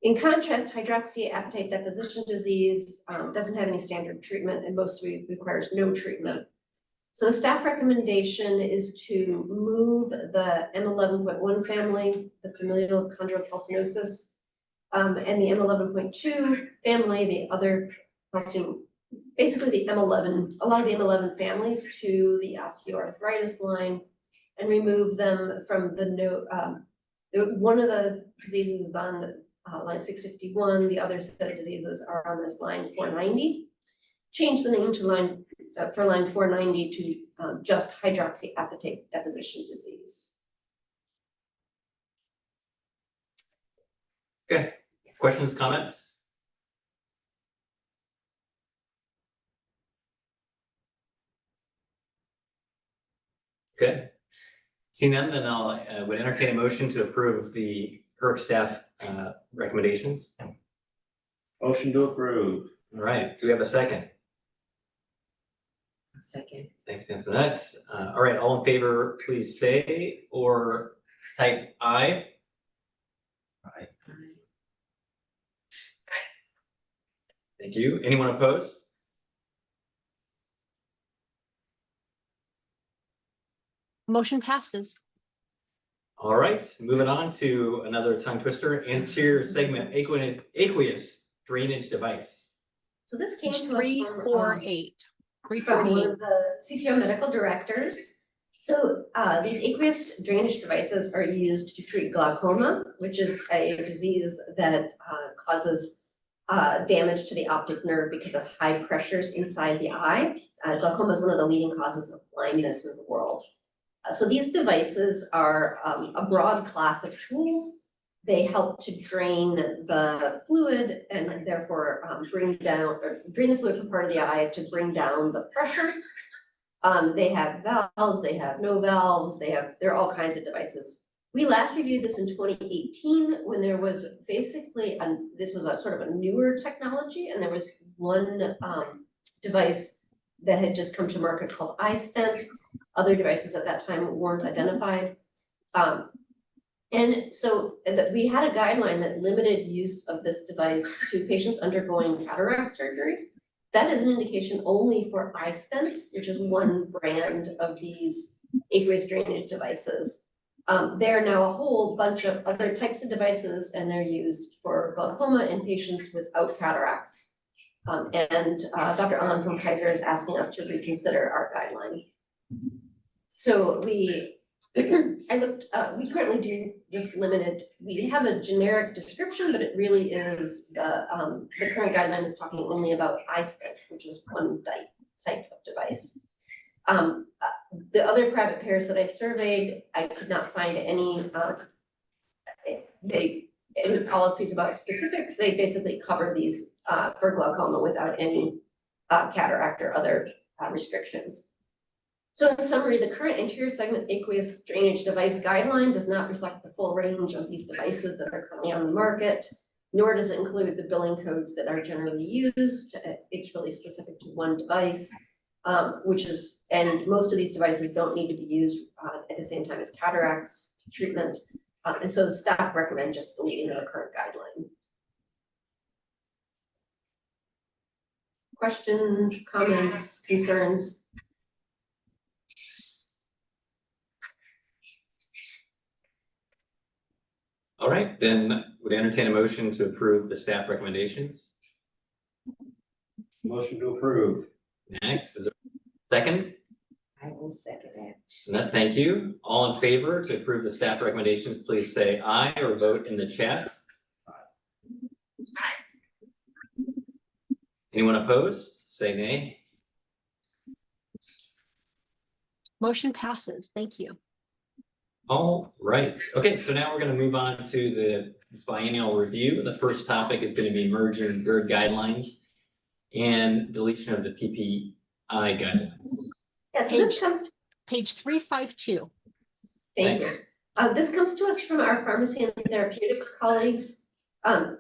In contrast, hydroxyapatite deposition disease doesn't have any standard treatment and mostly requires no treatment. So the staff recommendation is to move the M11.1 family, the familial chondrocalcinosis, and the M11.2 family, the other calcium, basically the M11, a lot of the M11 families to the osteoarthritis line, and remove them from the one of the diseases is on line 651, the other set of diseases are on this line 490. Change the name to line for line 490 to just hydroxyapatite deposition disease. Okay, questions, comments? Okay, seeing none, then I'll would entertain a motion to approve the PERC staff recommendations. Motion to approve. All right, do we have a second? Second. Thanks, Antoinette. All right, all in favor, please say or type aye. Aye. Thank you. Anyone opposed? Motion passes. All right, moving on to another tongue twister, anterior segment aqueous drainage device. So this came Page to us from 348. from one 348. of the CCO medical directors. So these aqueous drainage devices are used to treat glaucoma, which is a disease that causes damage to the optic nerve because of high pressures inside the eye. Glaucoma is one of the leading causes of blindness in the world. So these devices are a broad class of tools. They help to drain the fluid and therefore drain the fluid from part of the eye to bring down the pressure. They have valves, they have no valves, there are all kinds of devices. We last reviewed this in 2018 when there was basically, this was a sort of a newer technology, and there was one device that had just come to market called iStent. Other devices at that time weren't identified. And so we had a guideline that limited use of this device to patients undergoing cataract surgery. that is an indication only for iStent, which is one brand of these aqueous drainage devices. There are now a whole bunch of other types of devices, and they're used for glaucoma in patients without cataracts. Dr. Allen from Kaiser is asking us to reconsider our guideline. So we currently do just limited, we have a generic description, but it really is the current guideline is talking only about iStent, which is one type of device. The other private payers that I surveyed, I could not find any policies about specifics. They basically cover these for glaucoma without any cataract or other restrictions. So in summary, the current anterior segment aqueous drainage device guideline does not reflect the full range of these devices that are currently on the market, nor does it include the billing codes that are generally used. It's really specific to one device, and most of these devices don't need to be used at the same time as cataracts treatment. And so staff recommend just deleting the current guideline. Questions, comments, concerns? All right, then would entertain a motion to approve the staff recommendations. Motion to approve. Next, is there a second? I will second it. Jeanette, thank you. All in favor to approve the staff recommendations, please say aye or vote in the chat. Anyone opposed? Say nay. Motion passes. Thank you. All right. Okay, so now we're going to move on to the biennial review. The first topic is going to be merging GERD guidelines and deletion of the PPI guidelines. Yeah, so this comes to Page 352. Thank you. This comes to us from our pharmacy and therapeutics colleagues.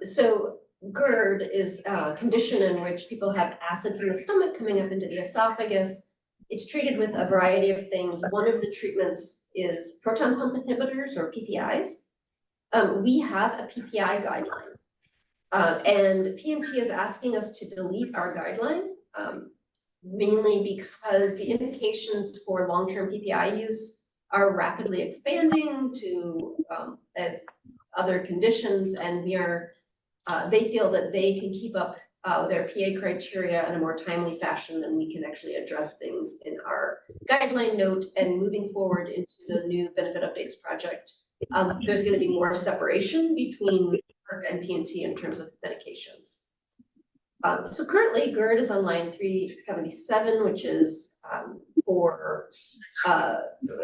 So GERD is a condition in which people have acid from the stomach coming up into the esophagus. It's treated with a variety of things. One of the treatments is proton pump inhibitors or PPIs. We have a PPI guideline. And PNT is asking us to delete our guideline, mainly because the indications for long-term PPI use are rapidly expanding to as other conditions, and they feel that they can keep up their PA criteria in a more timely fashion than we can actually address things in our guideline note. And moving forward into the new benefit updates project, there's going to be more separation between PERC and PNT in terms of medications. So currently GERD is on line 377, which is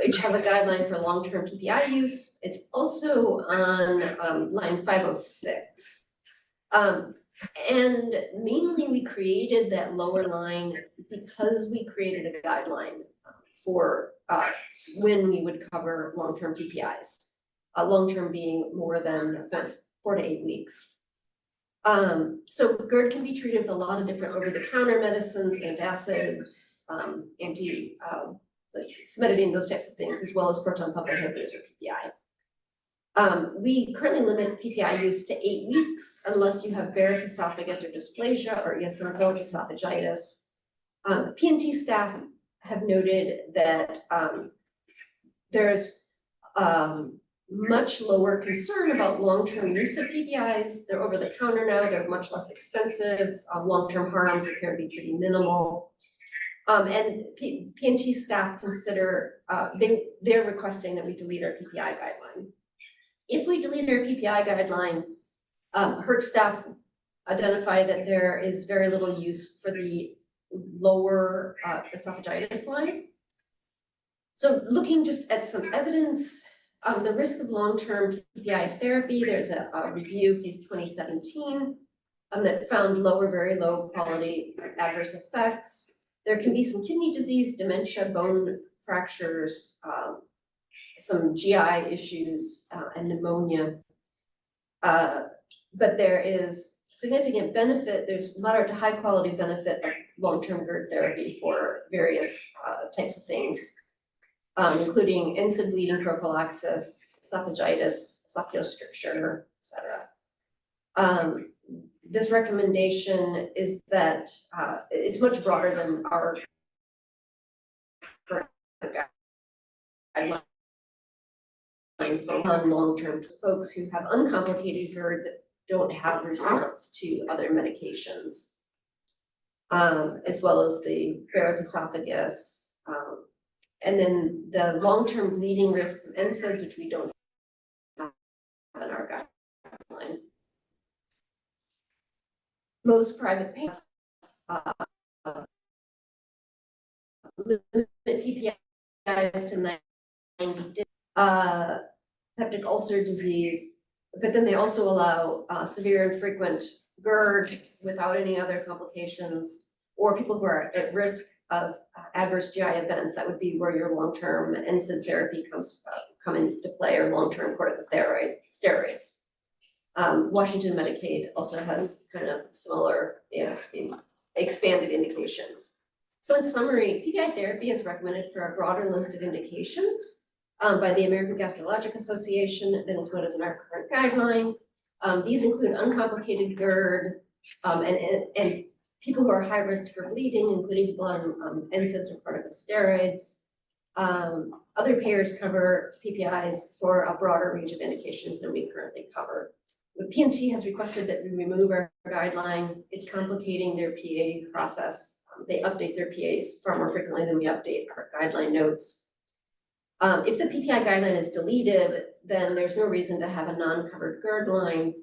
which has a guideline for long-term PPI use. It's also on line 506. And mainly we created that lower line because we created a guideline for when we would cover long-term PPIs, long-term being more than 4 to 8 weeks. So GERD can be treated with a lot of different over-the-counter medicines, antacids, like cimetidine, those types of things, as well as proton pump inhibitors or PPI. We currently limit PPI use to 8 weeks unless you have Barrett's esophagus or dysplasia or eosinophilic esophagitis. PNT staff have noted that there's much lower concern about long-term use of PPIs. They're over the counter now, they're much less expensive. Long-term harms appear to be pretty minimal. And PNT staff consider, they're requesting that we delete our PPI guideline. If we delete our PPI guideline, HERC staff identify that there is very little use for the lower esophagitis line. So looking just at some evidence, the risk of long-term PPI therapy, there's a review from 2017 that found very low quality adverse effects. There can be some kidney disease, dementia, bone fractures, some GI issues, and pneumonia. But there is significant benefit. There's moderate to high quality benefit of long-term GERD therapy for various types of things, including NSAID bleeding prophylaxis, esophagitis, esophageal stricture, etc. this recommendation is that, it's much broader than our current guideline for long-term folks who have uncomplicated GERD that don't have response to other medications. As well as the Barrett's esophagus, and then the long-term bleeding risk from NSAIDs, which we don't have in our guideline. Most private payers limit PPIs to 90 days, peptic ulcer disease, but then they also allow severe and frequent GERD without any other complications, or people who are at risk of adverse GI events. That would be where your long-term NSAID therapy comes into play, or long-term corticosteroid steroids. Washington Medicaid also has kind of similar, expanded indications. So in summary, PPI therapy is recommended for a broader list of indications by the American Gastrologic Association than is what is in our current guideline. These include uncomplicated GERD and people who are high risk for bleeding, including people on NSAIDs or corticosteroids. Other payers cover PPIs for a broader range of indications than we currently cover. The PMT has requested that we remove our guideline. It's complicating their PA process. They update their PAs far more frequently than we update our guideline notes. If the PPI guideline is deleted, then there's no reason to have a non-covered GERD line.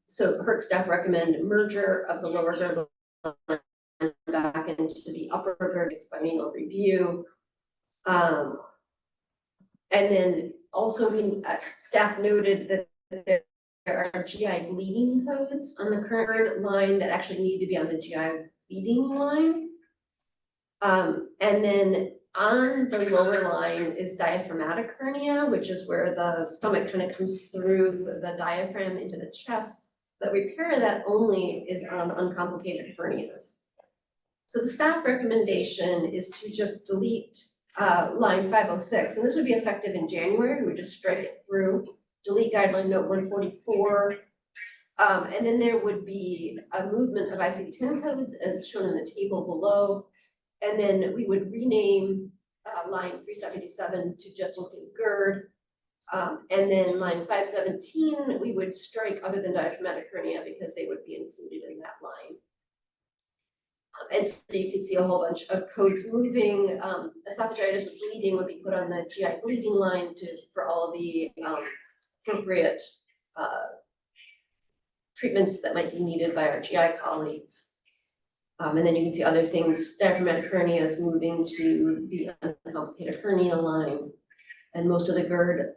So HERC staff recommend merger of the lower GERD line back into the upper GERD biennial review. And then also staff noted that there are GI bleeding codes on the current line that actually need to be on the GI bleeding line. And then on the lower line is diaphragmatic hernia, which is where the stomach kind of comes through the diaphragm into the chest. The repair of that only is on uncomplicated hernias. So the staff recommendation is to just delete line 506, and this would be effective in January. We would just strike it through, delete guideline note 144. And then there would be a movement of ICD-10 codes as shown in the table below. And then we would rename line 377 to just include GERD. And then line 517, we would strike other than diaphragmatic hernia because they would be included in that line. And so you could see a whole bunch of codes moving. Esophagitis with bleeding would be put on the GI bleeding line for all the appropriate treatments that might be needed by our GI colleagues. And then you can see other things, diaphragmatic hernias moving to the uncomplicated hernia line. And most of the GERD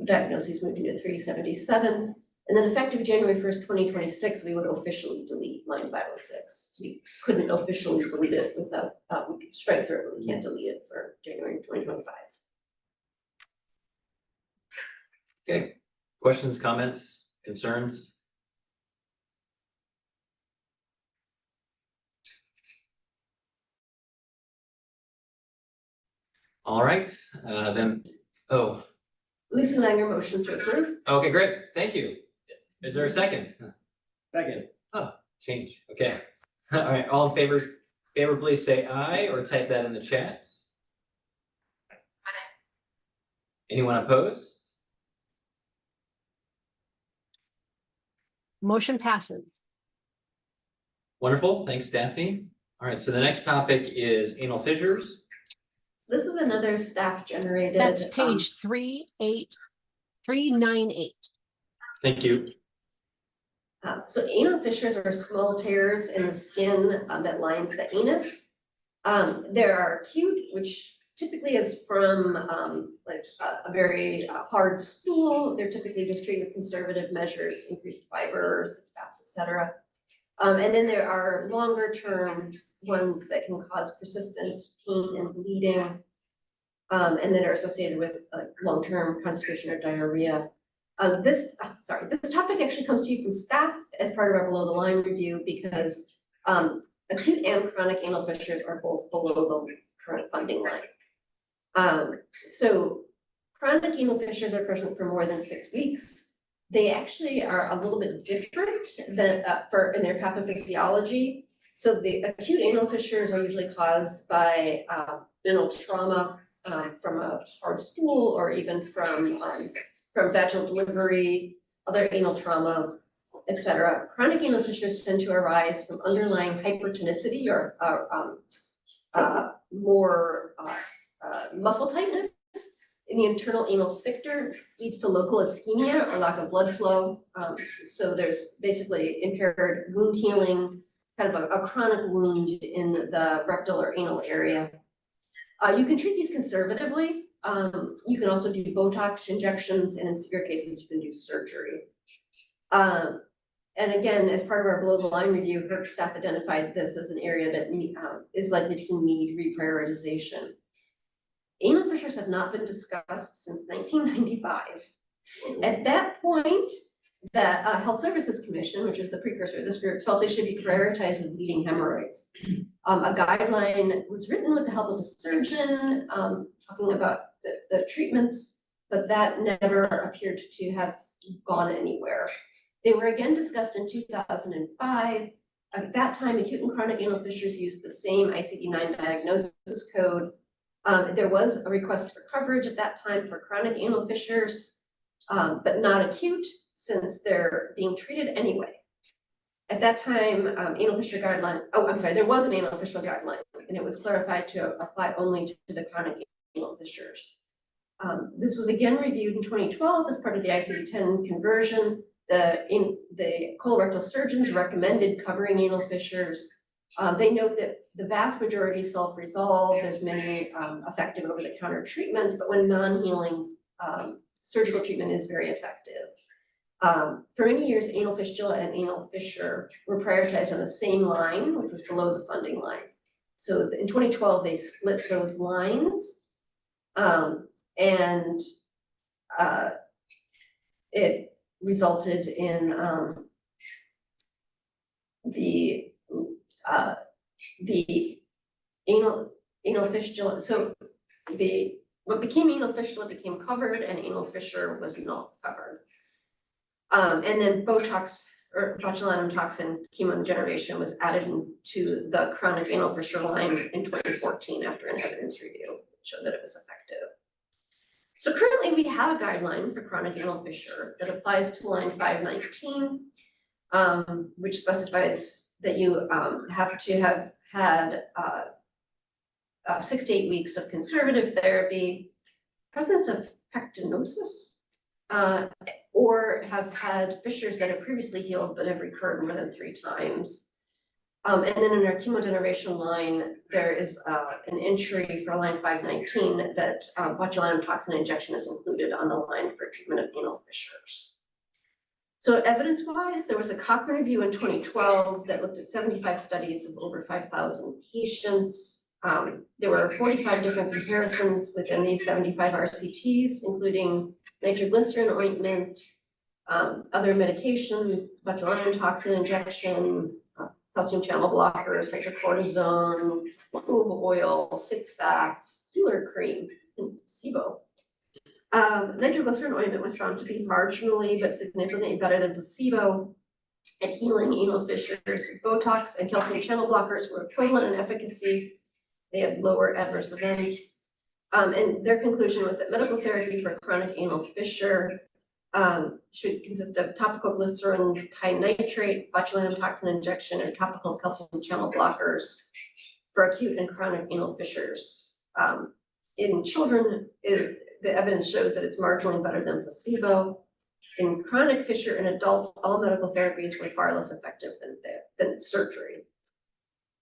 diagnoses moved into 377. And then effective January 1st, 2026, we would officially delete line 506. We couldn't officially delete it without, we could strike through it, but we can't delete it for January 2025. Okay, questions, comments, concerns? All right, Lucy Langer motions to approve. okay, great, thank you. Is there a second? Second. Oh, change, okay. All right, all in favor, please say aye or type that in the chat. Anyone opposed? Motion passes. Wonderful, thanks Daphne. All right, so the next topic is anal fissures. This is another staff generated. That's page 398. Thank you. So anal fissures are small tears in the skin that lines the anus. There are acute, which typically is from a very hard stool. They're typically just treated with conservative measures, increased fibers, fats, etc. And then there are longer term ones that can cause persistent pain and bleeding, and that are associated with long-term constipation or diarrhea. This topic actually comes to you from staff as part of our below the line review because acute and chronic anal fissures are both below the current funding line. So chronic anal fissures are present for more than 6 weeks. They actually are a little bit different than, in their pathophysiology. So the acute anal fissures are usually caused by, anal trauma, from a hard stool or even from vaginal delivery, other anal trauma, et cetera. Chronic anal fissures tend to arise from underlying hypertonicity or more muscle tightness in the internal anal sphincter, leads to local ischemia or lack of blood flow. So there's basically impaired wound healing, kind of a chronic wound in the rectal or anal area. You can treat these conservatively. You can also do Botox injections, and in severe cases, you can do surgery. And again, as part of our below the line review, HERC staff identified this as an area that is likely to need reprioritization. Anal fissures have not been discussed since 1995. At that point, the Health Services Commission, which is the precursor of this group, felt they should be prioritized with bleeding hemorrhoids. A guideline was written with the help of a surgeon, talking about the treatments, but that never appeared to have gone anywhere. They were again discussed in 2005. At that time, acute and chronic anal fissures used the same ICD-9 diagnosis code. There was a request for coverage at that time for chronic anal fissures, but not acute, since they're being treated anyway. At that time, anal fissure guideline, there was an anal fissure guideline, and it was clarified to apply only to the chronic anal fissures. This was again reviewed in 2012 as part of the ICD-10 conversion. The colorectal surgeons recommended covering anal fissures. They note that the vast majority self-resolve. There's many effective over-the-counter treatments, but when non-healing, surgical treatment is very effective. For many years, anal fistula and anal fissure were prioritized on the same line, which was below the funding line. So in 2012, they split those lines, and it resulted in the anal fistula. So what became anal fistula became covered, and anal fissure was not covered. And then Botox or botulinum toxin chemodenervation was added to the chronic anal fissure line in 2014 after an evidence review showed that it was effective. So currently we have a guideline for chronic anal fissure that applies to line 519, which specifies that you have to have had 6 to 8 weeks of conservative therapy, presence of pectinosis, or have had fissures that have previously healed but have recurred more than 3 times. And then in our chemodenervation line, there is an entry for line 519 that botulinum toxin injection is included on the line for treatment of anal fissures. So evidence-wise, there was a Cochrane review in 2012 that looked at 75 studies of over 5,000 patients. There were 45 different comparisons within these 75 RCTs, including nitroglycerin ointment, other medication, botulinum toxin injection, calcium channel blockers, hydrocortisone, removal oil, 6 baths, Healer cream, and placebo. Nitroglycerin ointment was found to be marginally but significantly better than placebo at healing anal fissures. Botox and calcium channel blockers were equivalent in efficacy. They had lower adverse events. And their conclusion was that medical therapy for chronic anal fissure should consist of topical glycerin nitrate, botulinum toxin injection, and topical calcium channel blockers for acute and chronic anal fissures. In children, the evidence shows that it's marginally better than placebo. In chronic fissure in adults, all medical therapies were far less effective than surgery.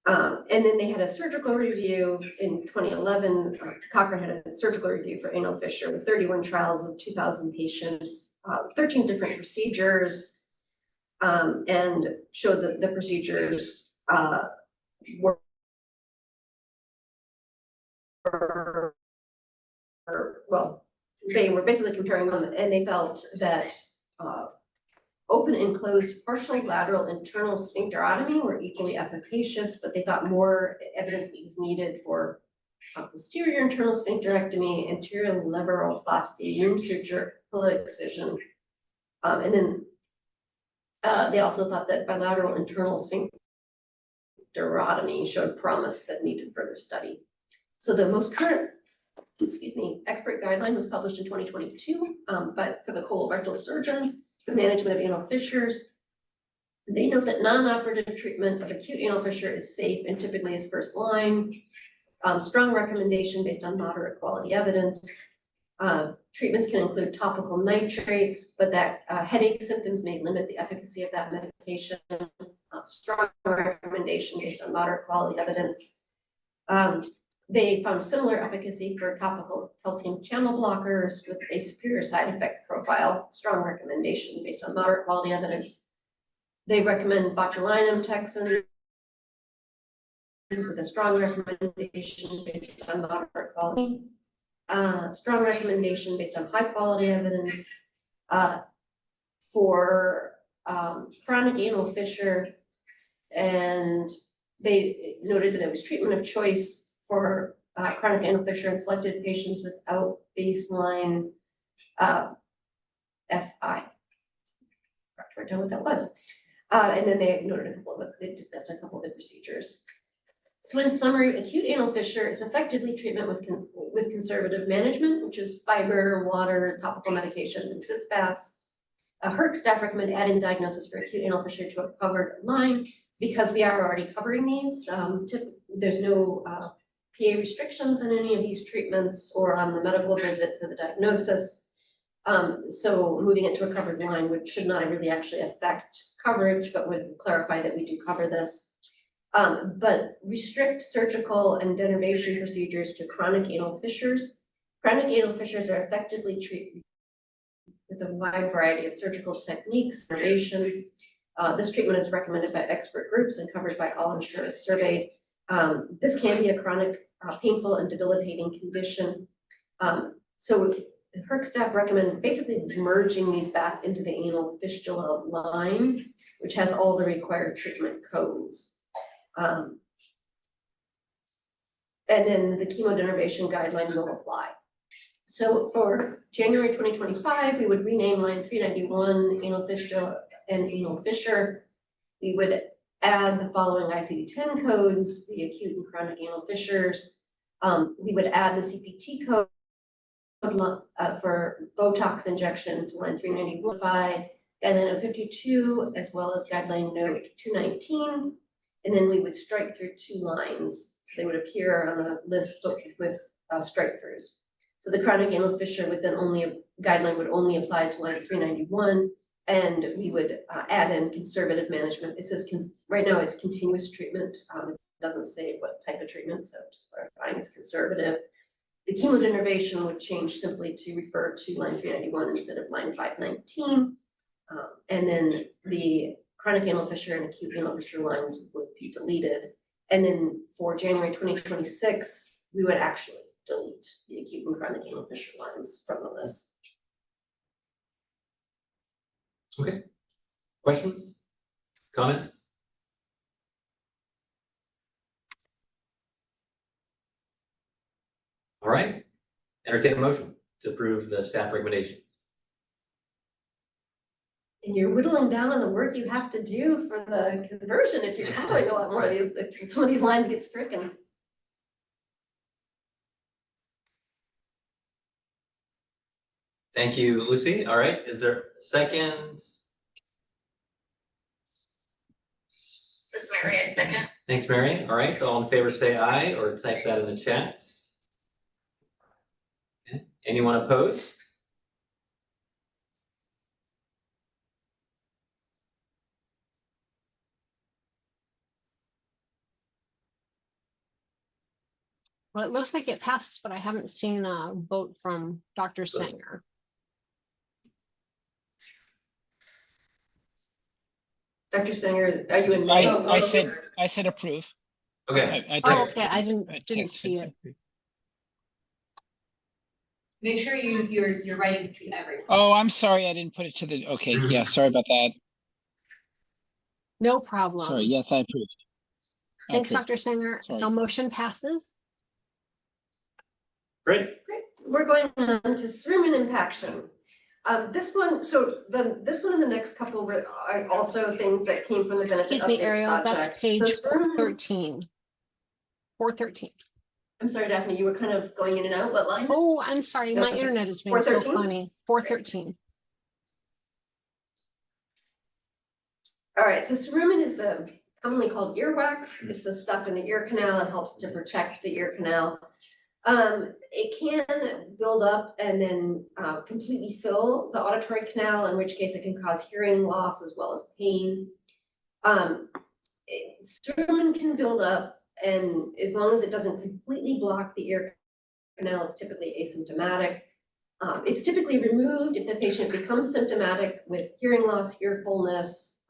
And then they had a surgical review in 2011. Cochrane had a surgical review for anal fissure with 31 trials of 2,000 patients, 13 different procedures, and showed that the procedures were well, they were basically comparing them, and they felt that open and closed partial lateral internal sphincterotomy were equally efficacious, but they thought more evidence was needed for posterior internal sphincterectomy, anterior lateralplasty, womb suture, pillow excision, And then they also thought that bilateral internal sphincterotomy showed promise but needed further study. So the most current, expert guideline was published in 2022, but for the colorectal surgeons, the management of anal fissures, they note that non-operative treatment of acute anal fissure is safe and typically is first line. Strong recommendation based on moderate quality evidence. Treatments can include topical nitrates, but that headache symptoms may limit the efficacy of that medication. Strong recommendation based on moderate quality evidence. They found similar efficacy for topical calcium channel blockers with a superior side effect profile. Strong recommendation based on moderate quality evidence. They recommend botulinum toxin with a strong recommendation based on moderate quality. Strong recommendation based on high quality evidence for chronic anal fissure. And they noted that it was treatment of choice for chronic anal fissure and selected patients without baseline FI. Correct, right down what that was. And then they noted they discussed a couple of the procedures. So in summary, acute anal fissure is effectively treatment with conservative management, which is fiber, water, topical medications, and sitz baths. HERC staff recommend adding diagnosis for acute anal fissure to a covered line because we are already covering these. There's no PA restrictions on any of these treatments or on the medical visit for the diagnosis. So moving it to a covered line should not really actually affect coverage, but would clarify that we do cover this. But restrict surgical and denervation procedures to chronic anal fissures. Chronic anal fissures are effectively treated with a wide variety of surgical techniques, denervation. This treatment is recommended by expert groups and covered by all insurers surveyed. This can be a chronic, painful and debilitating condition. So HERC staff recommend basically merging these back into the anal fistula line, which has all the required treatment codes. And then the chemodenervation guideline will apply. So for January 2025, we would rename line 391 anal fistula and anal fissure. We would add the following ICD-10 codes, the acute and chronic anal fissures. We would add the CPT code for Botox injection to line 391, guideline 52, as well as guideline note 219. And then we would strike through 2 lines. So they would appear on the list with strike throughs. So the chronic anal fissure would then guideline would only apply to line 391. And we would add in conservative management. It says right now it's continuous treatment. It doesn't say what type of treatment, so just clarifying it's conservative. The chemodenervation would change simply to refer to line 391 instead of line 519. And then the chronic anal fissure and acute anal fissure lines would be deleted. And then for January 2026, we would actually delete the acute and chronic anal fissure lines from the list. Okay. Questions? Comments? All right. Entertain a motion to approve the staff recommendation. And you're whittling down on the work you have to do for the conversion if you're covering a lot more of these, if some of these lines get stricken. Thank you, Lucy. All right, is there a second? This is Mary, a second. Thanks, Mary. All right, so all in favor say aye or type that in the chat. Okay. Anyone opposed? Well, it looks like it passes, but I haven't seen a vote from Dr. Sanger. Dr. Sanger, are you in? I said approve. Okay. I Oh, texted okay, I it. didn't see it. Make sure you're writing to everyone. Oh, I'm sorry, I didn't put it to the, okay, yeah, sorry about that. No problem. Sorry, yes, I approved. Thanks, Dr. Sanger. Sorry. So motion passes. Great. Great. We're going on to cerumen impaction. This one, this one and the next couple are also things that came from the benefit Excuse me, update Ariel, that's project. page So Sperm- 413. 413. I'm sorry, Daphne, you were kind of going in and out, what line? Oh, I'm sorry, my Okay. internet is being so 413? funny. 413. All right, so cerumen is the commonly called earwax. It's the stuff in the ear canal. It helps to protect the ear canal. It can build up and then completely fill the auditory canal, in which case it can cause hearing loss as well as pain. Cerumen can build up, and as long as it doesn't completely block the ear canal, it's typically asymptomatic. It's typically removed if the patient becomes symptomatic with hearing loss, ear fullness,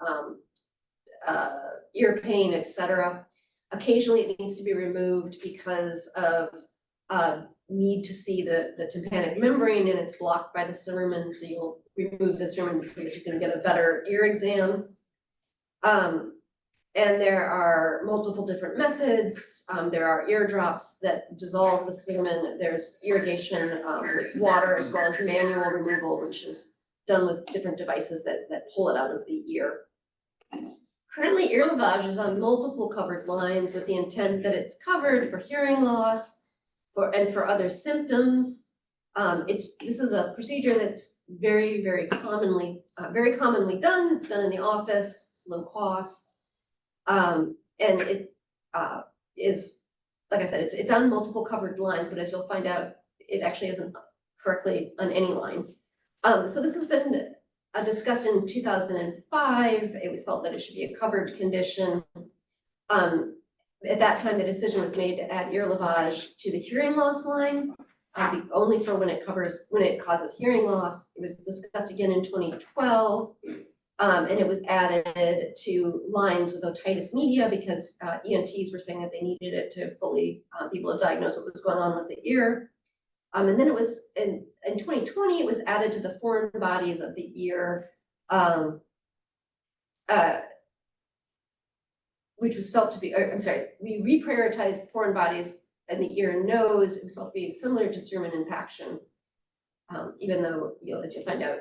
ear pain, etc. Occasionally it needs to be removed because of need to see the tympanic membrane and it's blocked by the cerumen, so you'll remove the cerumen so that you can get a better ear exam. And there are multiple different methods. There are eardrops that dissolve the cerumen. There's irrigation with water, as well as manual removal, which is done with different devices that pull it out of the ear. Currently, ear lavage is on multiple covered lines with the intent that it's covered for hearing loss and for other symptoms. This is a procedure that's very commonly done. It's done in the office. It's low cost. And it is, like I said, it's on multiple covered lines, but as you'll find out, it actually isn't correctly on any line. So this has been discussed in 2005. It was felt that it should be a covered condition. At that time, the decision was made to add ear lavage to the hearing loss line, only for when it causes hearing loss. It was discussed again in 2012. And it was added to lines with otitis media because ENTs were saying that they needed it to fully be able to diagnose what was going on with the ear. And then it was in 2020, it was added to the foreign bodies of the ear, which was felt to be, we reprioritized foreign bodies in the ear and nose. It was felt to be similar to cerumen impaction, even though, as you'll find out,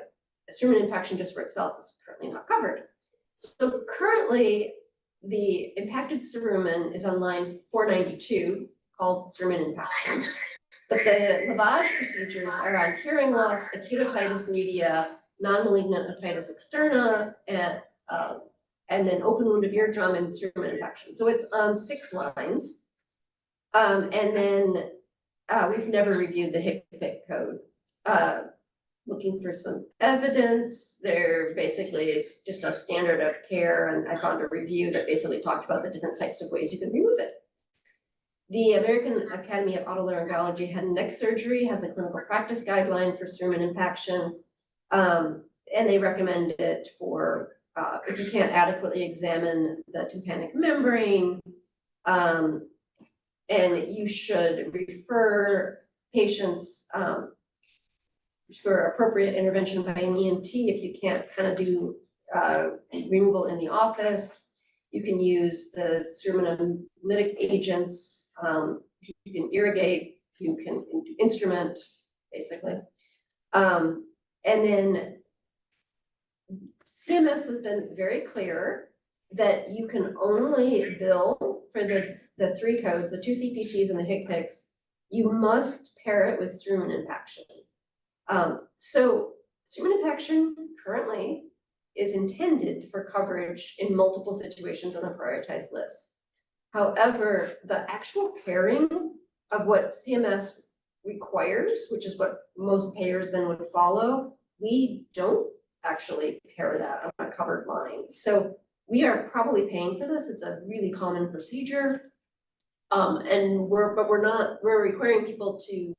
cerumen impaction just for itself is currently not covered. So currently, the impacted cerumen is on line 492, called cerumen impaction. But the lavage procedures are on hearing loss, acute otitis media, non-malignant otitis externa, and then open wound of eardrum and cerumen infection. So it's on 6 lines. And then we've never reviewed the HCPCS code. Looking for some evidence. It's just a standard of care, and I found a review that basically talked about the different types of ways you can remove it. The American Academy of Otolaryngology Head and Neck Surgery has a clinical practice guideline for cerumen impaction, and they recommend it for if you can't adequately examine the tympanic membrane, and you should refer patients for appropriate intervention by an ENT if you can't kind of do removal in the office. You can use the cerumen-lytic agents. You can irrigate. You can instrument, basically. And then CMS has been very clear that you can only bill for the 3 codes, the 2 CPTs and the HCPCS. You must pair it with cerumen impaction. So cerumen impaction currently is intended for coverage in multiple situations on a prioritized list. However, the actual pairing of what CMS requires, which is what most payers then would follow, we don't actually pair that on a covered line. So we are probably paying for this. It's a really common procedure. And we're requiring people to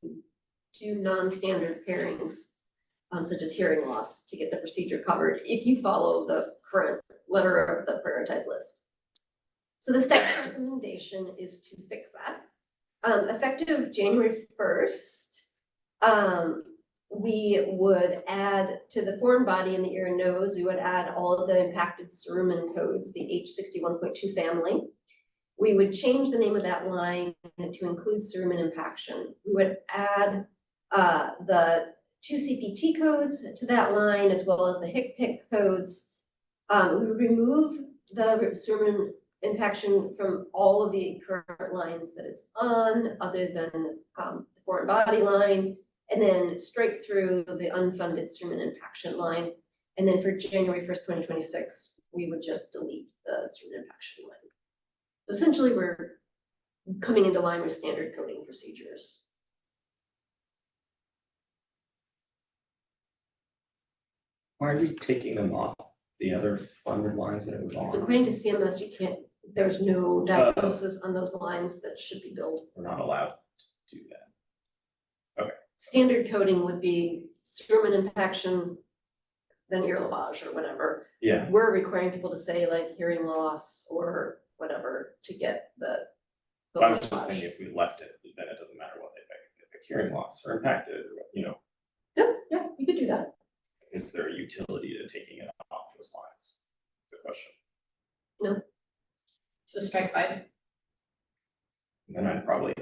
do non-standard pairings, such as hearing loss, to get the procedure covered if you follow the current letter of the prioritized list. So the step recommendation is to fix that. Effective January 1st, we would add to the foreign body in the ear and nose, we would add all of the impacted cerumen codes, the H61.2 family. We would change the name of that line to include cerumen impaction. We would add the two CPT codes to that line, as well as the HICPIC codes. We would remove the sermon impaction from all of the current lines that it's on, other than the foreign body line, and then strike through the unfunded sermon impaction line. And then for January 1st, 2026, we would just delete the sermon impaction line. Essentially, we're coming into line with standard coding procedures. Why are we taking them off the other funded lines that it was So on? according to CMS, you can't, there's no diagnosis on those lines that should be billed. We're not allowed to do that. Standard coding would be sermon impaction, then ear lavage or whatever. Yeah, We're requiring people to say like hearing loss or whatever to get the. but I was just thinking if we left it, then it doesn't matter what they pick, if they pick hearing loss or impacted, or, you know, Yeah, you could do that. is there a utility to taking it off those lines? The question. So strike 5. And then I'd probably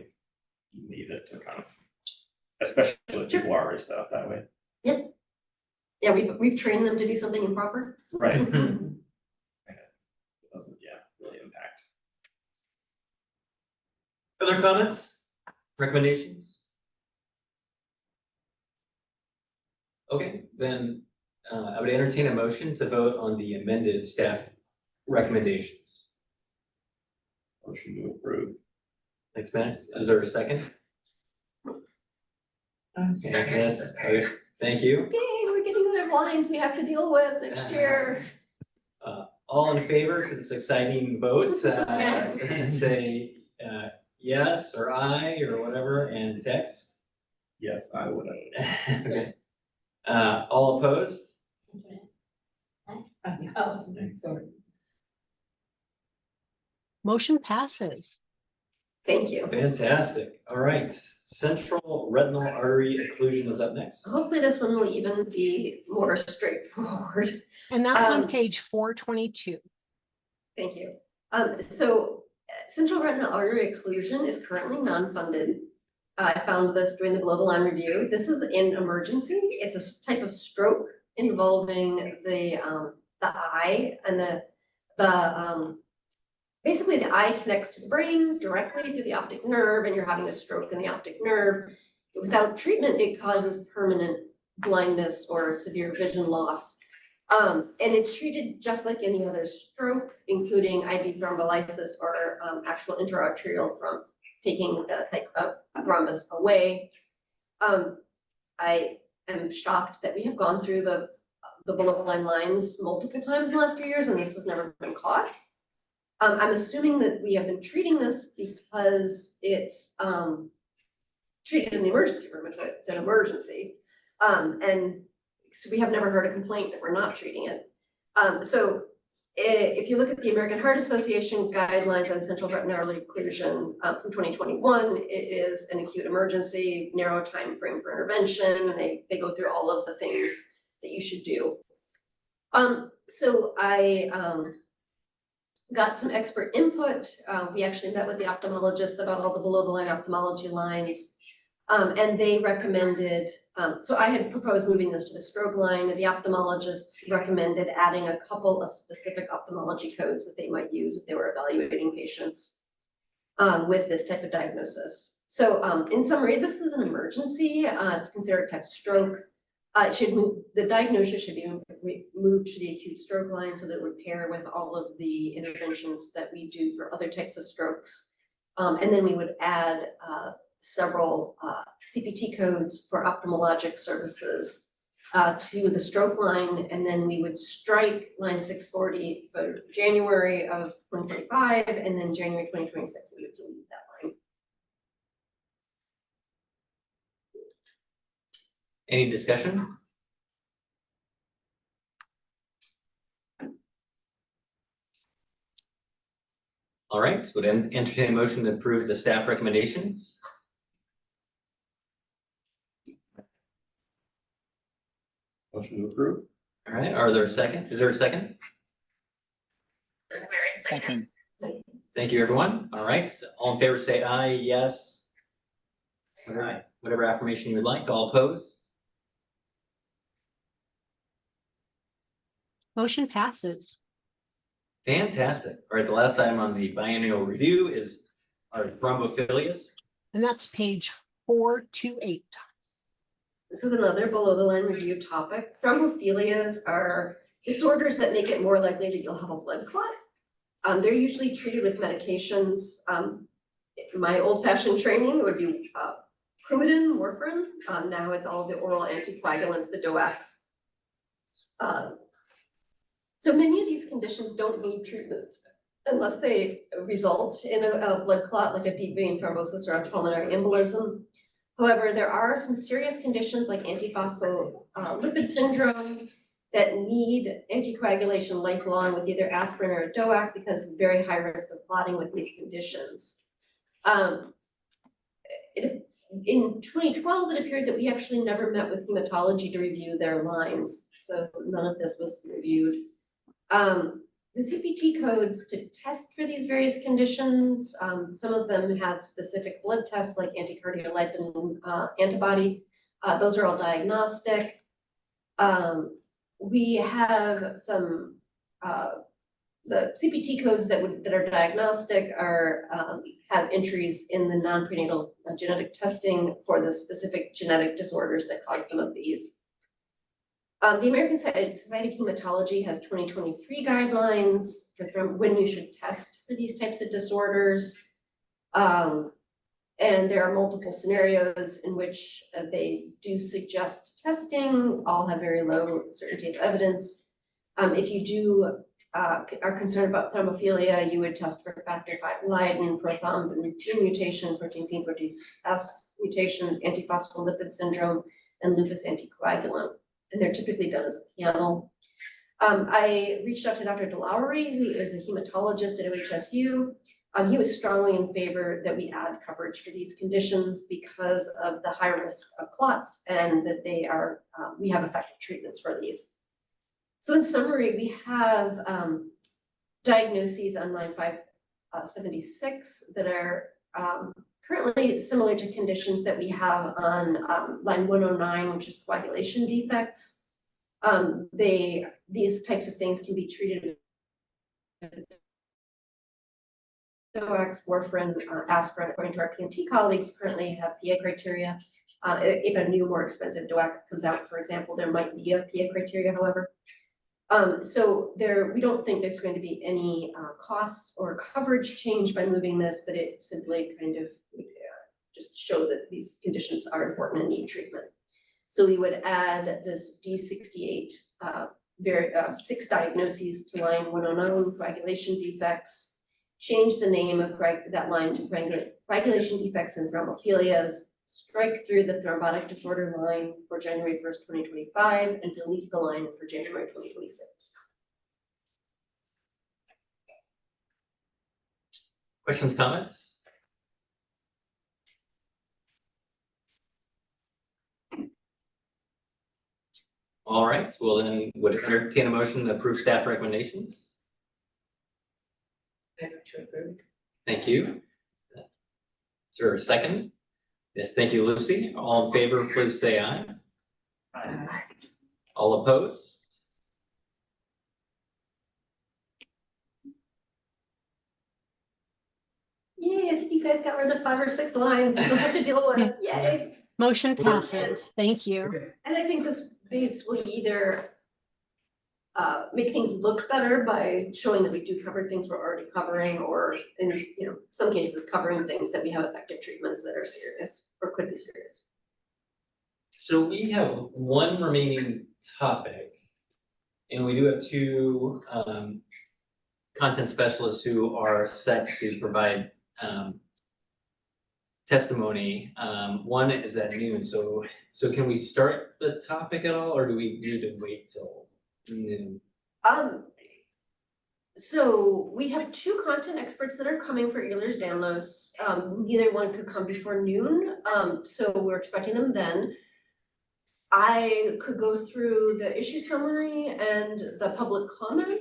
leave it to kind of, especially if people are already set up that way. Yeah, we've trained them to do something improper. Right. It doesn't, really impact. Other comments, recommendations? Okay, then I would entertain a motion to vote on the amended staff recommendations. Motion to approve. Thanks, Max. Is there a second? Okay, thank you. Yay, we're getting other lines we have to deal with next year. All in favor to this exciting vote, say yes or aye or whatever and text. Yes, I would. Okay. All opposed? Oh, Sorry. Motion passes. Thank you. Fantastic. All right. Central retinal artery occlusion is up next. Hopefully this one will even be more straightforward. And that's on Um, page 422. Thank you. Central retinal artery occlusion is currently non-funded. I found this during the below the line review. This is an emergency. It's a type of stroke involving the eye and basically the eye connects to the brain directly through the optic nerve, and you're having a stroke in the optic nerve. Without treatment, it causes permanent blindness or severe vision loss. And it's treated just like any other stroke, including IV thrombolysis or actual intraarterial from taking the thrombus away. I am shocked that we have gone through the below the line lines multiple times in the last few years, and this has never been caught. I'm assuming that we have been treating this because it's treated in the emergency room. It's an emergency. And so we have never heard a complaint that we're not treating it. So if you look at the American Heart Association guidelines on central retinal artery occlusion from 2021, it is an acute emergency, narrow time frame for intervention, and they go through all of the things that you should do. So I got some expert input. We actually met with the ophthalmologists about all the below the line ophthalmology lines. And they recommended, so I had proposed moving this to the stroke line, and the ophthalmologists recommended adding a couple of specific ophthalmology codes that they might use if they were evaluating patients with this type of diagnosis. So in summary, this is an emergency. It's considered a type of stroke. The diagnosis should be moved to the acute stroke line so that it would pair with all of the interventions that we do for other types of strokes. And then we would add several CPT codes for ophthalmologic services to the stroke line, and then we would strike line 640 for January of 2025, and then January 2026, we would delete that line. Any discussion? All right, would entertain a motion to approve the staff recommendations. Motion to approve. All right, are there a second? Is there a second? Second. Thank you, everyone. All right, all in favor, say aye, yes. Whatever affirmation you would like. All opposed? Motion passes. Fantastic. All right, the last item on the biennial review is our thrombophilias. And that's page 428. This is another below the line review topic. Thrombophilias are disorders that make it more likely that you'll have a blood clot. They're usually treated with medications. My old fashioned training would be Coumadin, warfarin. Now it's all the oral anticoagulants, the DOACs. So many of these conditions don't need treatment unless they result in a blood clot, like a deep vein thrombosis or a pulmonary embolism. However, there are some serious conditions like antiphospholipid syndrome that need anticoagulation lifelong with either aspirin or a DOAC because of very high risk of clotting with these conditions. In 2012, it appeared that we actually never met with hematology to review their lines, so none of this was reviewed. The CPT codes to test for these various conditions, some of them have specific blood tests like anticardiolipin antibody. Those are all diagnostic. We have some, the CPT codes that are diagnostic are have entries in the non-prenatal genetic testing for the specific genetic disorders that cause some of these. The American Society of Hematology has 2023 guidelines for when you should test for these types of disorders. And there are multiple scenarios in which they do suggest testing, all have very low certainty of evidence. If you are concerned about thrombophilia, you would test for factor V Leiden, prothrombin gene mutation, protein C, protein S mutations, antiphospholipid syndrome, and lupus anticoagulant. And they're typically done as a panel. I reached out to Dr. DeLaury, who is a hematologist at OHSU. He was strongly in favor that we add coverage for these conditions because of the high risk of clots and that they are, we have effective treatments for these. So in summary, we have diagnoses on line 576 that are currently similar to conditions that we have on line 109, which is coagulation defects. These types of things can be treated with DOACs, warfarin, aspirin. According to our PMT colleagues, currently have PA criteria. If a new, more expensive DOAC comes out, for example, there might be a PA criteria, however. So we don't think there's going to be any cost or coverage change by moving this, but it simply kind of just show that these conditions are important and need treatment. So we would add this D68 6 diagnoses to line 109, coagulation defects, change the name of that line to coagulation defects and thrombophilias, strike through the thrombotic disorder line for January 1st, 2025, and delete the line for January 2026. Questions, comments? All right, well then, would entertain a motion to approve staff recommendations? Thank you. Is there a second? Yes, thank you, Lucy. All in favor, please say aye. Aye. All opposed? Yay, I think you guys got rid of 5 or 6 lines you don't have to deal with. Yay. Motion passes. Thank you. And I think these will either make things look better by showing that we do cover things we're already covering, or in some cases covering things that we have effective treatments that are serious or could be serious. So we have one remaining topic, and we do have 2 content specialists who are set to provide testimony. One is at noon, so can we start the topic at all, or do we need to wait till noon? So we have 2 content experts that are coming for Ehlers-Danlos. Either one could come before noon, so we're expecting them then. I could go through the issue summary and the public comment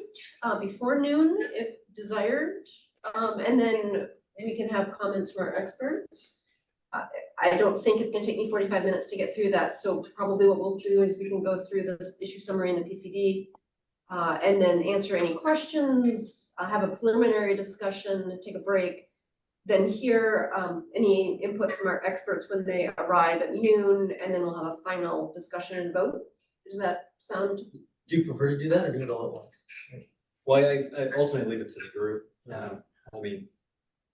before noon if desired, and then we can have comments from our experts. I don't think it's gonna take me 45 minutes to get through that, so probably what we'll do is we can go through this issue summary and the PCD, and then answer any questions, have a preliminary discussion, take a break. Then hear any input from our experts when they arrive at noon, and then we'll have a final discussion and vote. Does that sound? Do you prefer to do that or do it all at once? Well, I ultimately leave it to the group. I mean,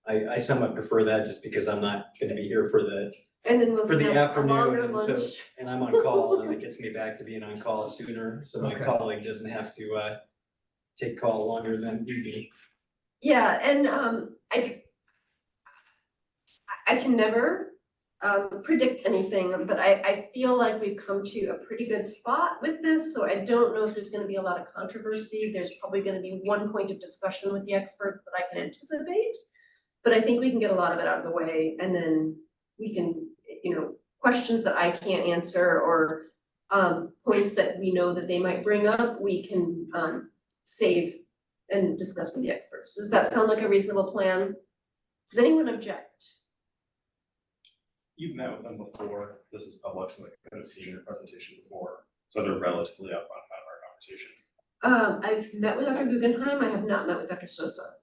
I somewhat prefer that just because I'm not gonna be here for the And then we'll for the have a longer afternoon, and so, lunch. and I'm on call, and it gets me back to being on call sooner, so my Okay. colleague doesn't have to take call longer than me. Yeah, and I can never predict anything, but I feel like we've come to a pretty good spot with this, so I don't know if there's gonna be a lot of controversy. There's probably gonna be one point of discussion with the experts that I can anticipate. But I think we can get a lot of it out of the way, and then we can, questions that I can't answer or points that we know that they might bring up, we can save and discuss with the experts. Does that sound like a reasonable plan? Does anyone object? You've met with them before, this is public, so they could have seen your presentation before, so they're relatively upfront about our conversation. I've met with Dr. Guggenheim, I have not met with Dr. Sosa.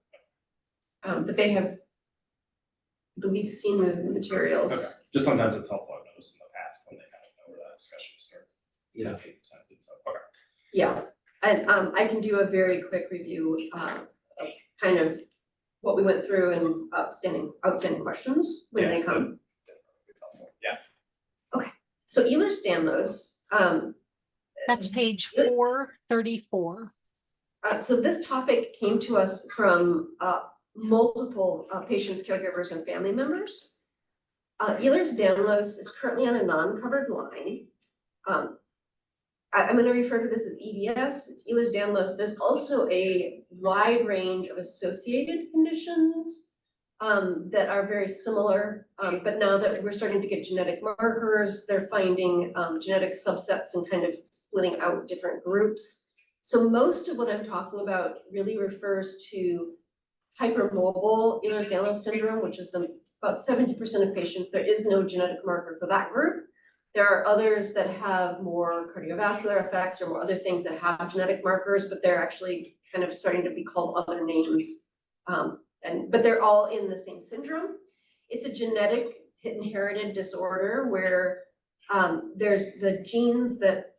But they have, I believe, seen the materials. Okay, just sometimes it's helpful, I've noticed in the past when they kind of know where that discussion starts. Yeah. Okay. Yeah, and I can do a very quick review of kind of what we went through and outstanding questions when they come. Yeah. So Ehlers-Danlos, That's page 434. so this topic came to us from multiple patients, caregivers, and family members. Ehlers-Danlos is currently on a non-covered line. I'm going to refer to this as EDS, it's Ehlers-Danlos. There's also a wide range of associated conditions that are very similar, but now that we're starting to get genetic markers, they're finding genetic subsets and kind of splitting out different groups. So most of what I'm talking about really refers to hypermobile Ehlers-Danlos syndrome, which is about 70% of patients. There is no genetic marker for that group. There are others that have more cardiovascular effects or more other things that have genetic markers, but they're actually kind of starting to be called other names. But they're all in the same syndrome. It's a genetic inherited disorder where there's the genes that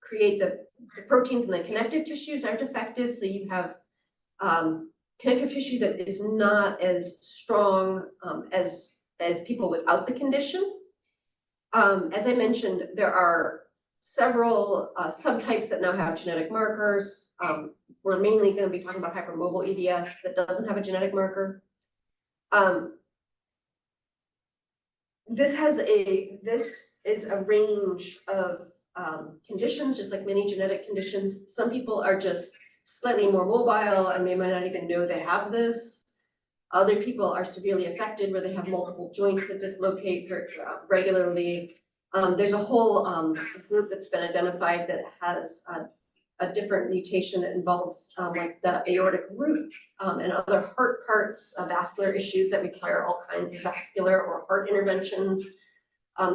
create the proteins in the connective tissues are defective. So you have connective tissue that is not as strong as people without the condition. As I mentioned, there are several subtypes that now have genetic markers. We're mainly going to be talking about hypermobile EDS that doesn't have a genetic marker. This is a range of conditions, just like many genetic conditions. Some people are just slightly more mobile and they might not even know they have this. Other people are severely affected where they have multiple joints that dislocate regularly. There's a whole group that's been identified that has a different mutation that involves like the aortic root and other heart parts, vascular issues that require all kinds of vascular or heart interventions.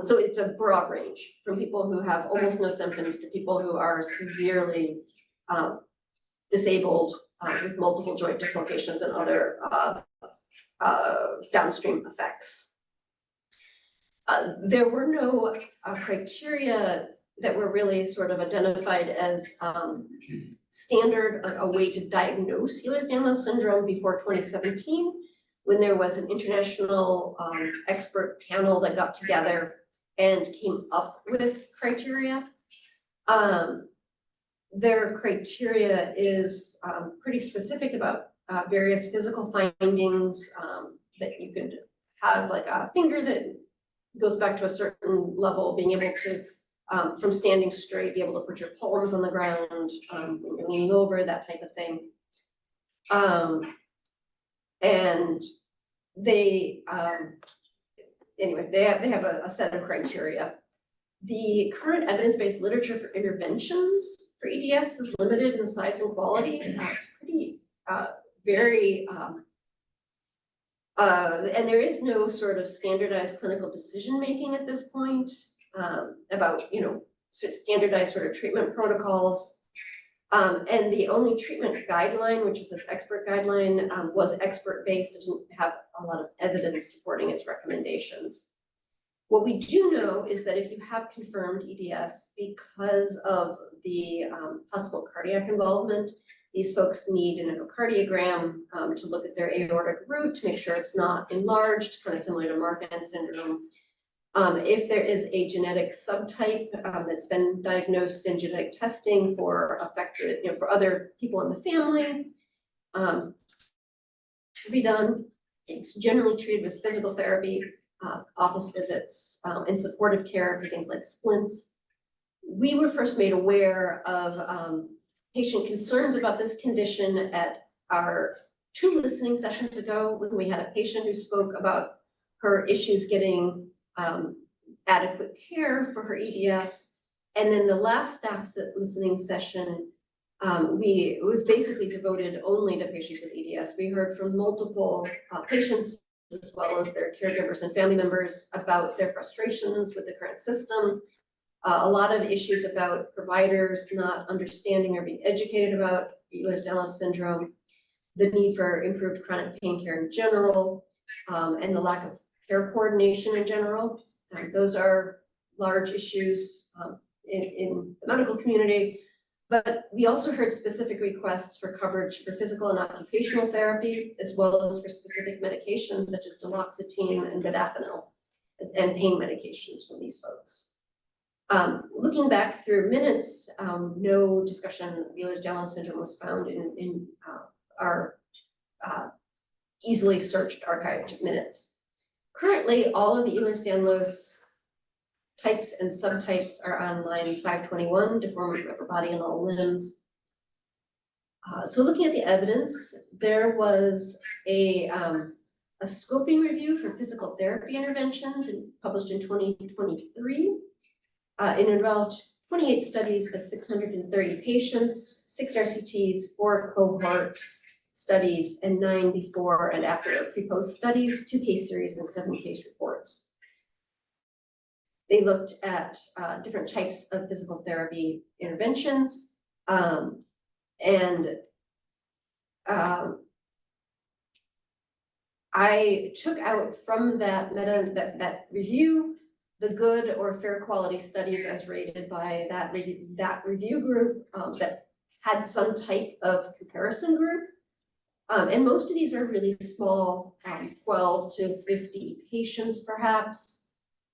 So it's a broad range from people who have almost no symptoms to people who are severely disabled with multiple joint dislocations and other downstream effects. There were no criteria that were really sort of identified as standard, a way to diagnose Ehlers-Danlos syndrome before 2017, when there was an international expert panel that got together and came up with criteria. Their criteria is pretty specific about various physical findings that you could have, like a finger that goes back to a certain level, being able to, from standing straight, be able to put your palms on the ground when you're leaning over, that type of thing. And they, anyway, they have a set of criteria. The current evidence-based literature for interventions for EDS is limited in size and quality. It's pretty, very, and there is no sort of standardized clinical decision-making at this point about, standardized sort of treatment protocols. And the only treatment guideline, which is this expert guideline, was expert-based, didn't have a lot of evidence supporting its recommendations. What we do know is that if you have confirmed EDS, because of the possible cardiac involvement, these folks need an echocardiogram to look at their aortic root to make sure it's not enlarged, kind of similar to Marfan syndrome. If there is a genetic subtype that's been diagnosed in genetic testing for affected, for other people in the family, to be done. It's generally treated with physical therapy, office visits, and supportive care for things like splints. We were first made aware of patient concerns about this condition at our 2 listening sessions ago, when we had a patient who spoke about her issues getting adequate care for her EDS. And then the last staff listening session, it was basically devoted only to patients with EDS. We heard from multiple patients, as well as their caregivers and family members, about their frustrations with the current system. A lot of issues about providers not understanding or being educated about Ehlers-Danlos syndrome, the need for improved chronic pain care in general, and the lack of care coordination in general. Those are large issues in the medical community. But we also heard specific requests for coverage for physical and occupational therapy, as well as for specific medications such as duloxetine and modafinil, and pain medications from these folks. Looking back through minutes, no discussion of Ehlers-Danlos syndrome was found in our easily searched archived minutes. Currently, all of the Ehlers-Danlos types and subtypes are on line 521, deformity of upper body and all limbs. So looking at the evidence, there was a scoping review for physical therapy interventions published in 2023. It involved 28 studies of 630 patients, 6 RCTs, 4 cohort studies, and 9 before and after pre-post studies, 2 case series, and 7 case reports. They looked at different types of physical therapy interventions, I took out from that review the good or fair quality studies as rated by that review group that had some type of comparison group. And most of these are really small, 12 to 50 patients perhaps,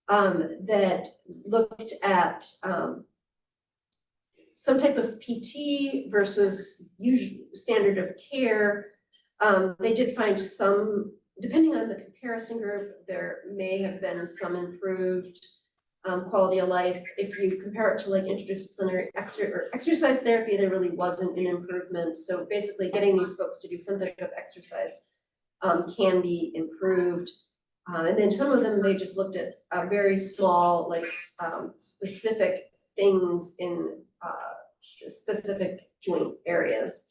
that looked at some type of PT versus usual standard of care. They did find some, depending on the comparison group, there may have been some improved quality of life. If you compare it to like interdisciplinary exercise therapy, there really wasn't an improvement. So basically getting these folks to do some type of exercise can be improved. And then some of them, they just looked at very small, like specific things in specific joint areas.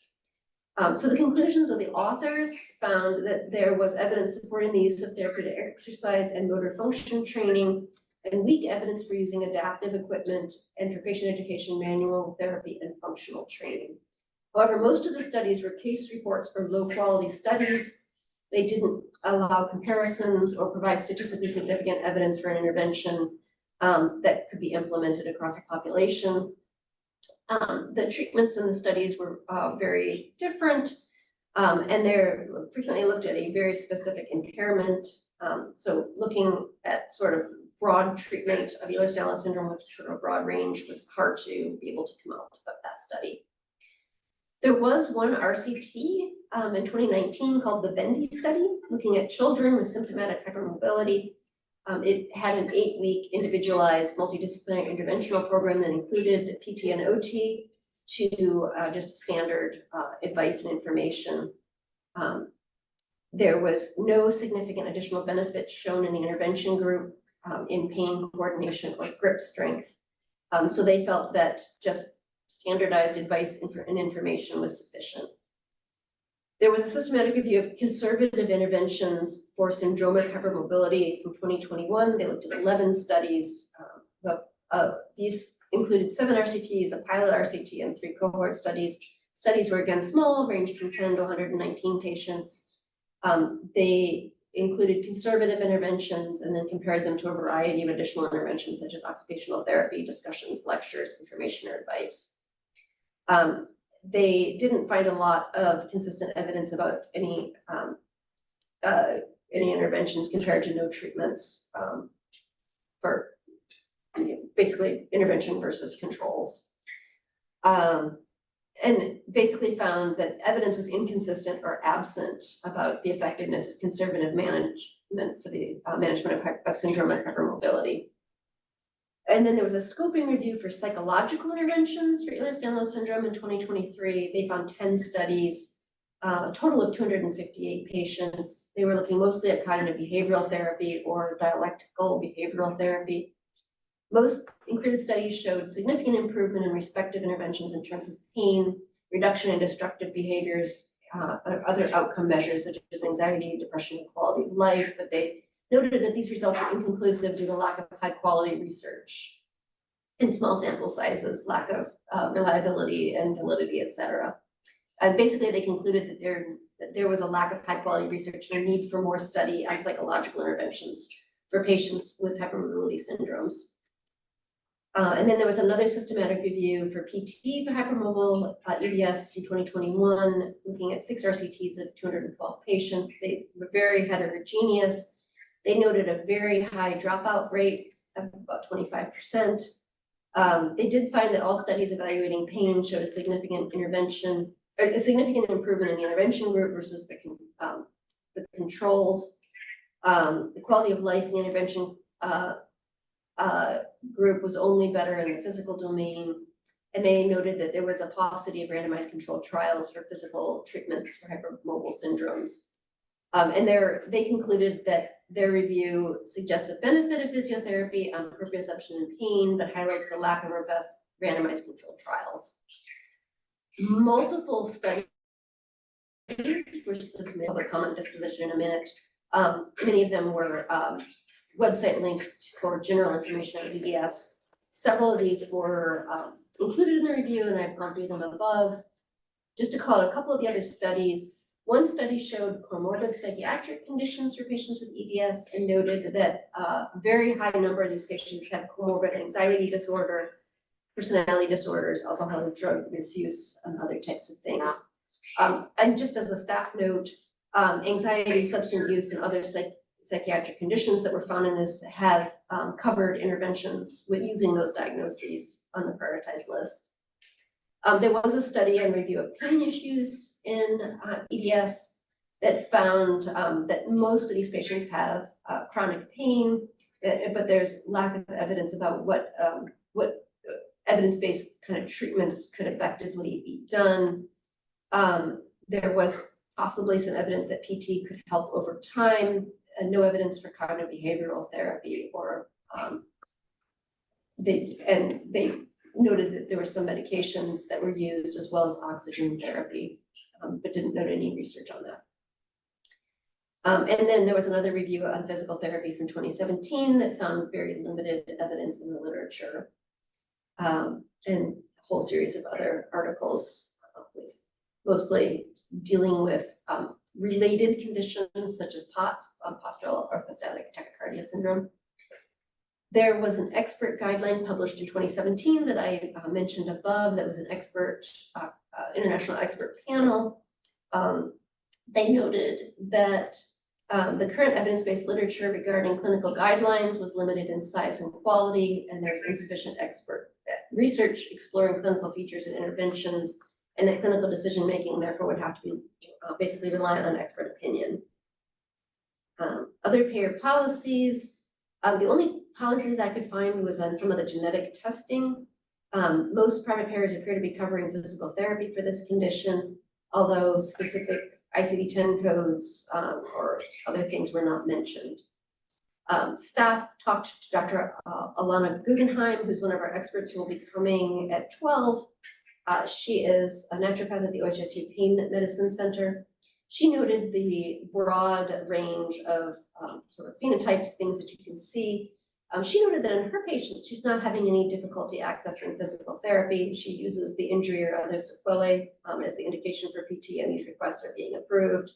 So the conclusions of the authors found that there was evidence supporting the use of therapeutic exercise and motor function training, and weak evidence for using adaptive equipment and for patient education, manual therapy, and functional training. However, most of the studies were case reports from low quality studies. They didn't allow comparisons or provide statistically significant evidence for an intervention that could be implemented across a population. The treatments in the studies were very different, and they're frequently looked at a very specific impairment. So looking at sort of broad treatment of Ehlers-Danlos syndrome with sort of a broad range was hard to be able to come out of that study. There was one RCT in 2019 called the Bendy study, looking at children with symptomatic hypermobility. It had an 8-week individualized multidisciplinary interventional program that included PT and OT to just standard advice and information. There was no significant additional benefit shown in the intervention group in pain coordination or grip strength. So they felt that just standardized advice and information was sufficient. There was a systematic review of conservative interventions for syndromic hypermobility from 2021. They looked at 11 studies. These included 7 RCTs, a pilot RCT, and 3 cohort studies. Studies were again small, ranged from 10 to 119 patients. They included conservative interventions and then compared them to a variety of additional interventions such as occupational therapy, discussions, lectures, information, or advice. They didn't find a lot of consistent evidence about any interventions compared to no treatments for basically intervention versus controls. And basically found that evidence was inconsistent or absent about the effectiveness of conservative management for the management of syndrome and hypermobility. And then there was a scoping review for psychological interventions for Ehlers-Danlos syndrome in 2023. They found 10 studies, a total of 258 patients. They were looking mostly at cognitive behavioral therapy or dialectical behavioral therapy. Most included studies showed significant improvement in respective interventions in terms of pain, reduction in destructive behaviors, other outcome measures such as anxiety, depression, and quality of life, but they noted that these results were inconclusive due to lack of high quality research and small sample sizes, lack of reliability and validity, et cetera. And basically they concluded that there was a lack of high quality research and a need for more study on psychological interventions for patients with hypermobility syndromes. And then there was another systematic review for PT for hypermobile EDS in 2021, looking at 6 RCTs of 212 patients. They were very heterogeneous. They noted a very high dropout rate of about 25%. They did find that all studies evaluating pain showed a significant intervention, or a significant improvement in the intervention group versus the controls. The quality of life in the intervention group was only better in the physical domain, and they noted that there was a paucity of randomized controlled trials for physical treatments for hypermobile syndromes. And they concluded that their review suggests a benefit of physiotherapy on proprioception and pain, but highlights the lack of robust randomized controlled trials. Multiple studies were submitted, public comment disposition in a minute. Many of them were website links for general information on VbBS. Several of these were included in the review, and I've gone through them above. Just to call out a couple of the other studies, one study showed comorbid psychiatric conditions for patients with EDS and noted that a very high number of these patients had comorbid anxiety disorder, personality disorders, alcohol and drug misuse, and other types of things. And just as a staff note, anxiety, substance use, and other psychiatric conditions that were found in this have covered interventions with using those diagnoses on the prioritized list. There was a study and review of pain issues in EDS that found that most of these patients have chronic pain, but there's lack of evidence about what evidence-based kind of treatments could effectively be done. There was possibly some evidence that PT could help over time, and no evidence for cognitive behavioral therapy, or they noted that there were some medications that were used as well as oxygen therapy, but didn't note any research on that. And then there was another review on physical therapy from 2017 that found very limited evidence in the literature, and a whole series of other articles, mostly dealing with related conditions such as POTS, postural orthostatic tachycardia syndrome. There was an expert guideline published in 2017 that I mentioned above. That was an expert, international expert panel. They noted that the current evidence-based literature regarding clinical guidelines was limited in size and quality, and there's insufficient expert research exploring clinical features and interventions, and that clinical decision-making therefore would have to be basically reliant on expert opinion. Other payer policies, the only policies I could find was on some of the genetic testing. Most private payers appear to be covering physical therapy for this condition, although specific ICD-10 codes or other things were not mentioned. Staff talked to Dr. Alana Guggenheim, who's one of our experts who will be coming at 12. She is a naturopath at the OHSU Pain Medicine Center. She noted the broad range of sort of phenotypes, things that you can see. She noted that in her patients, she's not having any difficulty accessing physical therapy. She uses the injury or other sequelae as the indication for PT, and these requests are being approved.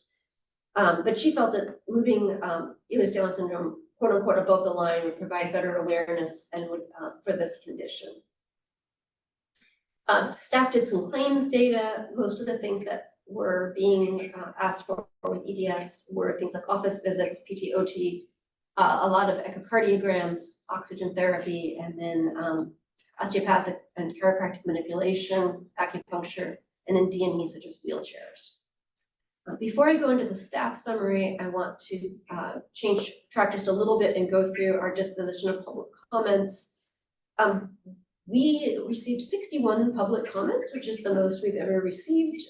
But she felt that moving Ehlers-Danlos syndrome, quote unquote, above the line would provide better awareness and would for this condition. Staff did some claims data. Most of the things that were being asked for with EDS were things like office visits, PT, OT, a lot of echocardiograms, oxygen therapy, and then osteopathic and chiropractic manipulation, acupuncture, and then DME such as wheelchairs. Before I go into the staff summary, I want to change track just a little bit and go through our disposition of public comments. We received 61 public comments, which is the most we've ever received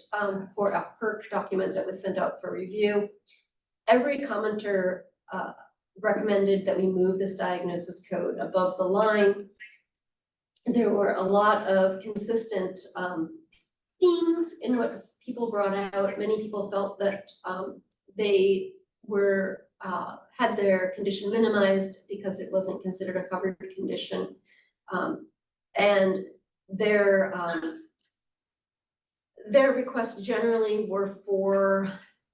for a PERC document that was sent out for review. Every commenter recommended that we move this diagnosis code above the line. There were a lot of consistent themes in what people brought out. Many people felt that they were had their condition minimized because it wasn't considered a covered condition. And their requests generally were for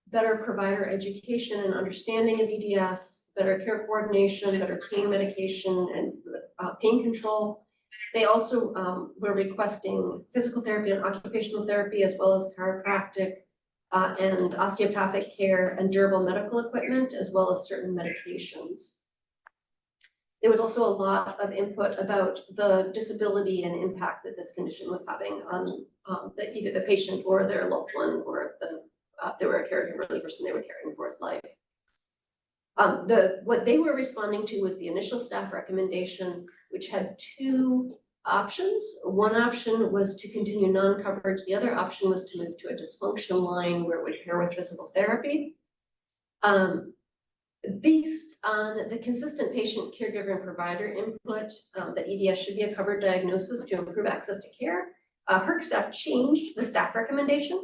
better provider education and understanding of EDS, better care coordination, better pain medication, and pain control. They also were requesting physical therapy and occupational therapy, as well as chiropractic and osteopathic care and durable medical equipment, as well as certain medications. There was also a lot of input about the disability and impact that this condition was having on either the patient or their loved one, or if they were a caregiver, the person they were caring for's life. What they were responding to was the initial staff recommendation, which had two options. One option was to continue non-coverage. The other option was to move to a dysfunction line where it would pair with physical therapy. Based on the consistent patient, caregiver, and provider input that EDS should be a covered diagnosis to improve access to care, HERC staff changed the staff recommendation.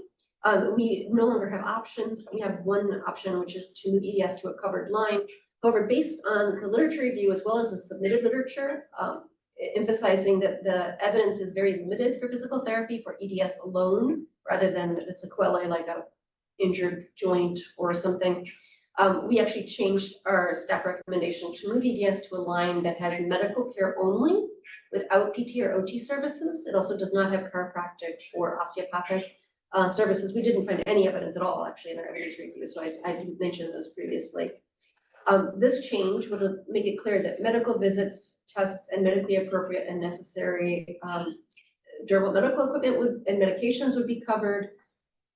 We no longer have options. We have one option, which is to move EDS to a covered line. However, based on the literature review as well as the submitted literature, emphasizing that the evidence is very limited for physical therapy for EDS alone, rather than the sequelae like a injured joint or something, we actually changed our staff recommendation to move EDS to a line that has medical care only without PT or OT services. It also does not have chiropractic or osteopathic services. We didn't find any evidence at all actually in our evidence review, so I didn't mention those previously. This change would make it clear that medical visits, tests, and medically appropriate and necessary durable medical equipment and medications would be covered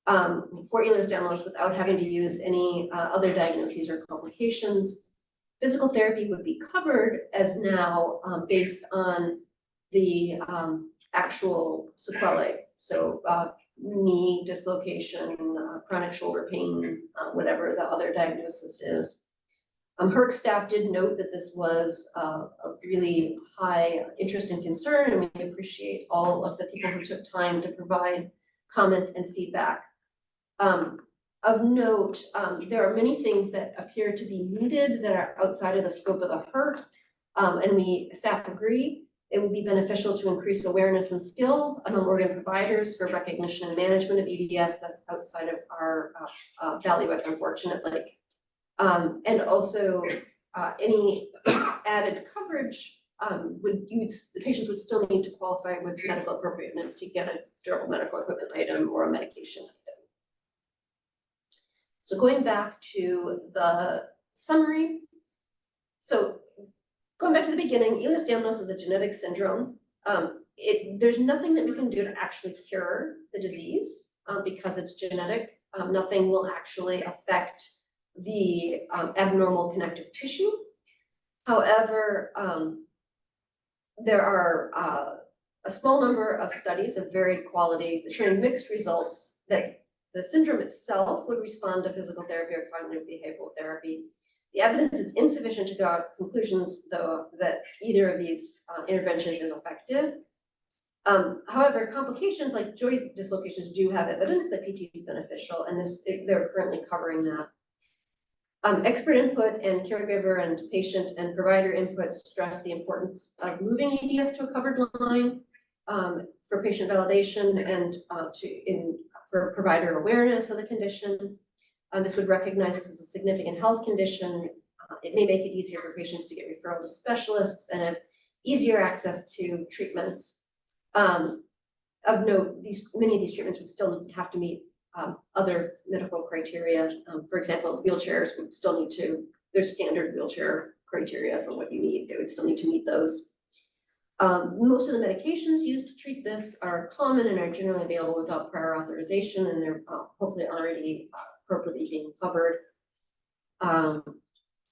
for Ehlers-Danlos without having to use any other diagnoses or complications. Physical therapy would be covered as now based on the actual sequelae. So knee dislocation, chronic shoulder pain, whatever the other diagnosis is. HERC staff did note that this was a really high interest and concern, and we appreciate all of the people who took time to provide comments and feedback. Of note, there are many things that appear to be needed that are outside of the scope of the HERC, and staff agree it would be beneficial to increase awareness and skill among organ providers for recognition and management of EDS. That's outside of our bailiwick, unfortunately. And also any added coverage the patients would still need to qualify with medical appropriateness to get a durable medical equipment item or a medication item. So going back to the summary. So going back to the beginning, Ehlers-Danlos is a genetic syndrome. There's nothing that we can do to actually cure the disease because it's genetic. Nothing will actually affect the abnormal connective tissue. However, there are a small number of studies of varied quality showing mixed results that the syndrome itself would respond to physical therapy or cognitive behavioral therapy. The evidence is insufficient to draw conclusions, though, that either of these interventions is effective. However, complications like joint dislocations do have evidence that PT is beneficial, and they're currently covering that. Expert input and caregiver and patient and provider input stress the importance of moving EDS to a covered line for patient validation and for provider awareness of the condition. This would recognize this as a significant health condition. It may make it easier for patients to get referral to specialists and have easier access to treatments. Of note, many of these treatments would still have to meet other medical criteria. For example, wheelchairs would still need to, there's standard wheelchair criteria for what you need. They would still need to meet those. Most of the medications used to treat this are common and are generally available without prior authorization, and they're hopefully already appropriately being covered.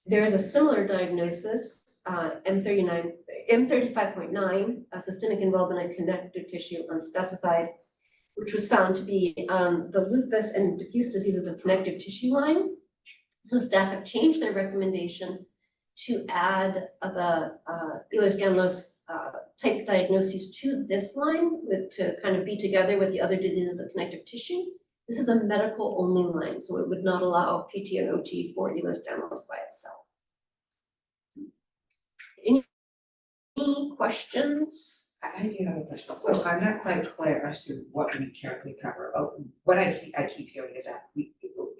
There's a similar diagnosis, M35.9, systemic involvement in connective tissue unspecified, which was found to be the lupus and diffuse disease of the connective tissue line. So staff have changed their recommendation to add the Ehlers-Danlos type diagnoses to this line to kind of be together with the other diseases of connective tissue. This is a medical only line, so it would not allow PT and OT for Ehlers-Danlos by itself. Any questions? I do have a question. So I'm not quite clear as to what we currently cover. What I keep hearing is that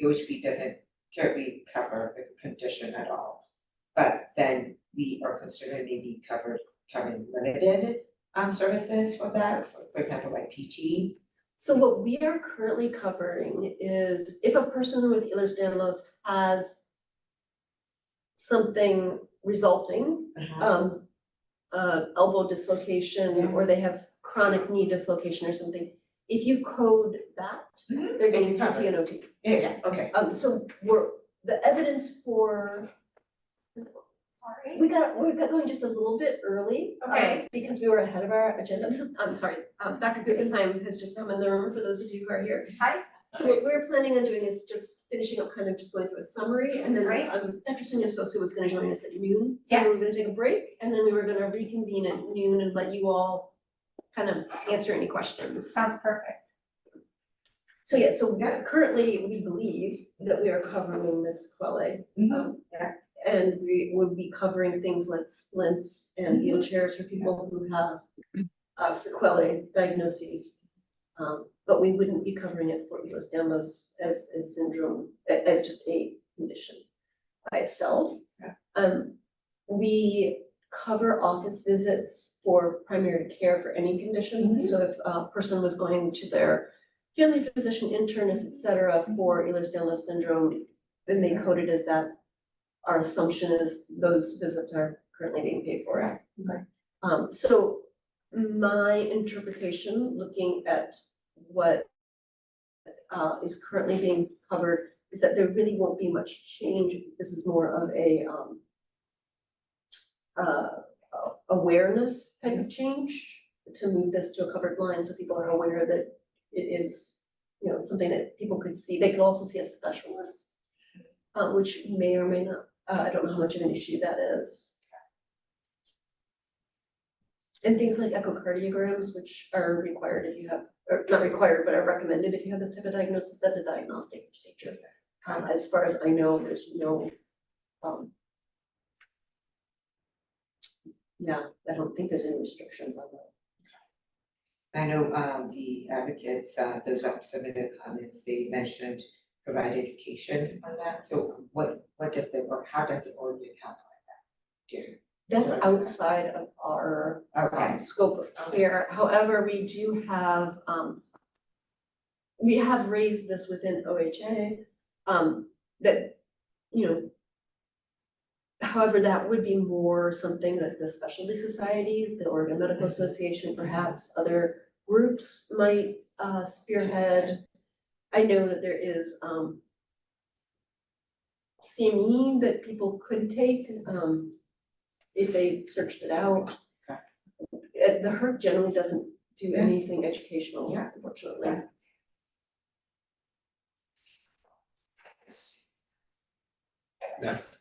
OHP doesn't currently cover the condition at all. But then we are considering maybe covering limited services for that, for example, like PT. So what we are currently covering is if a person with Ehlers-Danlos has something resulting, elbow dislocation, or they have chronic knee dislocation or something, if you code that, they're getting PT and OT. Yeah, okay. So the evidence for, we got going just a little bit early. Okay. Because we were ahead of our agenda. I'm sorry, Dr. Guggenheim has just come in the room for those of you who are here. Hi. So what we're planning on doing is just finishing up, kind of just going through a summary, and then Dr. Sonia Sosa was gonna join us at noon. So we were gonna take a break, and then we were gonna reconvene at noon and let you all kind of answer any questions. Sounds perfect. So yeah, so currently we believe that we are covering this sequelae. And we would be covering things like splints and wheelchairs for people who have sequelae diagnoses. But we wouldn't be covering it for Ehlers-Danlos as syndrome, as just a condition by itself. We cover office visits for primary care for any condition. So if a person was going to their family physician, internist, et cetera, for Ehlers-Danlos syndrome, then they code it as that. Our assumption is those visits are currently being paid for. So my interpretation, looking at what is currently being covered, is that there really won't be much change. This is more of a awareness type of change to move this to a covered line, so people are aware that it is, something that people could see. They could also see a specialist, which may or may not. I don't know how much of an issue that is. And things like echocardiograms, which are required if you have, or not required, but are recommended if you have this type of diagnosis, that's a diagnostic procedure. As far as I know, there's no, I don't think there's any restrictions on that. I know the advocates, those that submitted comments, they mentioned provide education on that. So what does the, or how does the ordinance calculate that? That's outside of our scope of care. However, we do have, we have raised this within OHA, that, however, that would be more something that the specialty societies, the Oregon Medical Association, perhaps other groups might spearhead. I know that there is CME that people could take if they searched it out. The HERC generally doesn't do anything educational, unfortunately.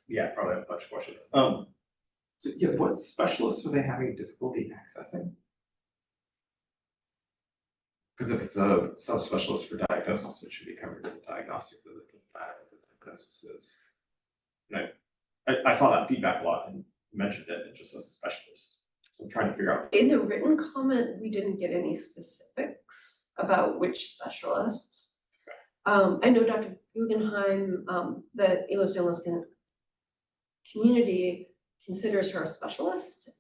Yeah, probably have a bunch of questions. So what specialists are they having difficulty accessing? Because if it's a subspecialist for diagnosis, it should be covered as a diagnostic visit, no matter what the diagnosis is. And I saw that feedback a lot and mentioned it, and just as a specialist. I'm trying to figure out. In the written comment, we didn't get any specifics about which specialists. I know Dr. Guggenheim, the Ehlers Danlos community considers her a specialist.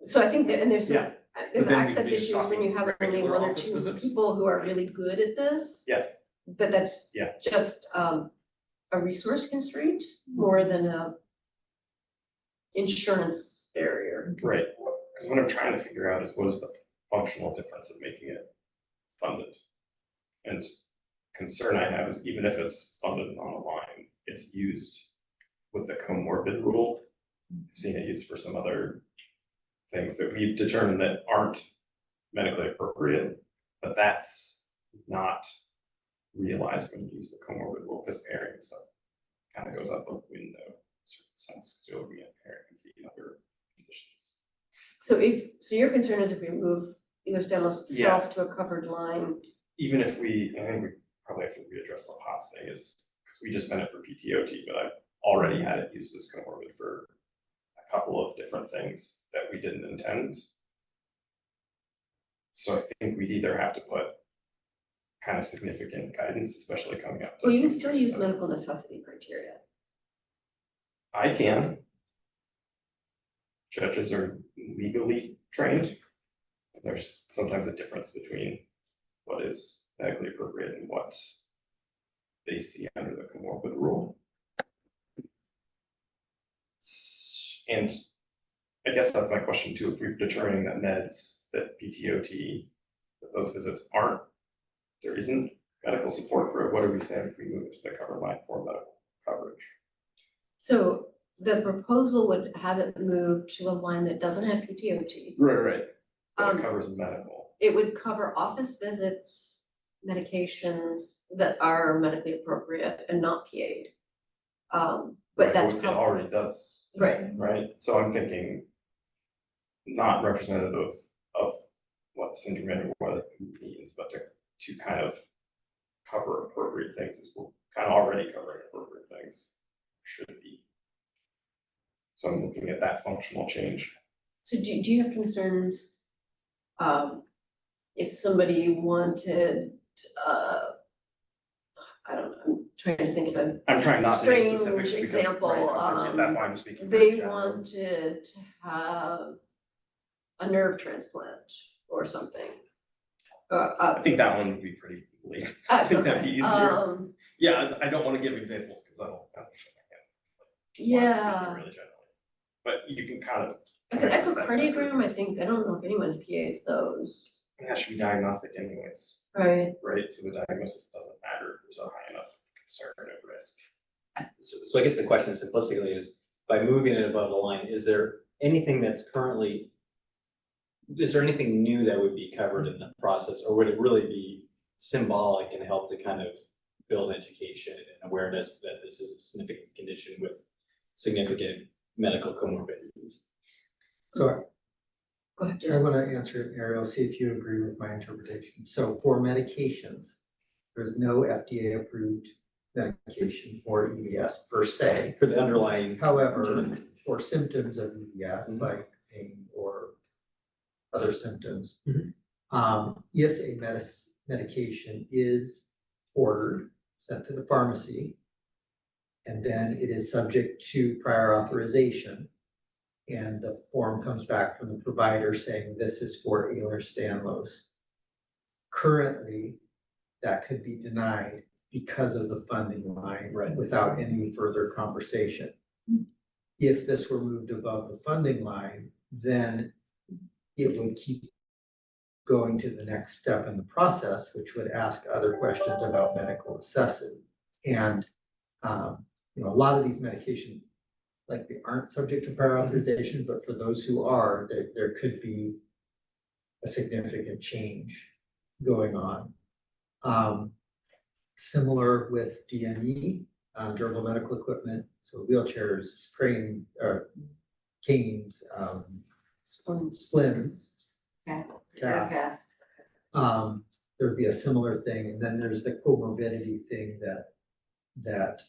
So I think that, and there's Yeah. there's But then we access could be just issues when you talking have only regular one or office two visits? people who are really good at this. Yeah. But that's Yeah. just a resource constraint more than a insurance barrier. Right, because what I'm trying to figure out is what is the functional difference of making it funded? And concern I have is even if it's funded on a line, it's used with the comorbid rule. I've seen it used for some other things that we've determined that aren't medically appropriate, but that's not realized when you use the comorbid rule, because pairing and stuff kind of goes out the window in a certain sense, because you're looking at pairing and the other conditions. So your concern is if we move Ehlers Danlos itself to a covered line. Even if I think we probably have to readdress the POTS thing is, because we just meant it for PTOT, but I've already had it used as comorbid for a couple of different things that we didn't intend. So I think we'd either have to put kind of significant guidance, especially coming up to. Well, you can still use 2027. medical necessity criteria. I can. Judges are legally trained. There's sometimes a difference between what is medically appropriate and what they see under the comorbid rule. And I guess that's my question too, if we're determining that meds, that PTOT, that those visits aren't, there isn't medical support for it, what are we saying if we move it to the cover line for medical coverage? So the proposal would have it moved to a line that doesn't have PTOT. Right. But it covers medical. It would cover office visits, medications that are medically appropriate and not PA'd. But Right, that's it probably, already does. right, Right, so I'm thinking not representative of what the syndrome or what it means, but to kind of cover appropriate things is we're kind of already covering appropriate things, should be. So I'm looking at that functional change. so do you have concerns? If somebody wanted, I don't know, I'm trying to think of a I'm trying not to name specifics strange because, example, right, that's why I'm speaking. very they generally. wanted to have a nerve transplant or something. I think that one would be pretty easy. I think that'd be easier. Yeah, I don't want to give examples because I don't. Yeah. Really generally. But you can kind of. Like an echocardiogram, I think, I don't know if anyone PAs those, Yeah, it should be diagnostic anyways, right? right? So the diagnosis doesn't matter if there's a high enough concern of risk. So I guess the question simplistically is, by moving it above the line, is there anything new that would be covered in the process, or would it really be symbolic and help to kind of build education and awareness that this is a significant condition with significant medical comorbidities? So Go ahead, I Jason. want to answer, Ariel, see if you agree with my interpretation. So for medications, there's no FDA approved medication for EBS per se. For the underlying. However, for symptoms of EBS, Mhm. like pain or other symptoms, Mhm. if a medication is ordered, sent to the pharmacy, and then it is subject to prior authorization, and the form comes back from the provider saying this is for Ehlers-Danlos. Currently, that could be denied because of the funding line. Right. Without any further conversation. If this were moved above the funding line, then it would keep going to the next step in the process, which would ask other questions about medical necessity. And, a lot of these medications, like, they aren't subject to prior authorization, but for those who are, there could be a significant change going on. Similar with DME, durable medical equipment, so wheelchairs, canes, splints. Casts. There'd be a similar thing, and then there's the comorbidity thing that that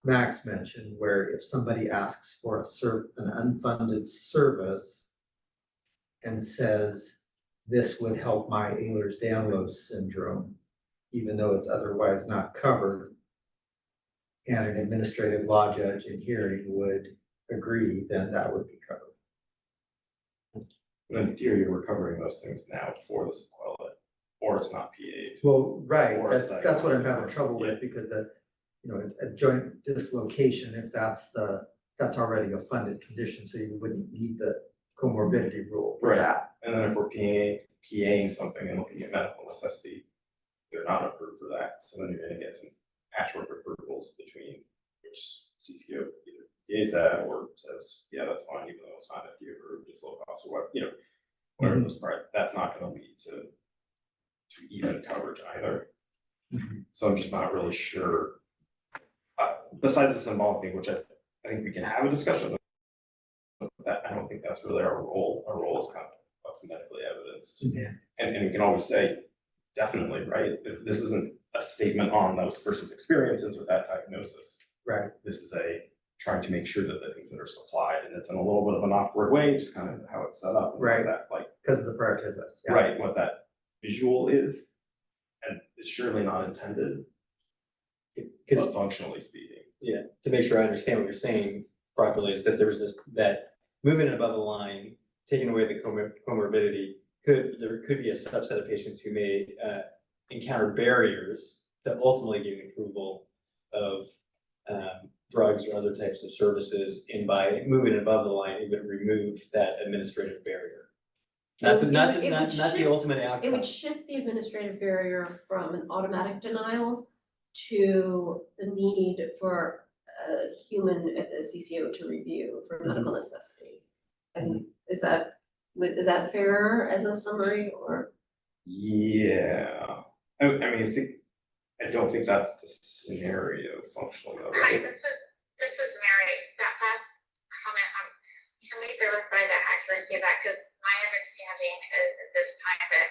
Max mentioned, where if somebody asks for an unfunded service and says, this would help my Ehlers-Danlos syndrome, even though it's otherwise not covered, and an administrative law judge in hearing would agree, then that would be covered. But in theory, we're covering those things now for the sequela, or it's not PA. Well, right, Or it's that's what I'm having diagnosed. trouble with, because a joint dislocation, if that's already a funded condition, so you wouldn't need the comorbidity rule for Right. that. And then if we're PAing something and looking at medical necessity, they're not approved for that, so then you're gonna get some patchwork approvals between which CCO either PAs that or says, yeah, that's fine, even though it's not FDA approved, it's low cost or what, whatever those part, that's not gonna lead to even coverage either. So I'm just not really sure. Besides the symbolic thing, which I think we can have a discussion, but that, I don't think that's really our role. Our role is kind of medically evidenced. Yeah. And we can always say, definitely, right? If this isn't a statement on those person's experiences with that diagnosis. Right. This is trying to make sure that the things that are supplied, and it's in a little bit of an awkward way, just kind of how it's set up. And Right. That Because of the prioritized list. Yeah. right, what that visual is, and it's surely not intended, Because but functionally speaking. yeah, to make sure I understand what you're saying properly, is that there's that moving it above the line, taking away the comorbidity, there could be a subset of patients who may encounter barriers to ultimately getting approval of drugs or other types of services, and by moving it above the line, it would remove that administrative barrier. Not the ultimate outcome. It would shift the administrative barrier from an automatic denial to the need for a human at the CCO to review for medical necessity. And is that fair as a summary, or? Yeah, I mean, I don't think that's the scenario functionally, though, Hi, right? this is Mary. That last comment, can we verify the accuracy of that? Because my understanding is at this time that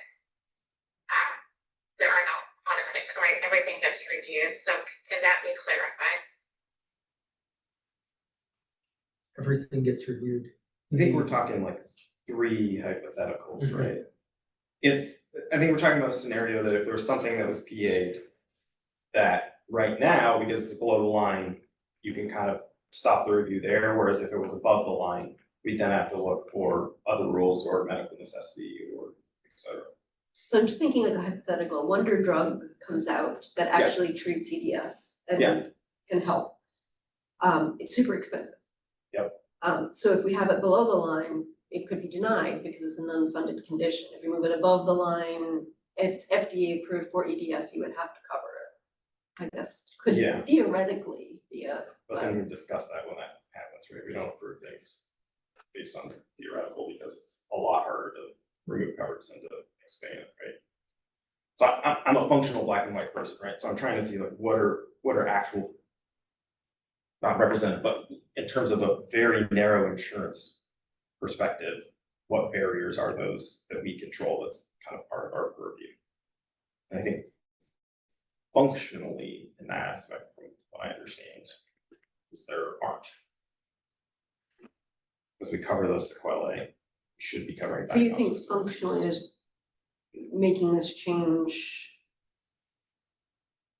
there are no automatic, right? Everything gets reviewed. So can that be clarified? Everything gets reviewed. I think we're talking like 3 hypotheticals, right? I think we're talking about a scenario that if there was something that was PA'd, that right now, because it's below the line, you can kind of stop the review there, whereas if it was above the line, we then have to look for other rules or medical necessity or et cetera. So I'm just thinking like a hypothetical, wonder drug comes out that actually treats EDS and can help. It's super expensive. Yep. So if we have it below the line, it could be denied because it's an unfunded condition. If you move it above the line, if it's FDA approved for EDS, you would have to cover it. I guess could theoretically be a. But then we discuss that when that happens, right? We don't approve things based on theoretical because it's a lot harder to remove coverage than to expand it, right? So I'm a functional black and white person, right? So I'm trying to see like what are actual, not represented, but in terms of a very narrow insurance perspective, what barriers are those that we control that's kind of part of our purview? And I think functionally in that aspect, from what I understand, is there aren't. As we cover those sequelae, we should be covering So you think diagnosis functionally services. is making this change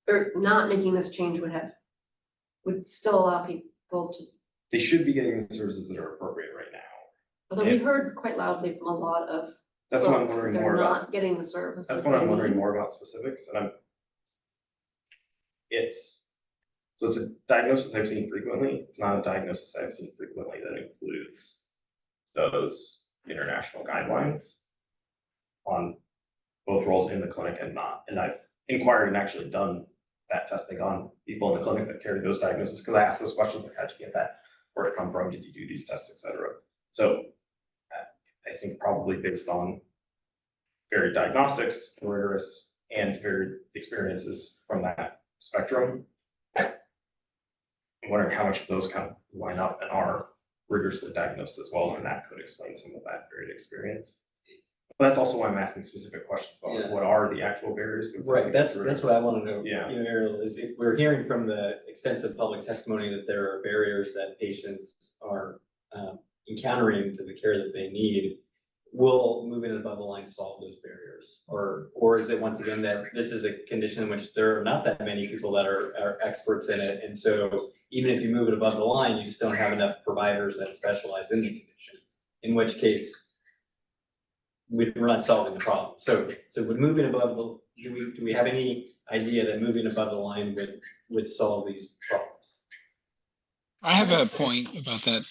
or not making this change would still allow people to, They should be getting the services that are appropriate right now. although we heard quite loudly from a lot of That's what I'm folks that wondering they're more about. not getting the services. That's what they I'm wondering need. more about specifics, and it's a diagnosis I've seen frequently. It's not a diagnosis I've seen frequently that includes those international guidelines on both roles in the clinic and not. And I've inquired and actually done that testing on people in the clinic that carry those diagnoses, because I asked those questions, like, how'd you get that? Where'd it come from? Did you do these tests, et cetera? So I think probably based on varied diagnostics, rigorous, and varied experiences from that spectrum, I'm wondering how much of those kind of line up and are rigorously diagnosed as well, and that could explain some of that varied experience. But that's also why I'm asking specific questions about like, Yeah. what are the actual barriers? to Right, that's through. what I wanna know. Yeah. You know, Ariel, is if we're hearing from the extensive public testimony that there are barriers that patients are encountering to the care that they need, will moving above the line solve those barriers? Or is it once again that this is a condition in which there are not that many people that are experts in it, and so even if you move it above the line, you just don't have enough providers that specialize in the condition, in which case we're not solving the problem. So would moving above the, do we have any idea that moving above the line would solve these problems? I have a point about that.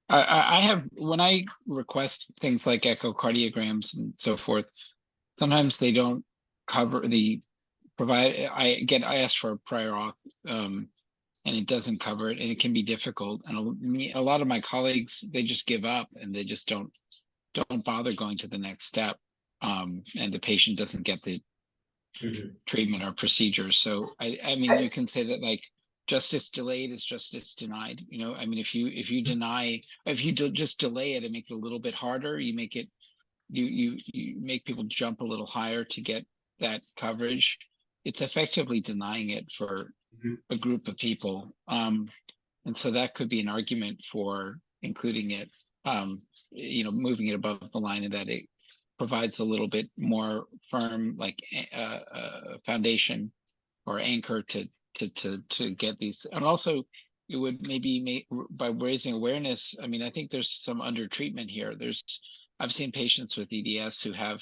I have, when I request things like echocardiograms and so forth, sometimes they don't cover I ask for a prior auth, and it doesn't cover it, and it can be difficult. And a lot of my colleagues, they just give up and they just don't bother going to the next step. And the patient doesn't get the treatment or procedure. So I mean, you can say that like justice delayed is justice denied. You know, I mean, if you just delay it and make it a little bit harder, you make it, you make people jump a little higher to get that coverage. It's effectively denying it for a group of people. And so that could be an argument for including it, you know, moving it above the line, and that it provides a little bit more firm, like foundation or anchor to get these. And also it would maybe by raising awareness. I mean, I think there's some under treatment here. I've seen patients with EDS who have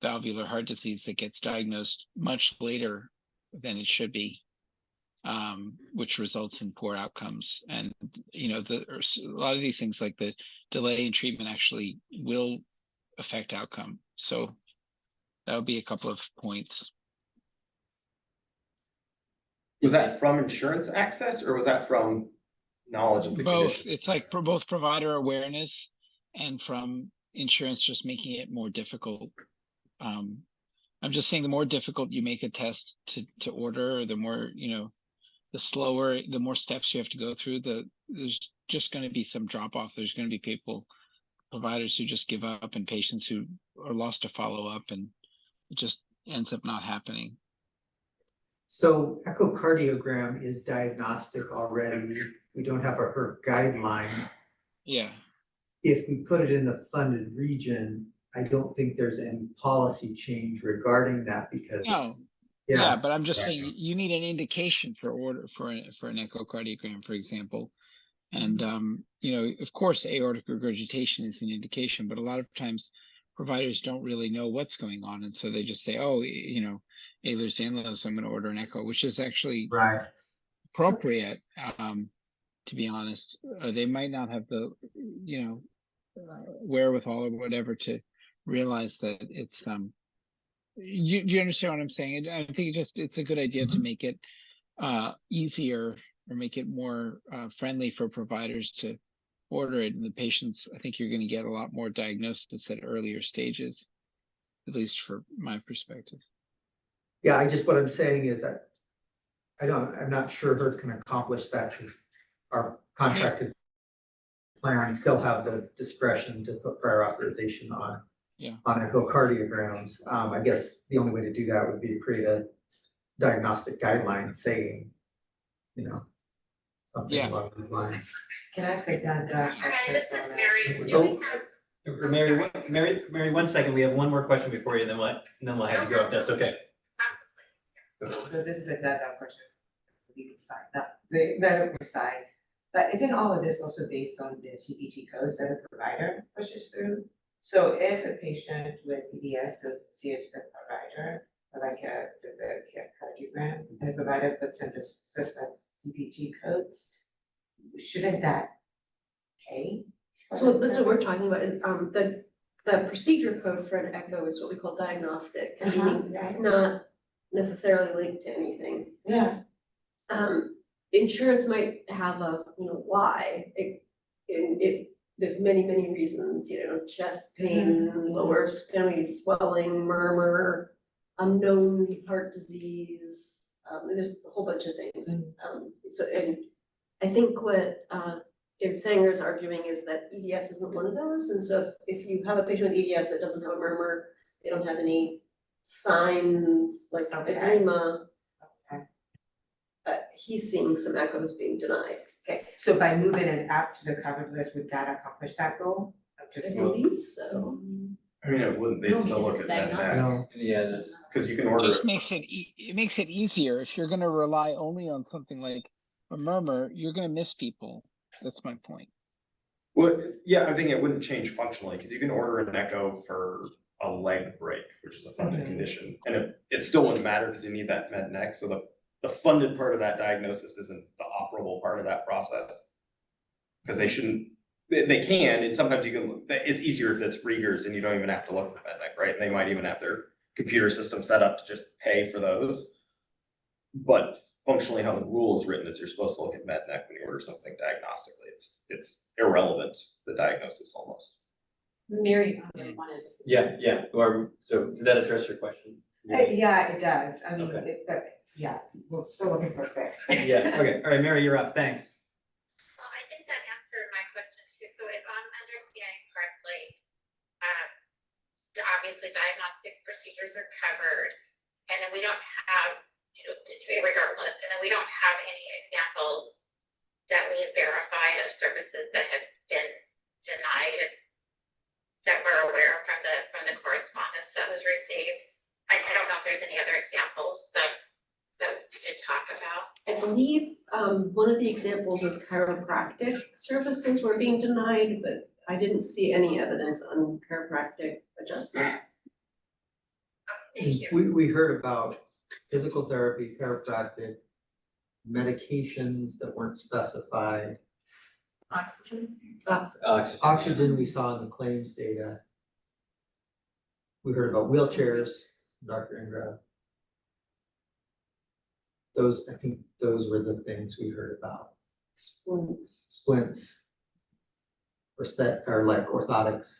valvular heart disease that gets diagnosed much later than it should be, which results in poor outcomes. And you know, a lot of these things like the delay in treatment actually will affect outcome. So that would be a couple of points. Was that from insurance access or was that from knowledge of the Both. condition? It's like for both provider awareness and from insurance just making it more difficult. I'm just saying the more difficult you make a test to order, the more, you know, the slower, the more steps you have to go through, there's just going to be some drop off. There's going to be providers who just give up, and patients who are lost to follow up, and it just ends up not happening. So echocardiogram is diagnostic already. We don't have a HERC guideline. Yeah. If we put it in the funded region, I don't think there's any policy change regarding that because. No. Yeah, but I'm just saying you need an indication for order for an echocardiogram, for example. And you know, of course, aortic regurgitation is an indication, but a lot of times providers don't really know what's going on, and so they just say, "Oh, you know, Ehlers-Danlos, I'm going to order an echo," which is actually appropriate. To be honest, they might not have the, you know, wherewithal or whatever to realize that it's you understand what I'm saying? I think it's a good idea to make it easier or make it more friendly for providers to order it, and the patients, I think you're going to get a lot more diagnosis at earlier stages, at least for my perspective. Yeah, what I'm saying is that I'm not sure HERC can accomplish that because our contracted plan still have the discretion to put prior authorization on echocardiograms. I guess the only way to do that would be to create a diagnostic guideline saying, you know, something along those lines. Can I take that? Mary, 1 second. We have one more question before you, and then we'll have you go up there. It's okay. So this is a data question, the legal side, not the medical side. But isn't all of this also based on the CPT codes that a provider pushes through? So if a patient with EDS goes to see a provider, or like the cardiogram, and the provider puts in the suspect CPT codes, shouldn't that pay? So that's what we're talking about, the procedure code for an echo is what we call diagnostic, meaning it's not necessarily linked to anything. Yeah. Insurance might have a, you know, why, there's many reasons, you know, chest pain, lower extremity swelling, murmur, unknown heart disease, there's a whole bunch of things. So, and I think what David Sanger is arguing is that EDS isn't one of those, and so if you have a patient with EDS that doesn't have a murmur, they don't have any signs like Okay. edema, Okay. he's seeing some echoes being denied. Okay, So by moving it up to the covered list, would that accomplish that goal? Of just I believe so. I mean, it wouldn't, they'd No, still because look it's at that diagnostic. neck, Yeah, that's, cause you can order Just it. makes it makes it easier. If you're gonna rely only on something like a murmur, you're gonna miss people. That's my point. Well, yeah, I think it wouldn't change functionally, because you can order an echo for a leg break, which is a funded Mhm. condition, and it still wouldn't matter because you need that med neck, so the funded part of that diagnosis isn't the operable part of that process. Because they shouldn't, they can, and sometimes you can, it's easier if it's Rieger's and you don't even have to look for med neck, right? They might even have their computer system set up to just pay for those. But functionally, how the rule is written is you're supposed to look at med neck when you order something diagnostically. It's irrelevant, the diagnosis almost. Mary wanted to say. yeah, or, so did that address your question? Yeah, it does, I mean, Okay. but, yeah, we're still looking for a fix. Yeah, okay, all right, Mary, you're up, thanks. Well, I think that answered my question too. So if I'm understanding correctly, obviously diagnostic procedures are covered, and then we don't have, regardless, and then we don't have any examples that we have verified of services that have been denied that we're aware of from the correspondence that was received. I don't know if there's any other examples that we could talk about. I believe, one of the examples was chiropractic services were being denied, but I didn't see any evidence on chiropractic adjustment. Thank you. We heard about physical therapy, chiropractic, medications that weren't specified. Oxygen. Oxygen we saw in the claims data. We heard about wheelchairs, Dr. Ingra. I think those were the things we heard about. Splints. Or like orthotics.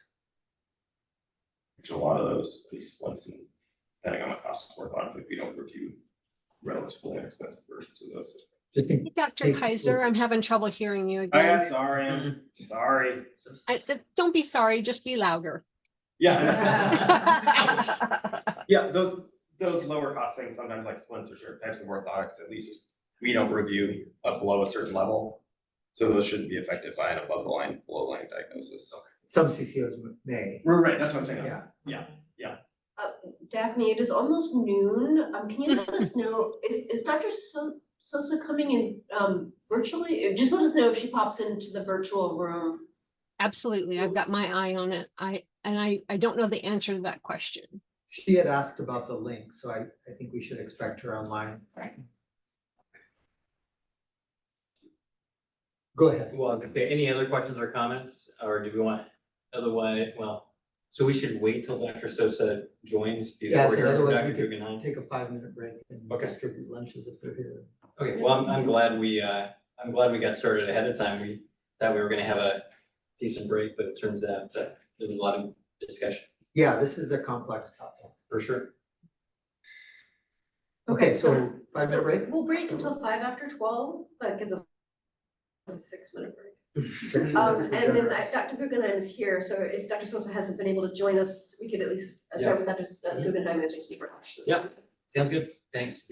Which a lot of those, these splints, and depending on the cost of orthotics, if we don't review relatively inexpensive versions of those. Just think- Hey, Dr. Kaiser, I'm having trouble hearing you again. Sorry, I'm sorry. Don't be sorry, just be louder. Yeah. Yeah, those lower cost things, sometimes like splints or certain types of orthotics, at least we don't review below a certain level. So those shouldn't be affected by an above the line, below the line diagnosis. Some CCOs may. Right, that's what I'm saying. Yeah. Daphne, it is almost noon. Can you let us know, is Dr. Sosa coming in virtually? Just let us know if she pops into the virtual room. Absolutely, I've got my eye on it. I don't know the answer to that question. She had asked about the link, so I think we should expect her online. Go ahead. Well, okay, any other questions or comments, or do we want, otherwise, well, so we should wait till Dr. Sosa joins Yeah, before so hearing from otherwise Dr. we could Guggenheim? take a 5-minute break and Okay. distribute lunches if they're here. Okay, well, I'm glad we got started ahead of time. We thought we were gonna have a decent break, but it turns out that there was a lot of discussion. Yeah, this is a complex topic. For sure. Okay, so 5-minute break? We'll break until 5 after 12. That gives us a 6-minute break. 6 minutes. And then Dr. Guggenheim is here, so if Dr. Sosa hasn't been able to join us, we could at least start with Dr. Guggenheim answering some questions. Yeah. Sounds good. Thanks.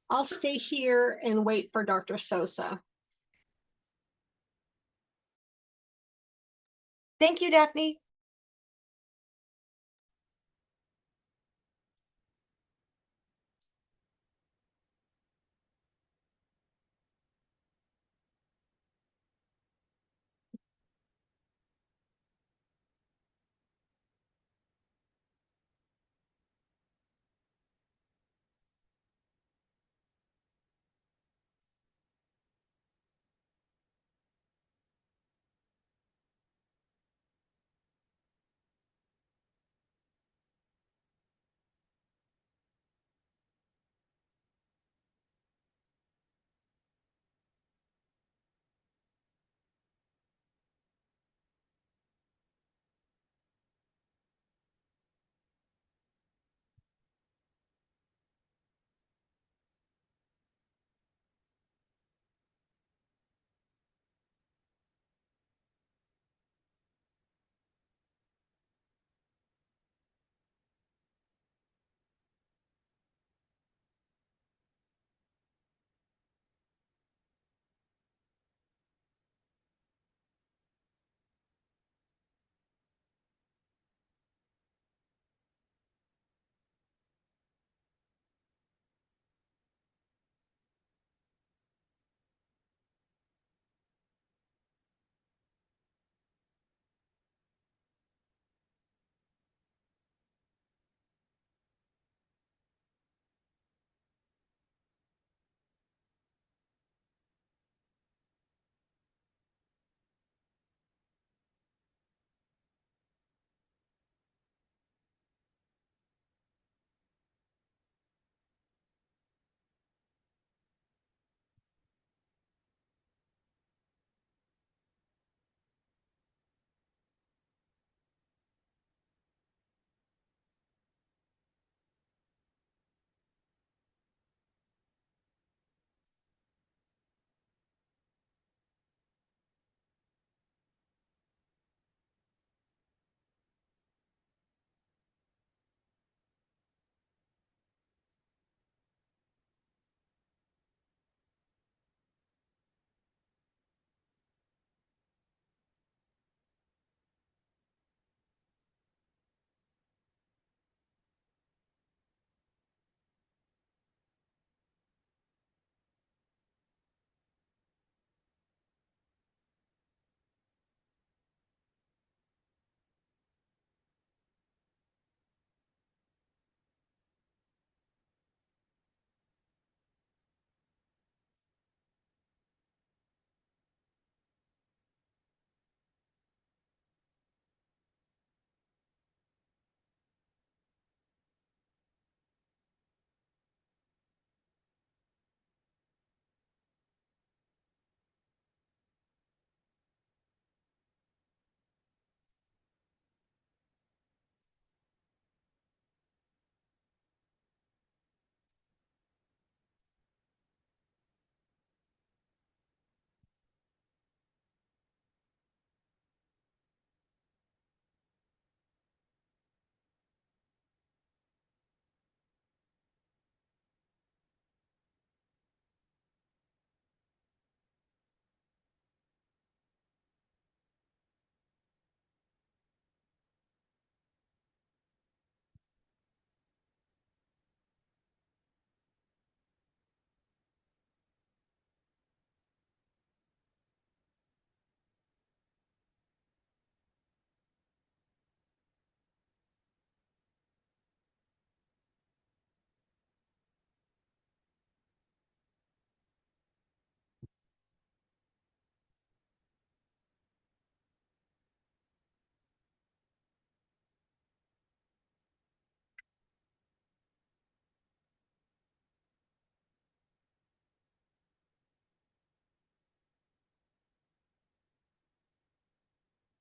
I'll stay here and wait for Dr. Sosa. Thank you, Daphne.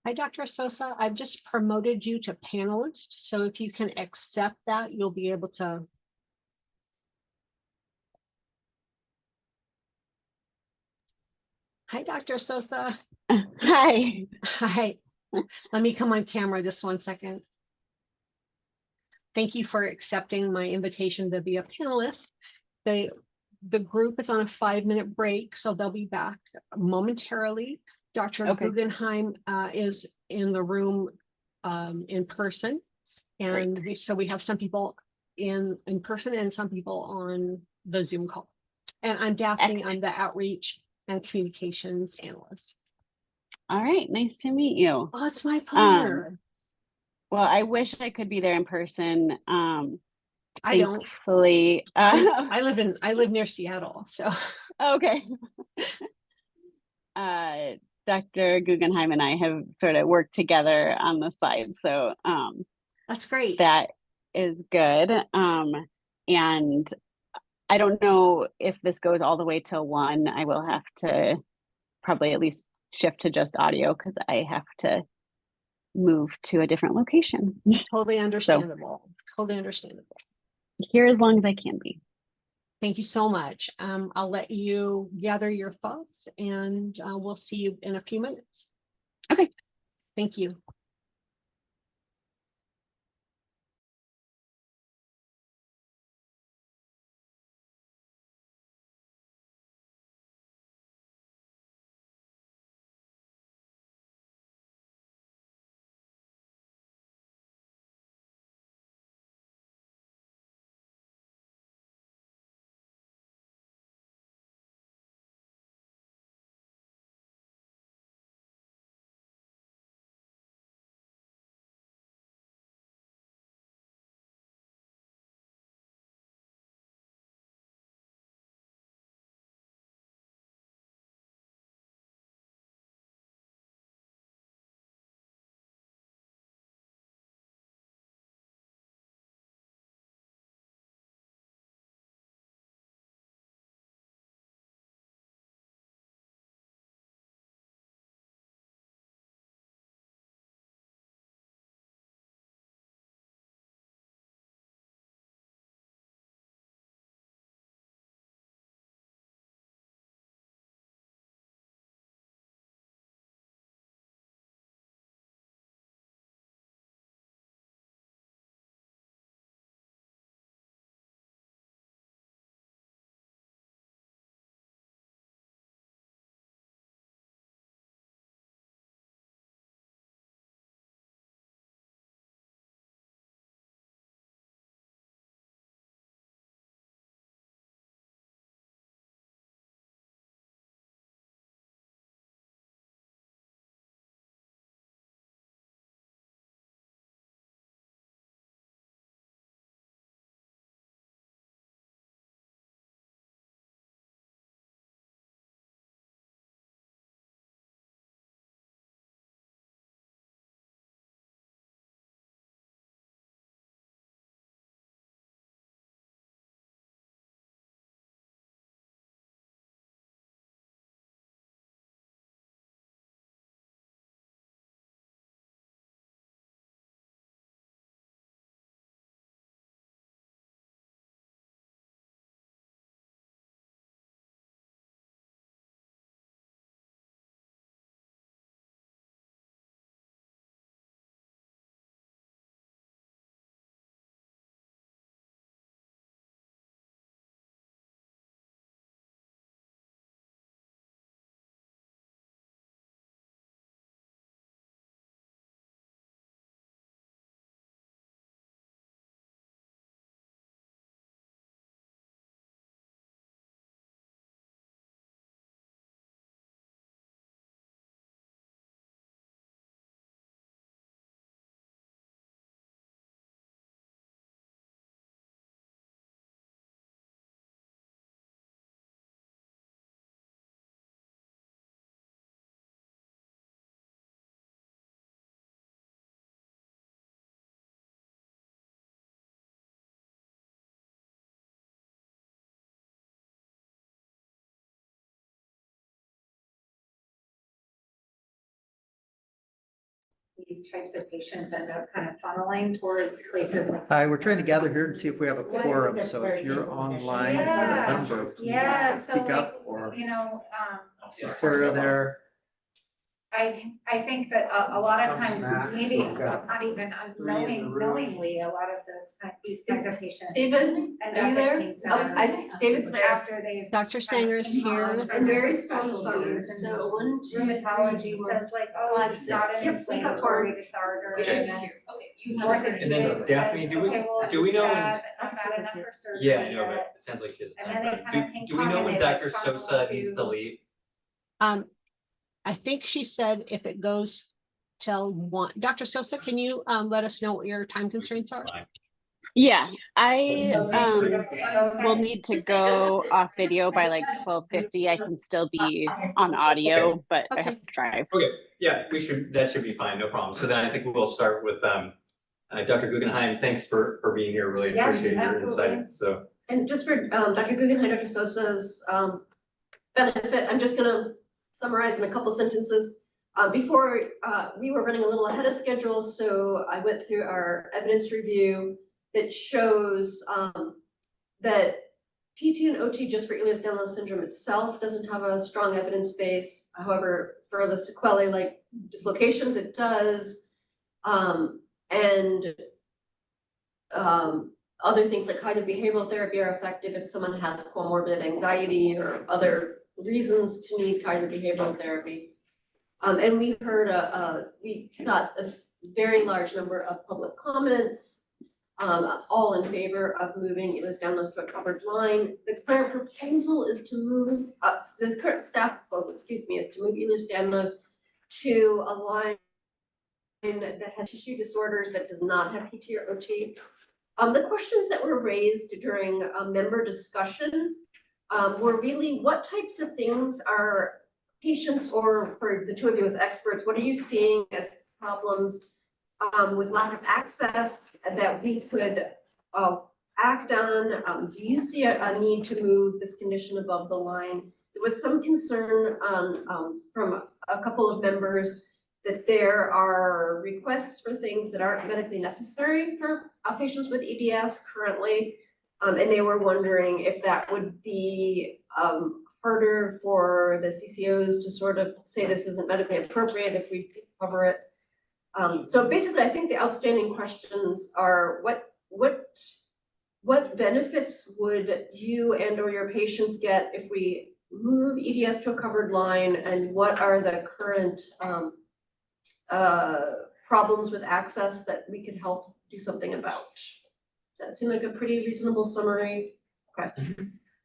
Hi, Dr. Sosa. I've just promoted you to panelist, so if you can accept that, you'll be able to. Hi, Dr. Sosa. Hi. Hi. Let me come on camera just 1 second. Thank you for accepting my invitation to be a panelist. The group is on a 5-minute break, so they'll be back momentarily. Dr. Okay. Guggenheim is in the room in person. And Great. so we have some people in person and some people on the Zoom call. And I'm Daphne, I'm the outreach and communications analyst. All right, nice to meet you. Oh, it's my pleasure. Well, I wish I could be there in person. I don't. Thankfully, I live near Seattle, so. Okay. Dr. Guggenheim and I have sort of worked together on the side, so that's great. That is good. And I don't know if this goes all the way till 1. I will have to probably at least shift to just audio because I have to move to a different location. Totally understandable. Totally understandable. Here as long as I can be. Thank you so much. I'll let you gather your thoughts and we'll see you in a few minutes. Okay. Thank you. these types of patients end up kind of funneling towards places like. Hi, we're trying to gather here and see if we have a What is quorum, it so that's if you're very online, as a Yeah. member, please Yeah, so speak like, up, or you know, Sarah there. I think that a lot of Comes times, Max, maybe we've got not even three in the room. knowingly, a lot of these kinds of patients. David, end are up you at there? pain Oh, centers David's there. After they've. Dr. Sanger's here. And very strong colors, so 1, 2, 3, Rheumatology 4, says like, oh, 5, it's not 6. an Yep, we got inflammatory one. disorder. We should And be then here. Okay, you have. And then orthopedics Daphne, says, do we- okay, well, do we know when- not bad enough for surgery Yeah, I know, yet. but it sounds like she has a And then they time kind frame. of ping Do we pong know and when they, like, Dr. funnel Sosa needs to to- leave? I think she said if it goes till 1, Dr. Sosa, can you let us know what your time constraints are? Yeah, I will need to go off video by like 12:50. I can still be on audio, but I have to drive. Okay, yeah, that should be fine, no problem. So then I think we'll start with Dr. Guggenheim. Thanks for being here, really Yeah, appreciate your absolutely. insight, so. And just for Dr. Guggenheim, Dr. Sosa's benefit, I'm just gonna summarize in a couple sentences. Before, we were running a little ahead of schedule, so I went through our evidence review that shows that PT and OT just for Ehlers-Danlos syndrome itself doesn't have a strong evidence base. However, for the sequelae like dislocations, it does. And other things like cognitive behavioral therapy are effective if someone has comorbid anxiety or other reasons to need cognitive behavioral therapy. And we heard we got a very large number of public comments, all in favor of moving Ehlers-Danlos to a covered line. The current proposal is to move, the current staff proposal, is to move Ehlers-Danlos to a line that has tissue disorders that does not have PT or OT. The questions that were raised during a member discussion were really what types of things are patients, or for the two of you as experts, what are you seeing as problems with lack of access that we could act on? Do you see a need to move this condition above the line? There was some concern from a couple of members that there are requests for things that aren't medically necessary for patients with EDS currently. And they were wondering if that would be harder for the CCOs to sort of say this isn't medically appropriate if we cover it. So basically, I think the outstanding questions are what benefits would you and or your patients get if we move EDS to a covered line, and what are the current problems with access that we could help do something about? Does that seem like a pretty reasonable summary? Okay.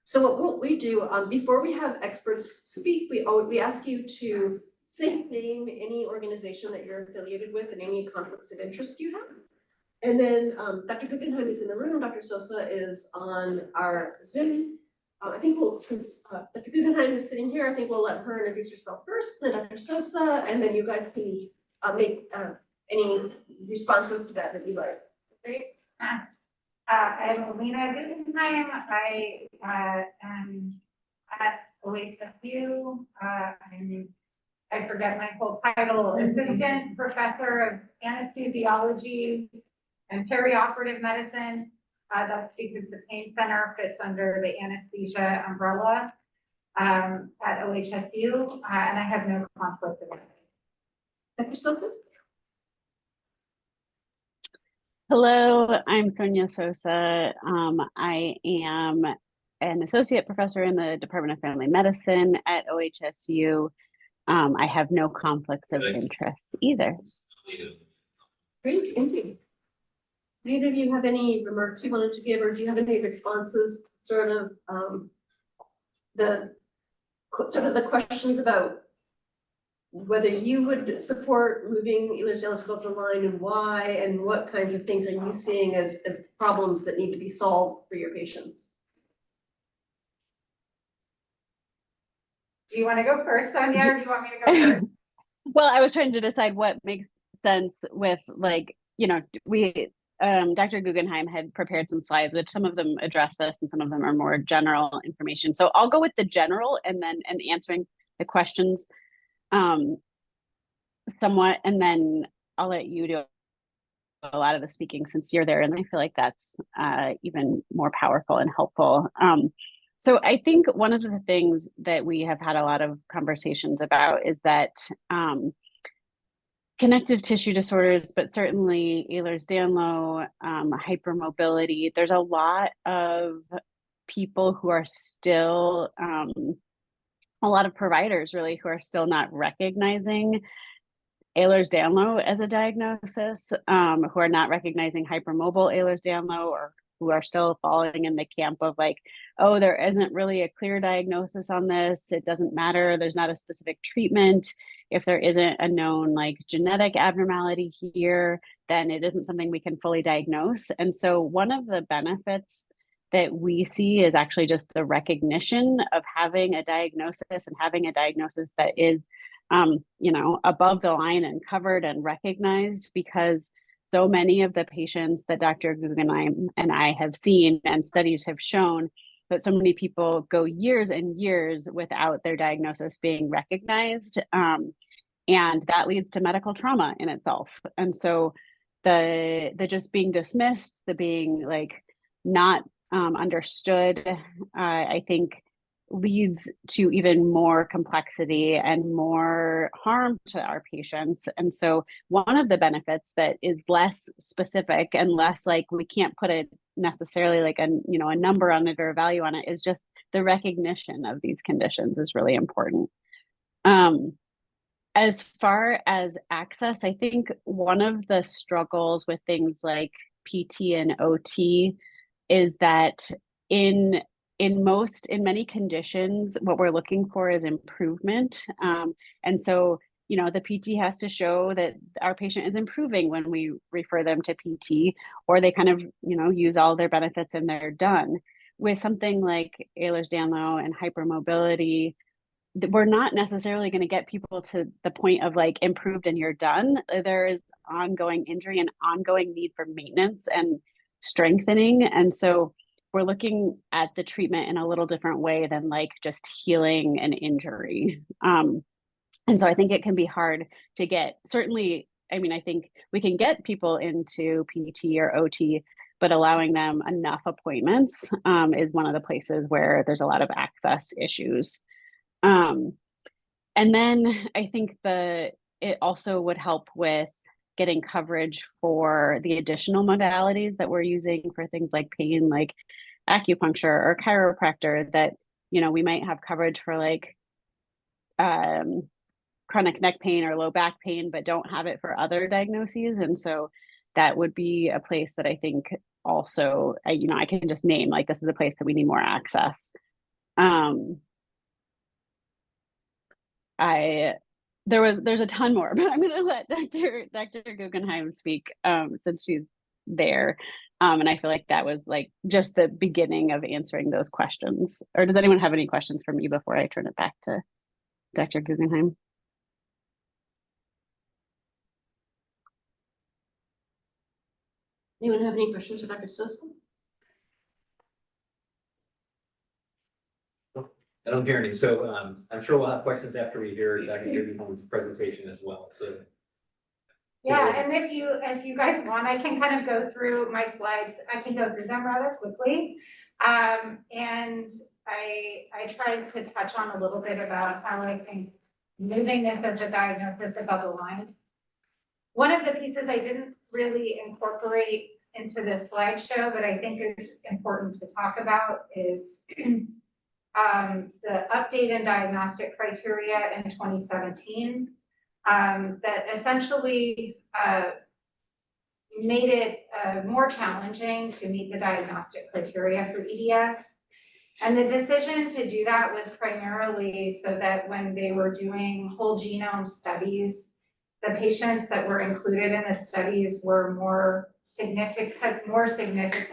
So what we do, before we have experts speak, we ask you to name any organization that you're affiliated with and any conflicts of interest you have. And then Dr. Guggenheim is in the room, Dr. Sosa is on our Zoom. I think since Dr. Guggenheim is sitting here, I think we'll let her introduce herself first, then Dr. Sosa, and then you guys can make any responses to that you like. Great. I'm Alina Guggenheim. I am at OHSU. I forget my full title, Assistant Professor of Anesthesiology and Perioperative Medicine. That's because the pain center fits under the anesthesia umbrella at OHSU, and I have no conflict of interest. Dr. Sosa? Hello, I'm Sonia Sosa. I am an associate professor in the Department of Family Medicine at OHSU. I have no conflicts of interest either. Great, thank you. Neither of you have any remarks you wanted to give, or do you have any responses, sort of the questions about whether you would support moving Ehlers-Danlos above the line and why, and what kinds of things are you seeing as problems that need to be solved for your patients? Do you want to go first, Sonia, or do you want me to go first? Well, I was trying to decide what makes sense with, like, you know, Dr. Guggenheim had prepared some slides, which some of them address this and some of them are more general information. So I'll go with the general and answering the questions somewhat, and then I'll let you do a lot of the speaking since you're there, and I feel like that's even more powerful and helpful. So I think one of the things that we have had a lot of conversations about is that connective tissue disorders, but certainly Ehlers-Danlos, hypermobility, there's a lot of people who are still, a lot of providers really who are still not recognizing Ehlers-Danlos as a diagnosis, who are not recognizing hypermobile Ehlers-Danlos, or who are still falling in the camp of like, oh, there isn't really a clear diagnosis on this. It doesn't matter. There's not a specific treatment. If there isn't a known like genetic abnormality here, then it isn't something we can fully diagnose. And so one of the benefits that we see is actually just the recognition of having a diagnosis and having a diagnosis that is above the line and covered and recognized, because so many of the patients that Dr. Guggenheim and I have seen and studies have shown that so many people go years and years without their diagnosis being recognized. And that leads to medical trauma in itself. And so the just being dismissed, the being like not understood, I think leads to even more complexity and more harm to our patients. And so one of the benefits that is less specific and less like we can't put it necessarily like a number on it or a value on it is just the recognition of these conditions is really important. As far as access, I think one of the struggles with things like PT and OT is that in many conditions, what we're looking for is improvement. And so, the PT has to show that our patient is improving when we refer them to PT, or they kind of, use all their benefits and they're done. With something like Ehlers-Danlos and hypermobility, we're not necessarily going to get people to the point of like improved and you're done. There is ongoing injury and ongoing need for maintenance and strengthening. And so we're looking at the treatment in a little different way than like just healing an injury. And so I think it can be hard to get, certainly, I mean, I think we can get people into PT or OT, but allowing them enough appointments is one of the places where there's a lot of access issues. And then I think it also would help with getting coverage for the additional modalities that we're using for things like pain, like acupuncture or chiropractor, that, we might have coverage for like chronic neck pain or low back pain, but don't have it for other diagnoses. And so that would be a place that I think also, I can just name, like, this is a place that we need more access. There's a ton more, but I'm going to let Dr. Guggenheim speak since she's there. And I feel like that was like just the beginning of answering those questions. Or does anyone have any questions for me before I turn it back to Dr. Guggenheim? Anyone have any questions for Dr. Stossel? I don't hear any. So I'm sure we'll have questions after we hear Dr. Guggenheim's presentation as well. So yeah, and if you guys want, I can kind of go through my slides. I can go through them rather quickly. And I tried to touch on a little bit about how I think moving this as a diagnosis above the line. One of the pieces I didn't really incorporate into this slideshow, but I think is important to talk about is the updated diagnostic criteria in 2017 that essentially made it more challenging to meet the diagnostic criteria for EDS. And the decision to do that was primarily so that when they were doing whole genome studies, the patients that were included in the studies were more significant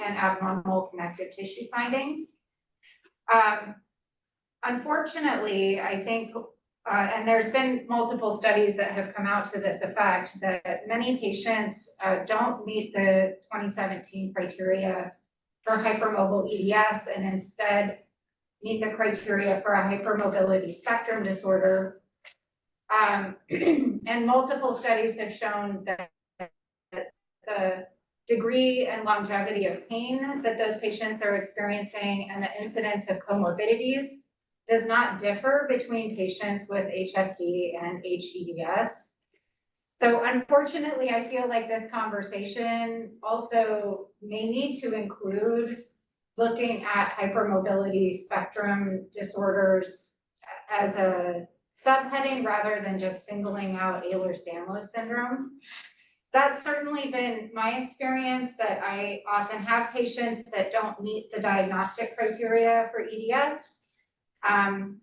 abnormal connective tissue findings. Unfortunately, I think, and there's been multiple studies that have come out to the fact that many patients don't meet the 2017 criteria for hypermobile EDS and instead meet the criteria for a hypermobility spectrum disorder. And multiple studies have shown that the degree and longevity of pain that those patients are experiencing and the incidence of comorbidities does not differ between patients with HSD and HEDS. So unfortunately, I feel like this conversation also may need to include looking at hypermobility spectrum disorders as a subheading rather than just singling out Ehlers-Danlos syndrome. That's certainly been my experience, that I often have patients that don't meet the diagnostic criteria for EDS,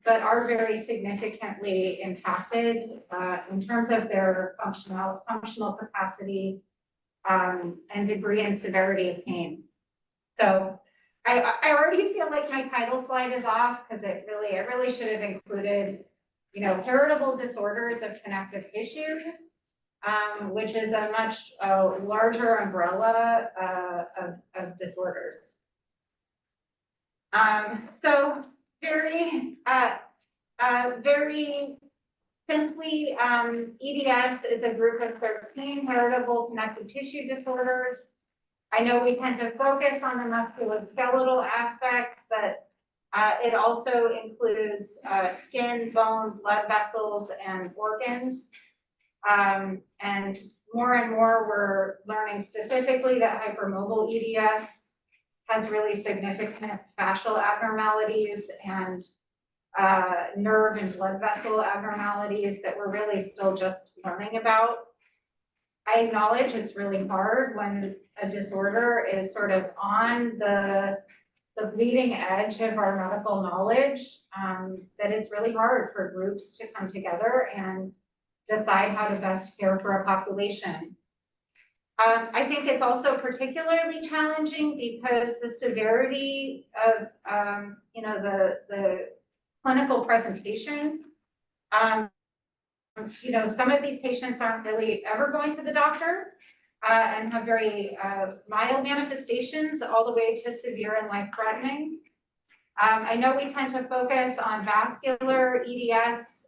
but are very significantly impacted in terms of their functional capacity and degree and severity of pain. So I already feel like my title slide is off because it really should have included, you know, heritable disorders of connective tissue, which is a much larger umbrella of disorders. So very simply, EDS is a group of 13 heritable connective tissue disorders. I know we tend to focus on the musculoskeletal aspects, but it also includes skin, bone, blood vessels, and organs. And more we're learning specifically that hypermobile EDS has really significant fascial abnormalities and nerve and blood vessel abnormalities that we're really still just learning about. I acknowledge it's really hard when a disorder is sort of on the bleeding edge of our medical knowledge, that it's really hard for groups to come together and decide how to best care for a population. I think it's also particularly challenging because the severity of, you know, the clinical presentation, you know, some of these patients aren't really ever going to the doctor and have very mild manifestations all the way to severe and life-threatening. I know we tend to focus on vascular EDS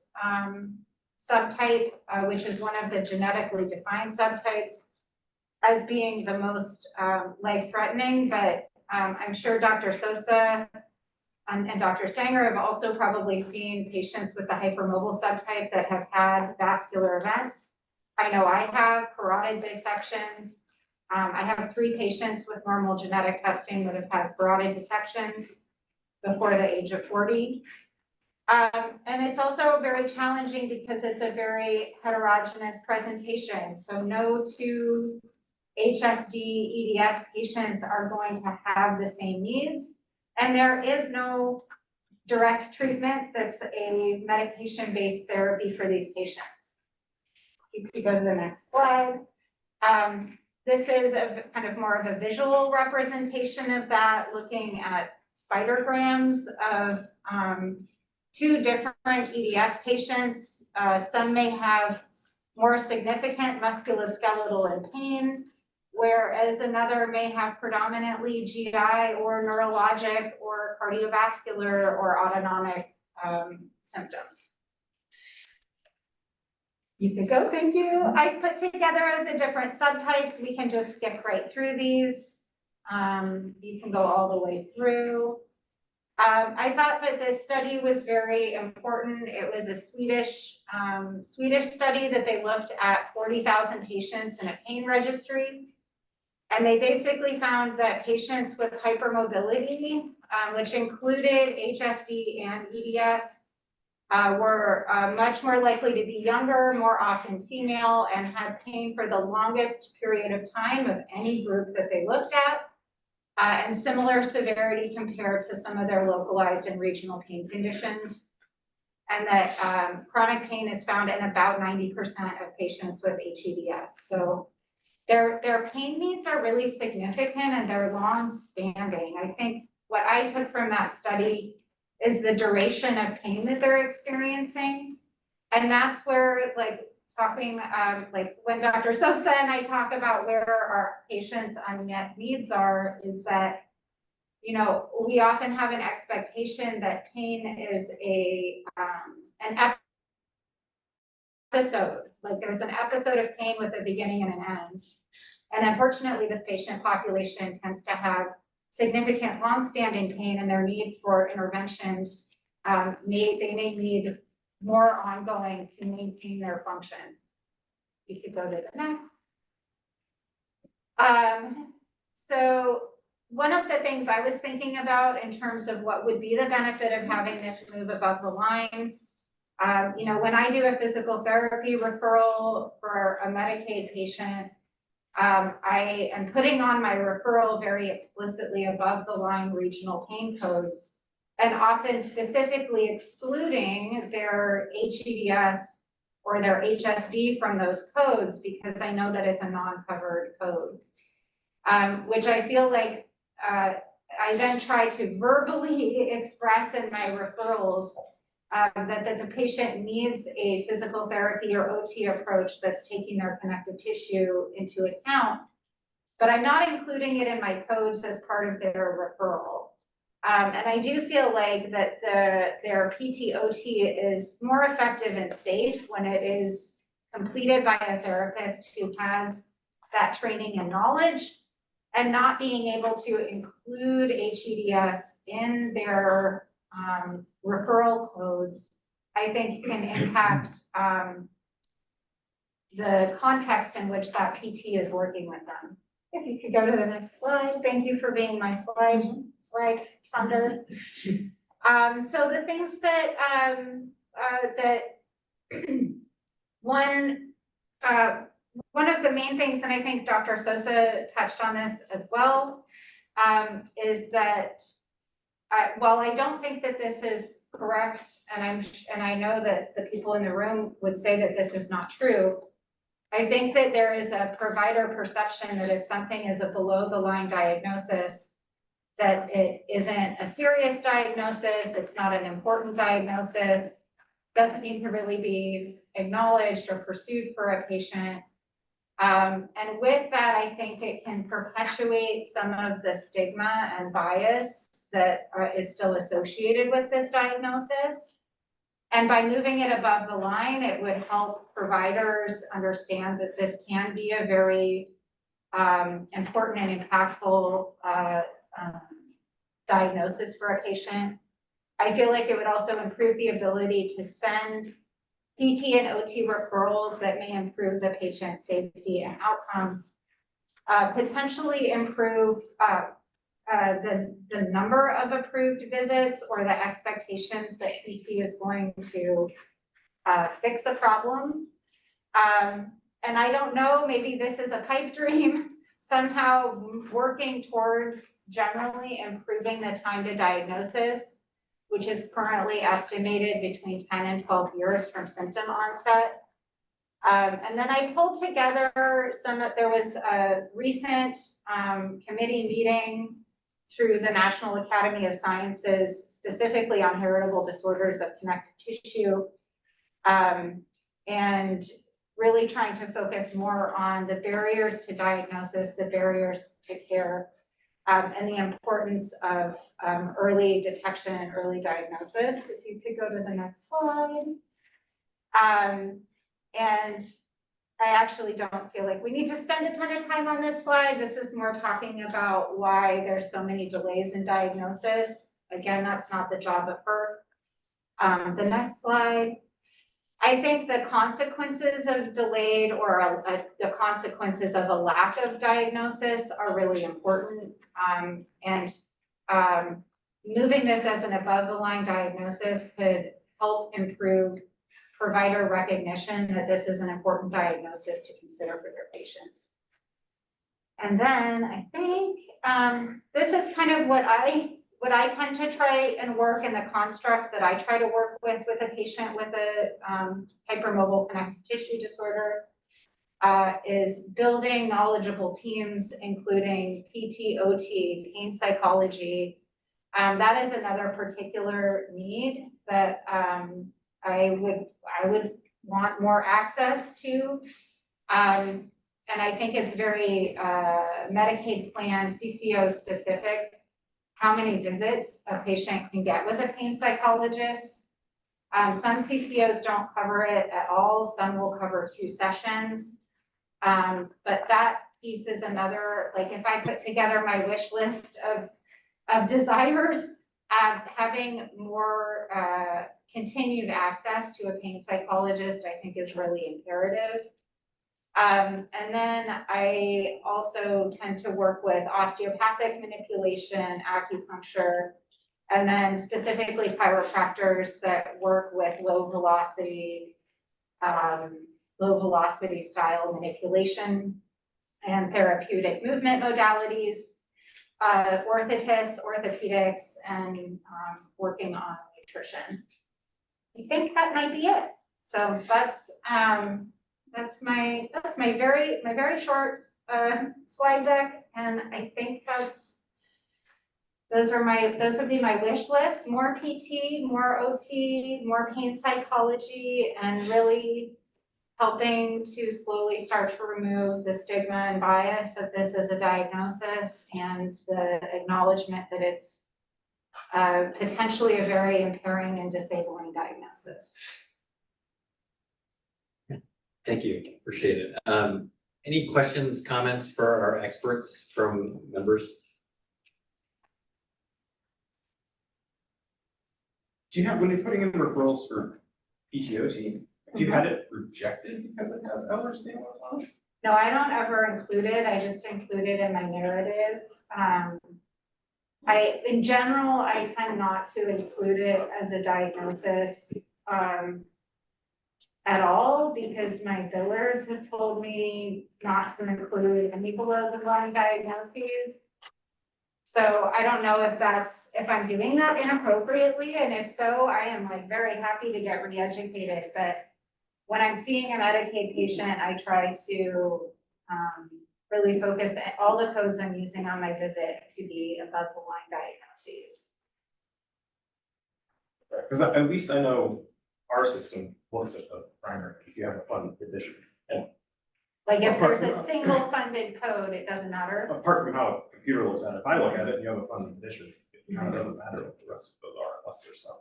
subtype, which is one of the genetically defined subtypes, as being the most life-threatening, but I'm sure Dr. Sosa and Dr. Sanger have also probably seen patients with the hypermobile subtype that have had vascular events. I know I have carotid dissections. I have 3 patients with normal genetic testing that have had carotid dissections before the age of 40. And it's also very challenging because it's a very heterogeneous presentation. So no 2 HSD EDS patients are going to have the same needs. And there is no direct treatment that's a medication-based therapy for these patients. You could go to the next slide. This is a kind of more of a visual representation of that, looking at spiderograms of 2 different EDS patients. Some may have more significant musculoskeletal and pain, whereas another may have predominantly GI or neurologic or cardiovascular or autonomic symptoms. You could go, thank you. I put together the different subtypes. We can just skip right through these. You can go all the way through. I thought that this study was very important. It was a Swedish study that they looked at 40,000 patients in a pain registry. And they basically found that patients with hypermobility, which included HSD and EDS, were much more likely to be younger, more often female, and had pain for the longest period of time of any group that they looked at, and similar severity compared to some of their localized and regional pain conditions. And that chronic pain is found in about 90% of patients with HEDS. So their pain needs are really significant and they're long-standing. I think what I took from that study is the duration of pain that they're experiencing. And that's where, like, talking, like when Dr. Sosa and I talk about where our patients' unmet needs are, is that, you know, we often have an expectation that pain is an episode, like there's an episode of pain with a beginning and an end. And unfortunately, this patient population tends to have significant longstanding pain, and their need for interventions they may need more ongoing to maintain their function. You could go to the next. So one of the things I was thinking about in terms of what would be the benefit of having this move above the line, you know, when I do a physical therapy referral for a Medicaid patient, I am putting on my referral very explicitly above the line regional pain codes, and often specifically excluding their HEDS or their HSD from those codes because I know that it's a non-covered code. Which I feel like I then try to verbally express in my referrals that the patient needs a physical therapy or OT approach that's taking their connective tissue into account, but I'm not including it in my codes as part of their referral. And I do feel like that their PT-OT is more effective and safe when it is completed by a therapist who has that training and knowledge, and not being able to include HEDS in their referral codes, I think can impact the context in which that PT is working with them. If you could go to the next slide. Thank you for being my slide funder. So the things that one of the main things, and I think Dr. Sosa touched on this as well, is that while I don't think that this is correct, and I know that the people in the room would say that this is not true, I think that there is a provider perception that if something is a below the line diagnosis, that it isn't a serious diagnosis, it's not an important diagnosis, doesn't need to really be acknowledged or pursued for a patient. And with that, I think it can perpetuate some of the stigma and bias that is still associated with this diagnosis. And by moving it above the line, it would help providers understand that this can be a very important and impactful diagnosis for a patient. I feel like it would also improve the ability to send PT and OT referrals that may improve the patient safety and outcomes, potentially improve the number of approved visits or the expectations that PT is going to fix a problem. And I don't know, maybe this is a pipe dream, somehow working towards generally improving the time to diagnosis, which is currently estimated between 10 and 12 years from symptom onset. And then I pulled together there was a recent committee meeting through the National Academy of Sciences, specifically on heritable disorders of connective tissue, and really trying to focus more on the barriers to diagnosis, the barriers to care, and the importance of early detection and early diagnosis. If you could go to the next slide. And I actually don't feel like we need to spend a ton of time on this slide. This is more talking about why there's so many delays in diagnosis. Again, that's not the job of HERC. The next slide. I think the consequences of delayed or the consequences of a lack of diagnosis are really important. Moving this as an above the line diagnosis could help improve provider recognition that this is an important diagnosis to consider for their patients. And then I think this is kind of what I tend to try and work in the construct that I try to work with a patient with a hypermobile connective tissue disorder, is building knowledgeable teams, including PT, OT, pain psychology. That is another particular need that I would want more access to. And I think it's very Medicaid plan, CCO specific, how many visits a patient can get with a pain psychologist. Some CCOs don't cover it at all, some will cover 2 sessions. But that piece is another, like if I put together my wish list of desires, having more continued access to a pain psychologist, I think is really imperative. And then I also tend to work with osteopathic manipulation, acupuncture, and then specifically chiropractors that work with low velocity style manipulation and therapeutic movement modalities, orthotists, orthopedics, and working on nutrition. I think that might be it. So that's my very short slide deck, and I think those would be my wish list: more PT, more OT, more pain psychology, and really helping to slowly start to remove the stigma and bias of this as a diagnosis, and the acknowledgement that it's potentially a very impairing and disabling diagnosis. Thank you, appreciate it. Any questions, comments for our experts from members? Do you have, when you're putting in referrals for PTOT, have you had it rejected because it has Ehlers-Danlos on it? No, I don't ever include it, I just include it in my narrative. In general, I tend not to include it as a diagnosis at all, because my billers have told me not to include any below the line diagnoses. So I don't know if I'm doing that inappropriately, and if so, I am like very happy to get re-educated, but when I'm seeing a Medicaid patient, I try to really focus all the codes I'm using on my visit to be above the line diagnoses. Because at least I know our system looks at the primary if you have a funded condition. And like if there's a single funded code, it doesn't matter. apart from how a computer looks at it, if I look at it and you have a funded condition, it kind of doesn't matter what the rest of those are unless there's some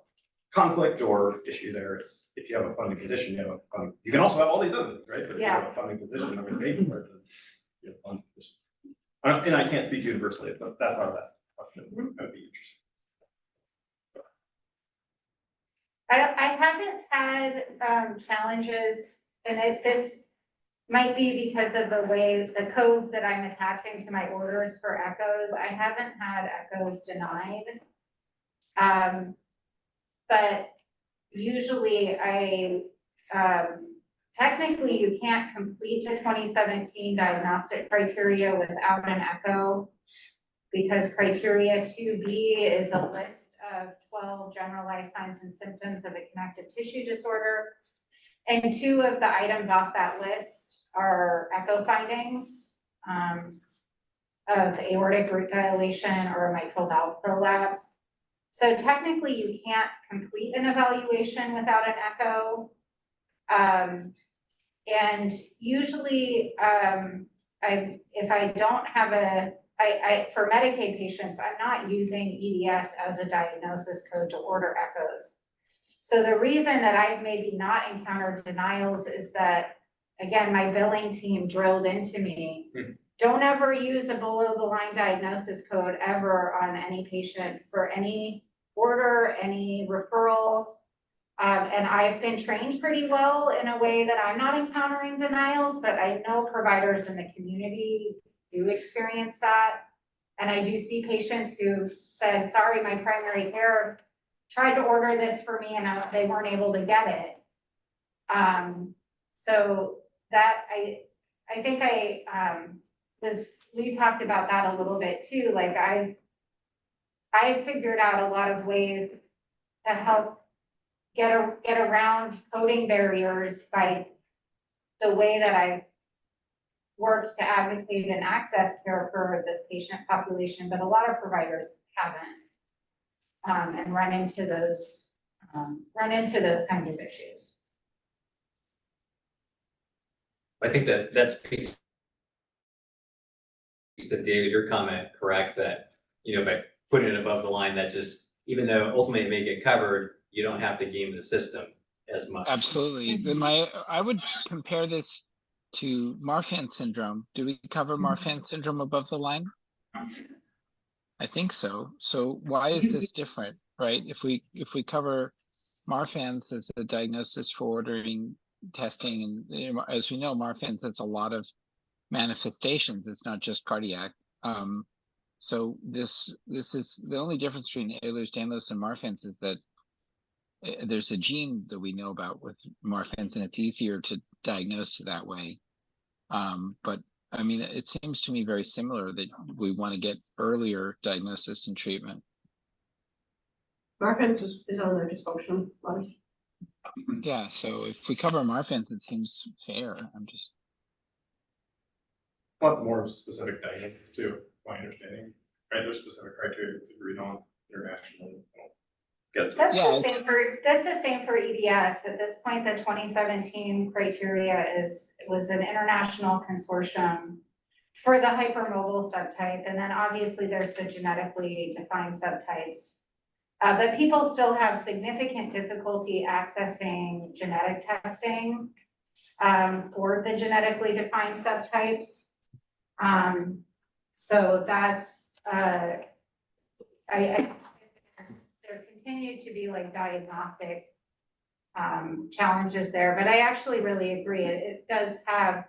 conflict or issue there. It's if you have a funded condition, you have a funded, you can also have all these other things, right? But if you have a funded condition, I mean, maybe you have a funded condition. And I can't speak universally, but that's our last question. That would be interesting. I haven't had challenges, and this might be because of the way the codes that I'm attaching to my orders for echoes. I haven't had echoes denied. But usually technically you can't complete the 2017 diagnostic criteria without an echo, because criteria 2B is a list of 12 generalized signs and symptoms of a connective tissue disorder. And 2 of the items off that list are echo findings of aortic root dilation or mitral valve prolapse. So technically you can't complete an evaluation without an echo. And usually if I don't have for Medicaid patients, I'm not using EDS as a diagnosis code to order echoes. So the reason that I've maybe not encountered denials is that, again, my billing team drilled into me, don't ever use a below the line diagnosis code ever on any patient for any order, any referral. And I've been trained pretty well in a way that I'm not encountering denials, but I know providers in the community do experience that. And I do see patients who've said, sorry, my primary care tried to order this for me and they weren't able to get it. So that I think we talked about that a little bit too. Like I figured out a lot of ways to help get around coding barriers by the way that I worked to advocate and access care for this patient population, but a lot of providers haven't, and run into those kinds of issues. I think that speaks to David, your comment, correct, that, by putting it above the line, that just, even though ultimately it may get covered, you don't have to game the system as much. Absolutely. Then I would compare this to Marfan syndrome. Do we cover Marfan syndrome above the line? I think so. So why is this different, right? If we cover Marfan's as a diagnosis for ordering testing, and you know, as we know, Marfan's has a lot of manifestations. It's not just cardiac. So this is the only difference between Ehlers-Danlos and Marfan's is that there's a gene that we know about with Marfan's, and it's easier to diagnose that way. But I mean, it seems to me very similar that we want to get earlier diagnosis and treatment. Marfan just is on their dysfunction list. Yeah, so if we cover Marfan's, it seems fair. I'm just. Want more specific diagnosis too, my understanding, right? There's specific criteria that's agreed on internationally. That's the same for EDS. At this point, the 2017 criteria was an international consortium for the hypermobile subtype, and then obviously there's the genetically defined subtypes. But people still have significant difficulty accessing genetic testing for the genetically defined subtypes. So that's there continue to be like diagnostic challenges there, but I actually really agree. It does have,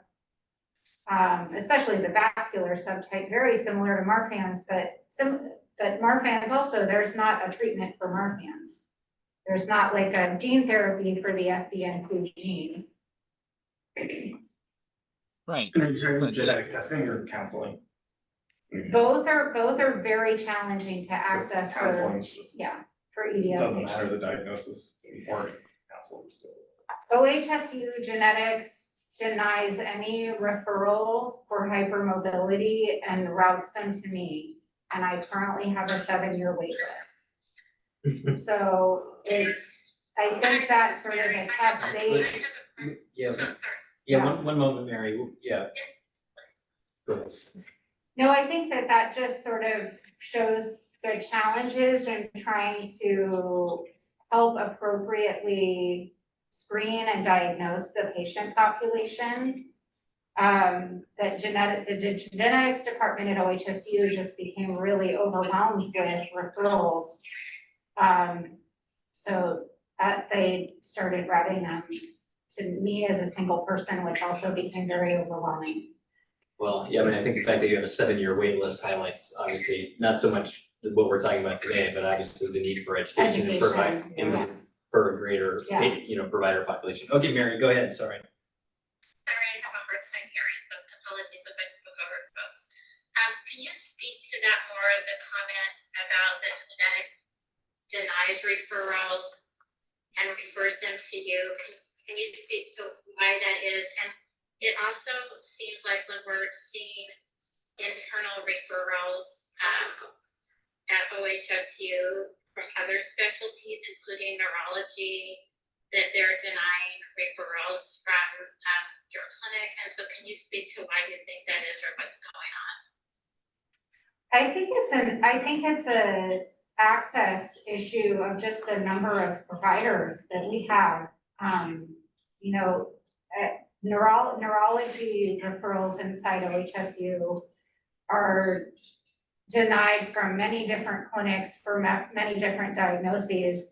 especially the vascular subtype, very similar to Marfan's, but Marfan's also, there's not a treatment for Marfan's. There's not like a gene therapy for the FBN2 gene. Right. And are you talking genetic testing or counseling? Both are very challenging to access for, Counseling is just, for EDS doesn't patients. matter the diagnosis or counseling still. OHSU genetics denies any referral for hypermobility and routes them to me. And I currently have a 7-year wait list. So I think that sort of a test One moment, Mary, yeah. Go ahead. No, I think that just sort of shows the challenges in trying to help appropriately screen and diagnose the patient population. The genetics department at OHSU just became really overwhelmed with referrals. So they started routing them to me as a single person, which also became very overwhelming. Well, yeah, I mean, I think the fact that you have a 7-year wait list highlights, obviously, not so much what we're talking about today, but obviously the need for education and for a greater, provider population. Okay, Mary, go ahead, sorry. Sorry, I have a hard time hearing, so apologies if I spoke over folks. Can you speak to that more, the comment about the genetic denies referrals and refers them to you? Can you speak to why that is? And it also seems like when we're seeing internal referrals at OHSU from other specialties, including neurology, that they're denying referrals from your clinic. And so can you speak to why you think that is or what's going on? I think it's a access issue of just the number of providers that we have. Neurology referrals inside OHSU are denied from many different clinics for many different diagnoses.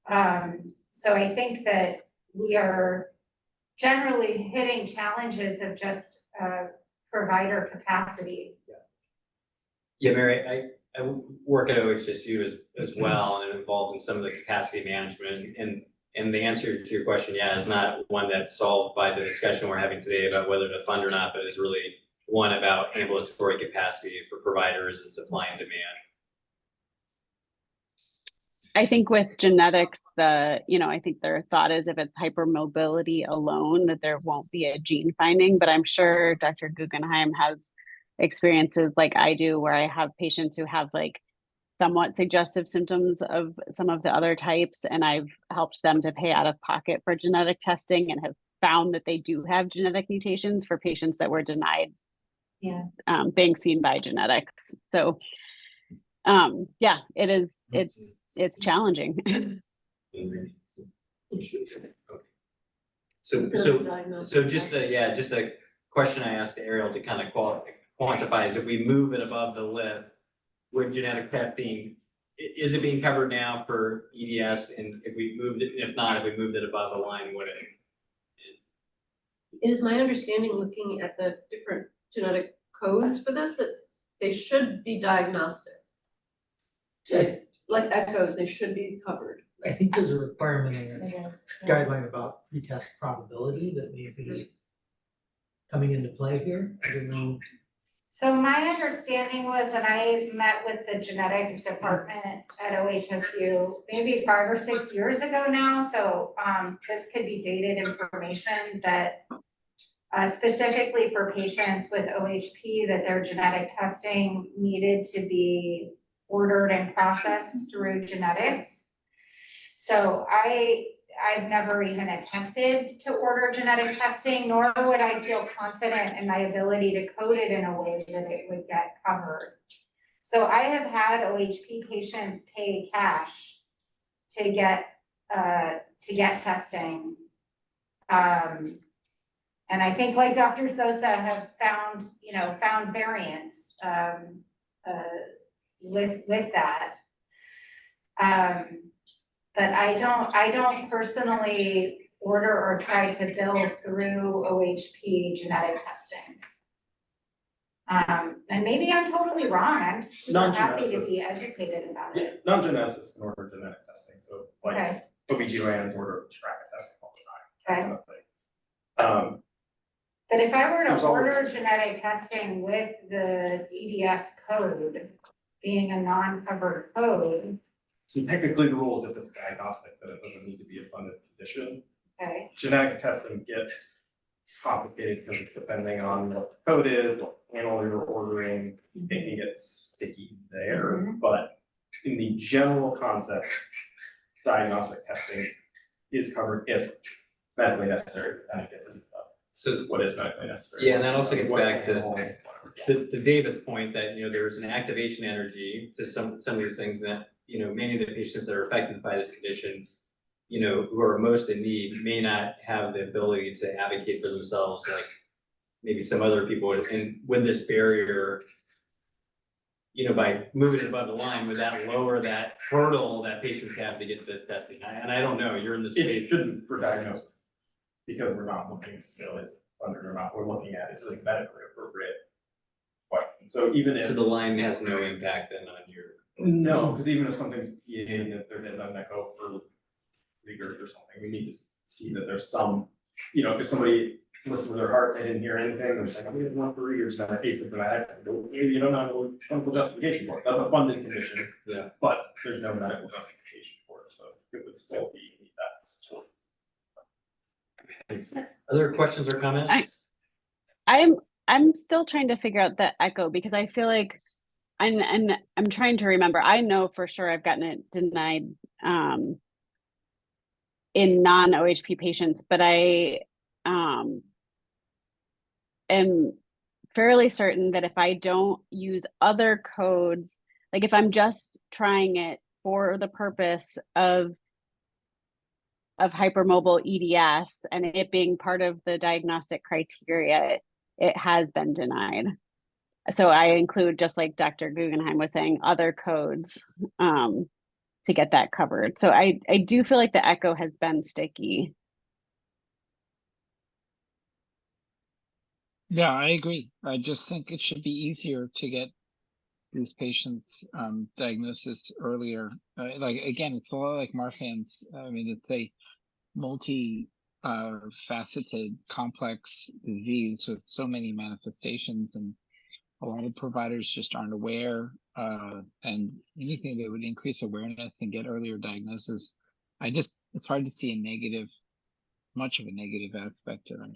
So I think that we are generally hitting challenges of just provider capacity. Yeah, Mary, I work at OHSU as well and involved in some of the capacity management, and the answer to your question, is not one that's solved by the discussion we're having today about whether to fund or not, but is really one about ambulatory capacity for providers and supply and demand. I think with genetics, I think their thought is if it's hypermobility alone, that there won't be a gene finding, but I'm sure Dr. Guggenheim has experiences like I do where I have patients who have like somewhat suggestive symptoms of some of the other types, and I've helped them to pay out of pocket for genetic testing and have found that they do have genetic mutations for patients that were denied being seen by genetics. So it's challenging. So just a question I asked Ariel to kind of quantify is if we move it above the lip, would genetic testing, is it being covered now for EDS? And if we moved it, if not, if we moved it above the line, would it? It is my understanding, looking at the different genetic codes for this, that they should be diagnostic. Like echoes, they should be covered. I think there's a requirement in the It is. guideline about pretest probability that may be coming into play here. I don't know. So my understanding was that I met with the genetics department at OHSU maybe 5 or 6 years ago now, so this could be dated information that specifically for patients with OHP, that their genetic testing needed to be ordered and processed through genetics. So I've never even attempted to order genetic testing, nor would I feel confident in my ability to code it in a way that it would get covered. So I have had OHP patients pay cash to get testing. And I think, like Dr. Sosa, have found variants with that. But I don't personally order or try to build through OHP genetic testing. And maybe I'm totally wrong. I'm super happy to be educated about it. Yeah, non-geneticists can order genetic testing, so like Okay. OBGYNs order BRCA testing all the time. Okay. But if I were There's to always- order genetic testing with the EDS code being a non-covered code, So technically the rule is if it's diagnostic, that it doesn't need to be a funded condition. okay, Genetic testing gets complicated because it's depending on what the code is, what panel you're ordering, it can get sticky there. But in the general concept, diagnostic testing is covered if medically necessary, and it gets into So what is medically necessary. yeah, and that also gets What back to panel, whatever. to David's point that, there's an activation energy to some of these things that, many of the patients that are affected by this condition, who are most in need may not have the ability to advocate for themselves like maybe some other people would. And with this barrier, by moving it above the line, would that lower that hurdle that patients have to get the testing? And I don't know, you're in the space. It shouldn't for diagnosis, because we're not looking still as funded or not, we're looking at is like medically appropriate question. So even if. So the line has no impact then on your. No, because even if something's PA that they're getting an echo for regurg or something, we need to see that there's some, if somebody listens with their heart, they didn't hear anything, they're just like, I'm getting one for regurg, not a case of dramatic, maybe you don't have a clinical justification for it, that's a funded condition. Yeah. But there's no medical justification for it, so it would still be that support. Other questions or comments? I'm still trying to figure out the echo because I feel like and I'm trying to remember. I know for sure I've gotten it denied in non-OHP patients, but I am fairly certain that if I don't use other codes, like if I'm just trying it for the purpose of hypermobile EDS and it being part of the diagnostic criteria, it has been denied. So I include, just like Dr. Guggenheim was saying, other codes to get that covered. So I do feel like the echo has been sticky. Yeah, I agree. I just think it should be easier to get these patients diagnosis earlier. Like again, it's a lot like Marfan's. I mean, it's a multi-faceted, complex disease with so many manifestations, and a lot of providers just aren't aware. And anything that would increase awareness and get earlier diagnosis, it's hard to see much of a negative aspect to it.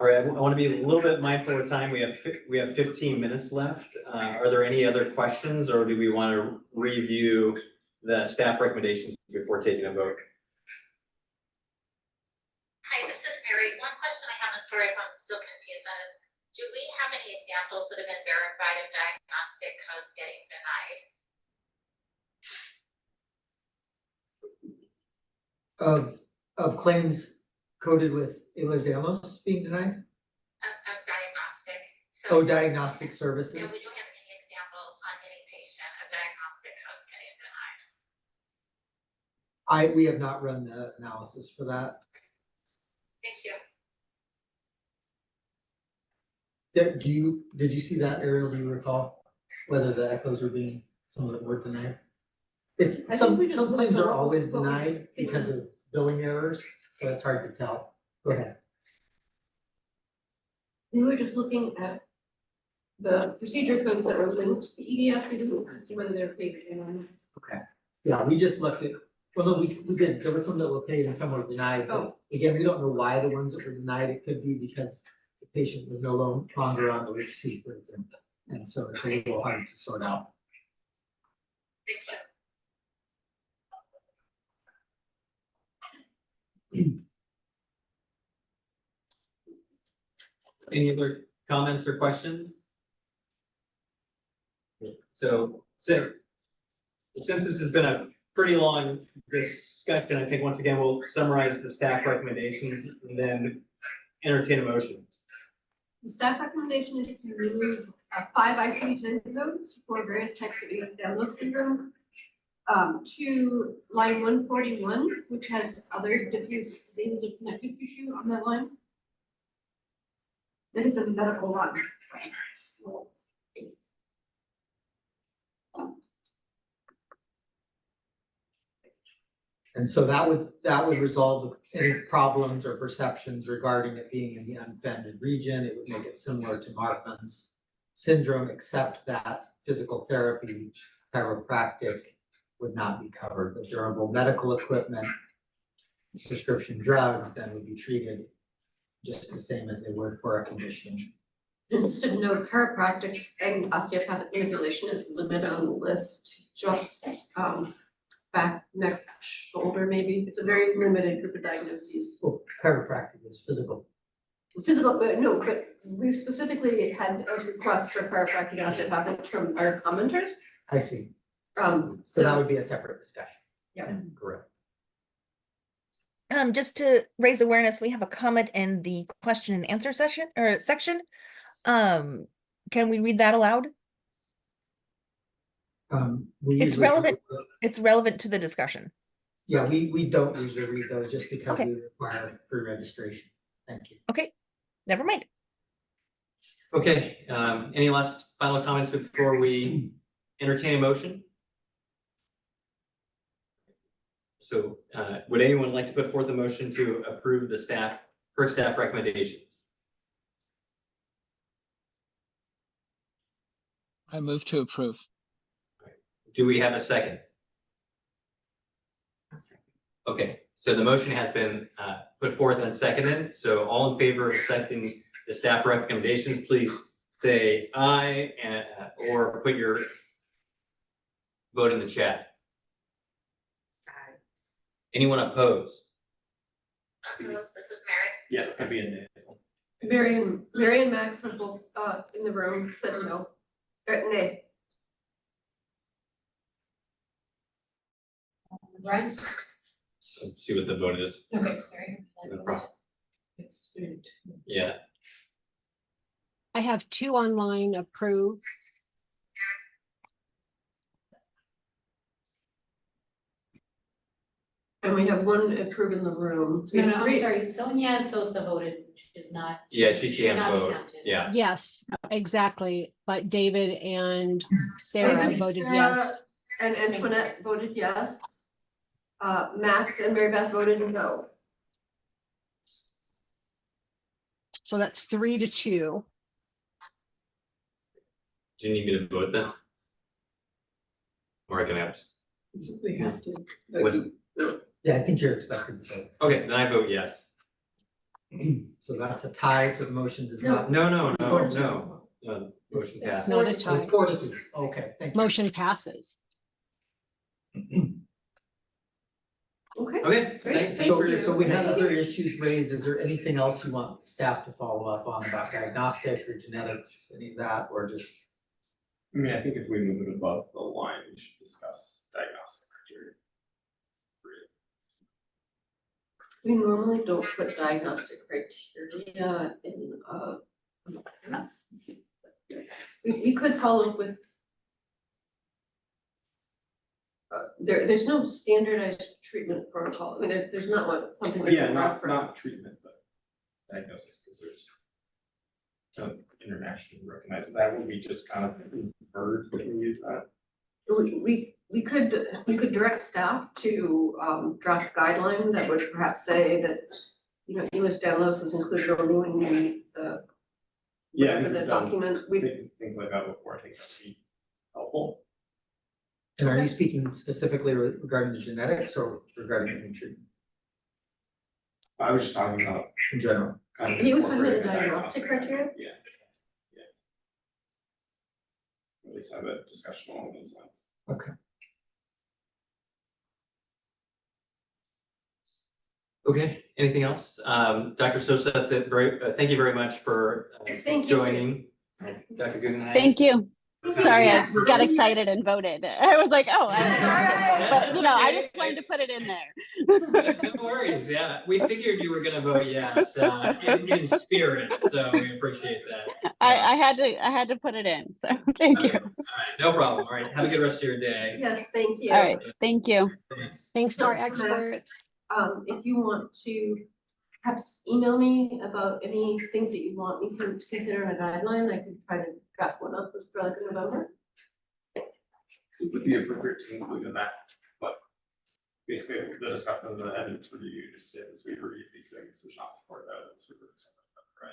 All right, I want to be a little bit mindful of time. We have 15 minutes left. Are there any other questions, or do we want to review the staff recommendations before taking a vote? Hi, this is Mary. One question I have, sorry if I'm still confused on is, do we have any examples that have been verified of diagnostic codes getting denied? Of claims coded with Ehlers-Danlos being denied? Of diagnostic. So, Oh, diagnostic services? we don't have any examples on any patient of diagnostic codes getting denied. We have not run the analysis for that. Thank you. Did you see that, Ariel? Do you recall whether the echoes some of them were denied? Some claims are always denied because of billing errors, so it's hard to tell. Go ahead. We were just looking at the procedure codes that were linked to EDF to see whether they're paid or not. Okay. Yeah, we just looked at, well, no, we did, there were some that were paid and some were denied, but again, we don't know why the ones that were denied, it could be because the patient was no longer on the list, for example, and so it's a little hard to sort out. Any other comments or questions? So since this has been a pretty long discussion, I think once again, we'll summarize the staff recommendations and then entertain a motion. The staff recommendation is to remove 5 ICD-10 codes for various types of Ehlers-Danlos syndrome. To line 141, which has other diffuse diseases of connective tissue on that line. That is a medical line. And so that would resolve any problems or perceptions regarding it being in the unfended region. It would make it similar to Marfan's syndrome, except that physical therapy, chiropractic would not be covered. The durable medical equipment, prescription drugs, then would be treated just the same as they would for a condition. And just to note, chiropractic and osteopathic manipulation is limited on the list, just back, neck, shoulder, maybe. It's a very limited group of diagnoses. Well, chiropractic is physical. Physical, no, but we specifically had a request for chiropractic and osteopathic from our commenters. I see. So that would be a separate discussion. Yeah. Correct. Just to raise awareness, we have a comment in the question and answer section. Can we read that aloud? It's relevant. It's relevant to the discussion. Yeah, we don't usually read those just because Okay. we require pre-registration. Thank you. Okay, never mind. Okay, any last final comments before we entertain a motion? So, would anyone like to put forth a motion to approve the staff recommendations? I move to approve. Do we have a second? Okay, so the motion has been put forth and seconded. So all in favor of accepting the staff recommendations, please say aye or put your vote in the chat. Anyone opposed? This is Mary. Yeah, could be in there. Mary and Max are both in the room, said no, nay. Right? So see what the vote is. Okay, sorry. It's food. Yeah. I have 2 online approved. And we have 1 approved in the room. So we No, have no, I'm 3. sorry, Sonia Sosa voted, which is not. Yeah, she should can't not be vote. counted. Yeah. Yes, exactly. But David and Sarah David, voted Sarah, yes. And Antoinette voted yes. Max and Mary Beth voted no. So that's 3-2. Do you need me to vote then? Or I can abstain? We have to. What- Yeah, I think you're expected to vote. Okay, then I vote yes. So that's a tie, so the motion does No. not. No. Motion It's passed. not a tie. 4-3. Okay, thank you. Motion passes. Okay. Okay, Great, thanks for your. So we had other issues raised. Is there anything else you want staff to follow up on about diagnostics or genetics, any of that, or just? I mean, I think if we move it above the line, we should discuss diagnostic criteria. We normally don't put diagnostic criteria in, we could follow up with. There's no standardized treatment protocol, I mean, there's not something we Yeah, can not reference. treatment, but diagnosis, because there's no internationally recognized, that would be just kind of inferred when we use that. We could direct staff to draft guideline that would perhaps say that, you know, English diagnosis includes reviewing the Yeah, whatever we've the done document, things like that before, I think that'd be helpful. And are you speaking specifically regarding the genetics or regarding any treatment I was just talking about in general? kind of. He was talking about the incorporating diagnostic criteria? Yeah. At least have a discussion along those lines. Okay. Okay, anything else? Dr. Sosa, thank you very much for Thank you. joining. Dr. Guggenheim. Thank you. Sorry, I got excited and voted. I was like, oh, but you know, I just wanted to put it in there. No worries, yeah. We figured you were gonna vote yes, in spirit, so we appreciate that. I had to put it in, so thank you. All right, no problem. All right, have a good rest of your day. Yes, thank you. All right, thank you. Thanks. Thanks to our So, Max, experts. If you want to perhaps email me about any things that you want me to consider in a guideline, I could try to draft one up for like November. So it would be appropriate to include in that, but basically the discussion of the evidence review, just as we review these things, there's not support evidence for right?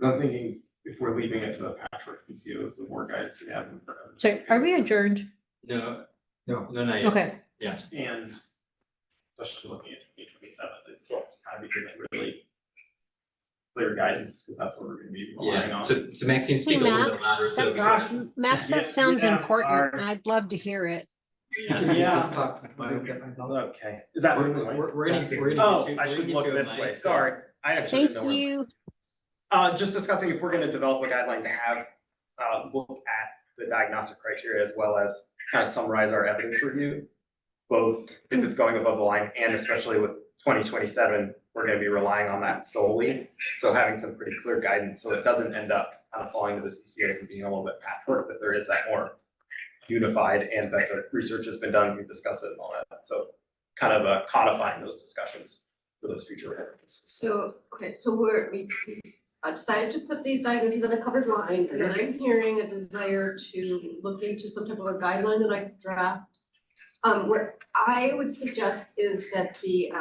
'Cause I'm thinking if we're leaving it to the patchwork PCOs, the more guidance we have. So are we adjourned? No, No. not yet. Okay. Yeah. And especially looking at 2027, it's kind of be given really clear guidance, because that's what we're gonna be relying Yeah, on. so Max, can you Hey, speak a little bit Max, louder? So Max, that sounds important. and I'd love to hear it. Just talk to Mike. Okay, is that? We're gonna Oh, get I you should a look this mic, way, so- sorry, I actually didn't know Thank where. you. Just discussing if we're gonna develop a guideline to have, look at the diagnostic criteria as well as kind of summarize our evidence review. Both if it's going above the line and especially with 2027, we're gonna be relying on that solely. So having some pretty clear guidance, so it doesn't end up kind of falling to the CCAs and being a little bit patchwork, that there is that more unified and that the research has been done, we've discussed it and all that. So kind of codifying those discussions for those future references. So, okay, so we decided to put these diagnoses on a covered line, and then I'm hearing a desire to look into some type of a guideline that I could draft. What I would suggest is that the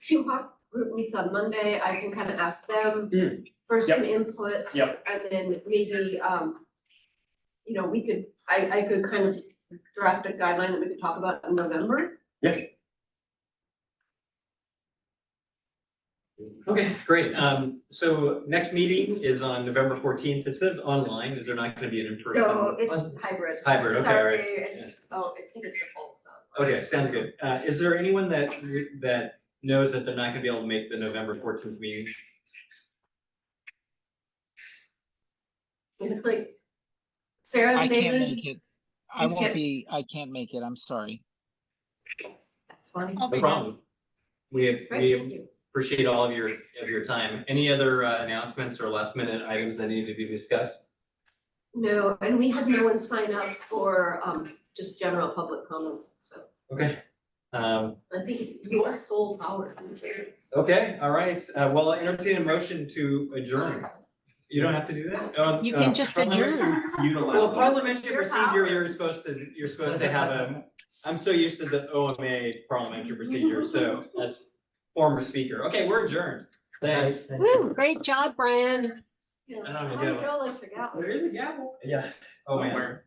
QHOP group meets on Monday, I can kind of ask them for some input. Yep. And then maybe, you know, I could kind of draft a guideline that we could talk about in November. Yeah. Okay, great. So next meeting is on November 14th. It says online. Is there not gonna be an in-person? No, it's hybrid. Hybrid, okay, all right. Sorry, it's, I think it's the full stuff. Okay, sounds good. Is there anyone that knows that they're not gonna be able to make the November 14th meeting? It's like Sarah I and can't David, make it. I you won't can't- be, I can't make it, I'm sorry. that's fine. I'll No be problem. We Great, thank you. appreciate all of your time. Any other announcements or last minute items that need to be discussed? No, and we had no one sign up for just general public comment, so Okay. I think your sole power. Okay, all right. Well, I'll entertain a motion to adjourn. You don't have to do that? You can just adjourn. Well, parliamentary procedure, you're supposed to have I'm so used to the OMA parliamentary procedure, so as former speaker. Okay, we're adjourned. Thanks. Woo, great job, Brian. I don't know, There is a gavel. Yeah. Oh, man.